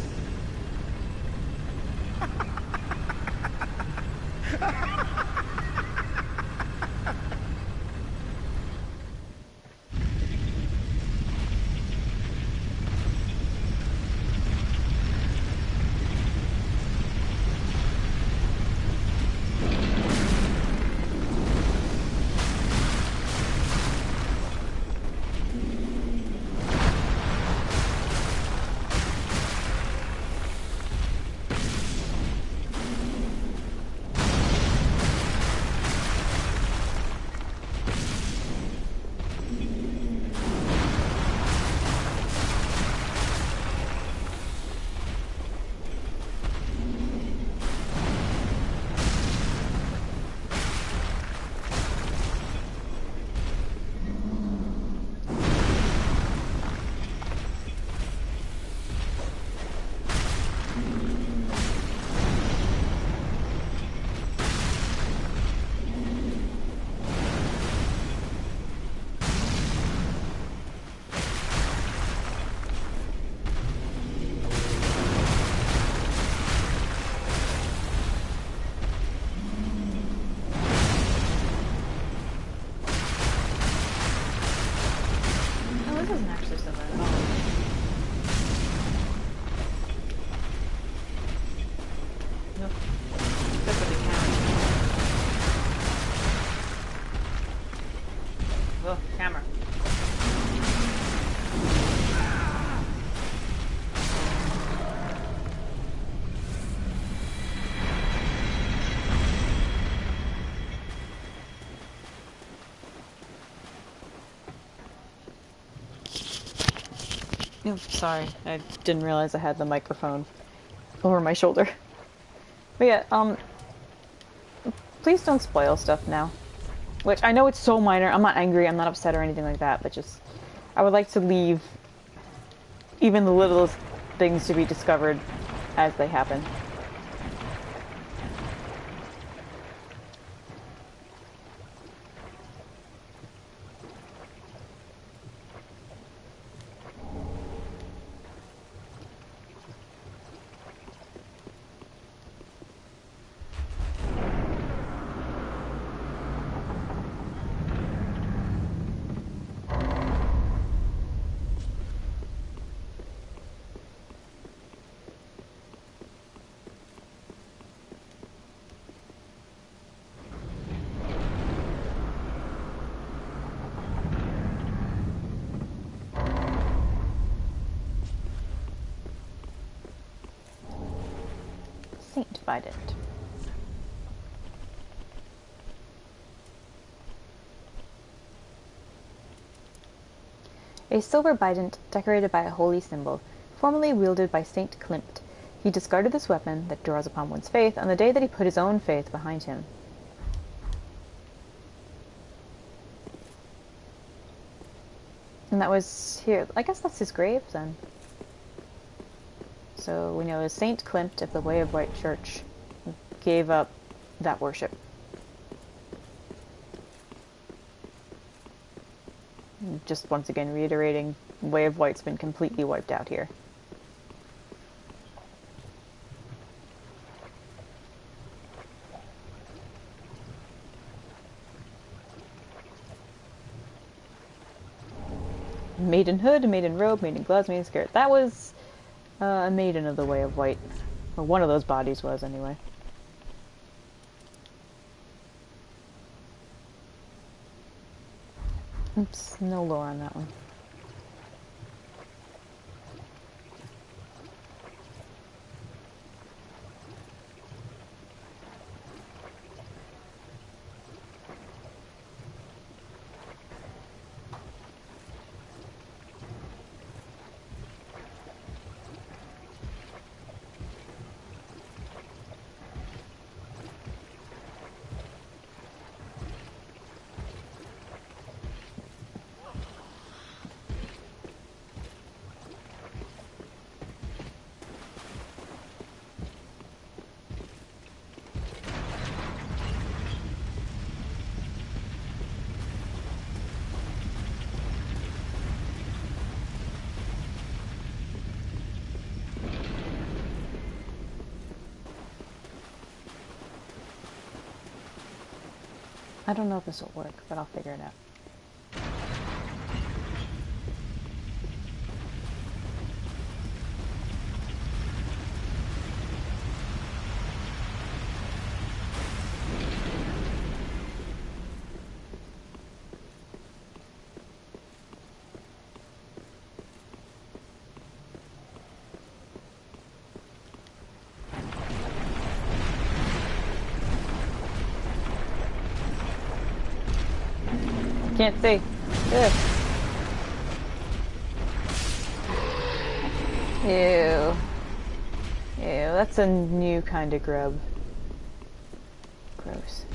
Oh, sorry. I didn't realize I had the microphone over my shoulder. But yeah, please don't spoil stuff now. Which, I know it's so minor, I'm not angry, I'm not upset or anything like that, but just... I would like to leave even the littlest things to be discovered as they happen. Saint Vibin. A silver bident decorated by a holy symbol, formerly wielded by Saint Klimt. He discarded this weapon that draws upon one's faith on the day that he put his own faith behind him. And that was here. I guess that's his grave then. So we know Saint Klimt of the Way of White Church gave up that worship. Just once again reiterating, Way of White's been completely wiped out here. Maidenhood, maiden robe, maiden gloves, maiden skirt. That was a maiden of the Way of White. Or one of those bodies was, anyway. Oops, no lore on that one. I don't know if this will work, but I'll figure it out. Can't see. Ugh. Ew. Ew, that's a new kind of grub. Gross.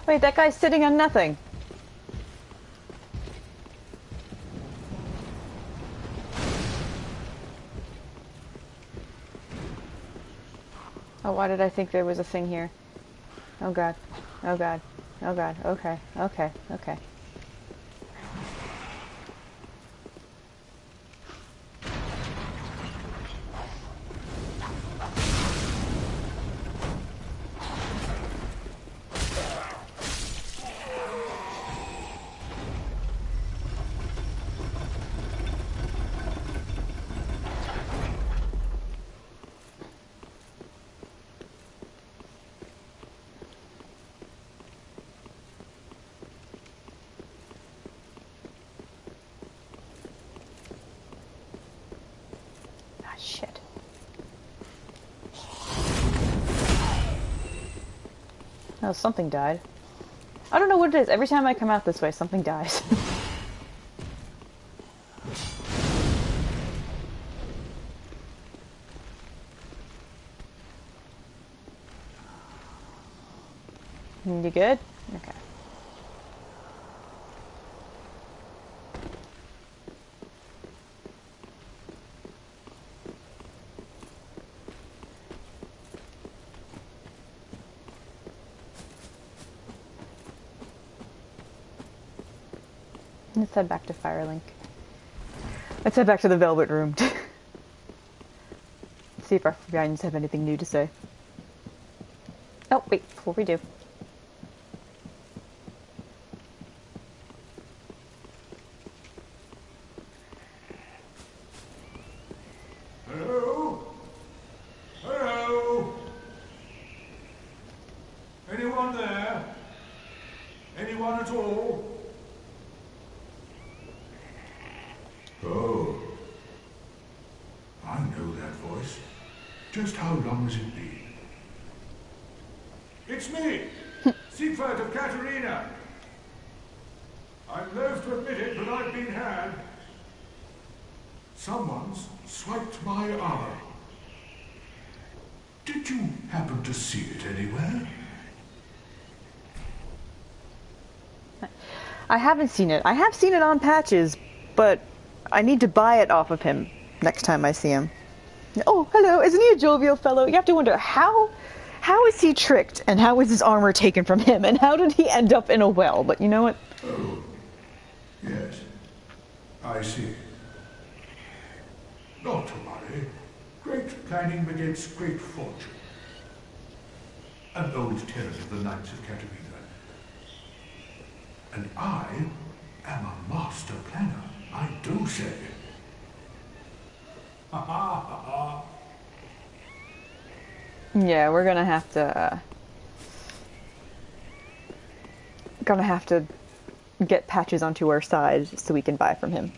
Wait, that guy's sitting on nothing. Oh, why did I think there was a thing here? Oh god. Oh god. Oh god. Okay. Okay. Okay. Shit. Oh, something died. I don't know what it is. Every time I come out this way, something dies. You good? Okay. Let's head back to Firelink. Let's head back to the Velvet Room. See if our guidance have anything new to say. Oh, wait, before we do. Hello? Hello? Anyone there? Anyone at all? Oh. I know that voice. Just how long has it been? It's me, Siegfried of Katarina. I'm loath to admit it, but I've been had. Someone's swiped my arm. Did you happen to see it anywhere? I haven't seen it. I have seen it on patches, but I need to buy it off of him next time I see him. Oh, hello. Isn't he a jovial fellow? You have to wonder, how is he tricked, and how is his armor taken from him, and how did he end up in a well? But you know what? Oh, yes. I see. Not to worry. Great planning begets great fortune. An old tale of the Knights of Katarina. And I am a master planner, I do say. Ha ha ha ha. Yeah, we're gonna have to get patches onto our side so we can buy from him.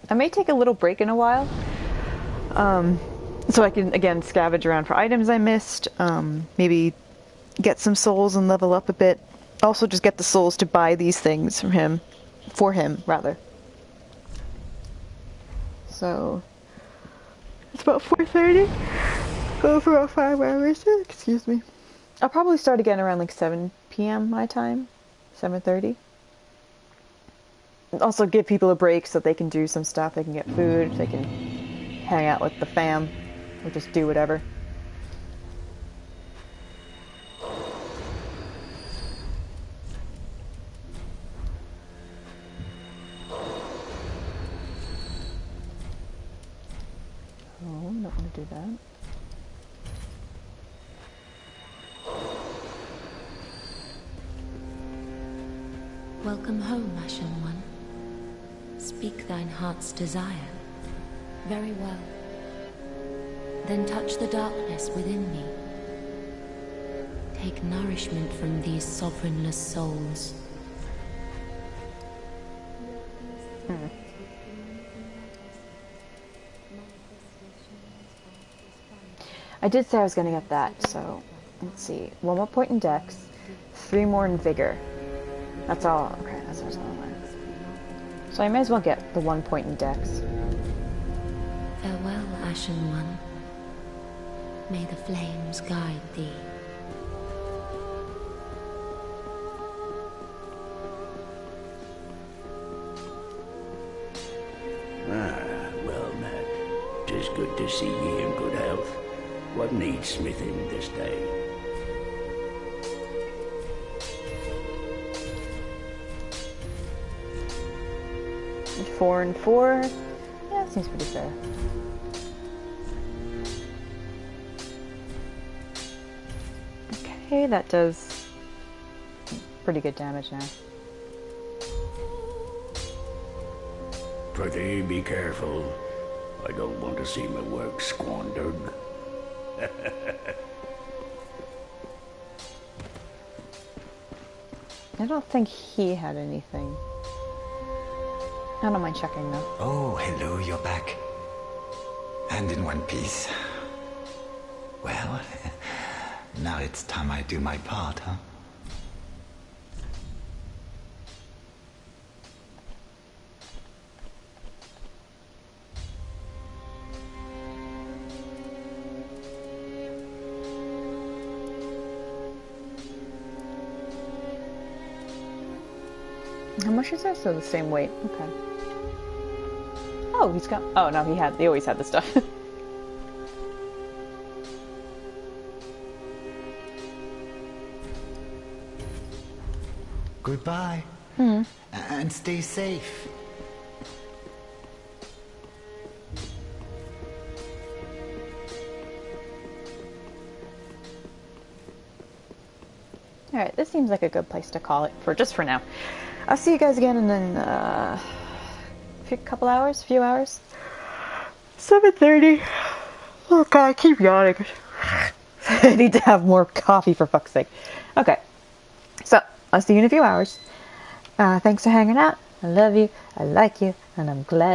I may take a little break in a while, so I can again scavenge around for items I missed, maybe get some souls and level up a bit. Also just get the souls to buy these things from him, for him rather. So it's about 4:30. Go for about 5 hours. Excuse me. I'll probably start again around like 7 p.m. my time, 7:30. Also give people a break so they can do some stuff. They can get food. They can hang out with the fam, or just do whatever. Oh, I don't want to do that. Welcome home, Ashen One. Speak thine heart's desire. Very well. Then touch the darkness within me. Take nourishment from these sovereignless souls. I did say I was going to get that, so let's see. 1 more point in Dex, 3 more in Vigor. That's all. Okay, that's what I was going to learn. So I may as well get the 1 point in Dex. Farewell, Ashen One. May the flames guide thee. Well met. 'Tis good to see ye in good health. What needs smithing this day? 4 and 4. Yeah, that seems pretty fair. Okay, that does pretty good damage now. Prithee, be careful. I don't want to see my work squandered. I don't think he had anything. I don't mind checking though. Oh, hello, you're back. And in one piece. Well, Now it's time I do my part, huh? How much is that? So the same weight. Okay. Oh, he's got... Oh, no, he always had the stuff. Goodbye. Hmm. And stay safe. Alright, this seems like a good place to call it, for now. I'll see you guys again in a few hours. 7:30. Oh god, I keep yawning. I need to have more coffee, for fuck's sake. Okay, so I'll see you in a few hours. Thanks for hanging out. I love you, I like you, and I'm glad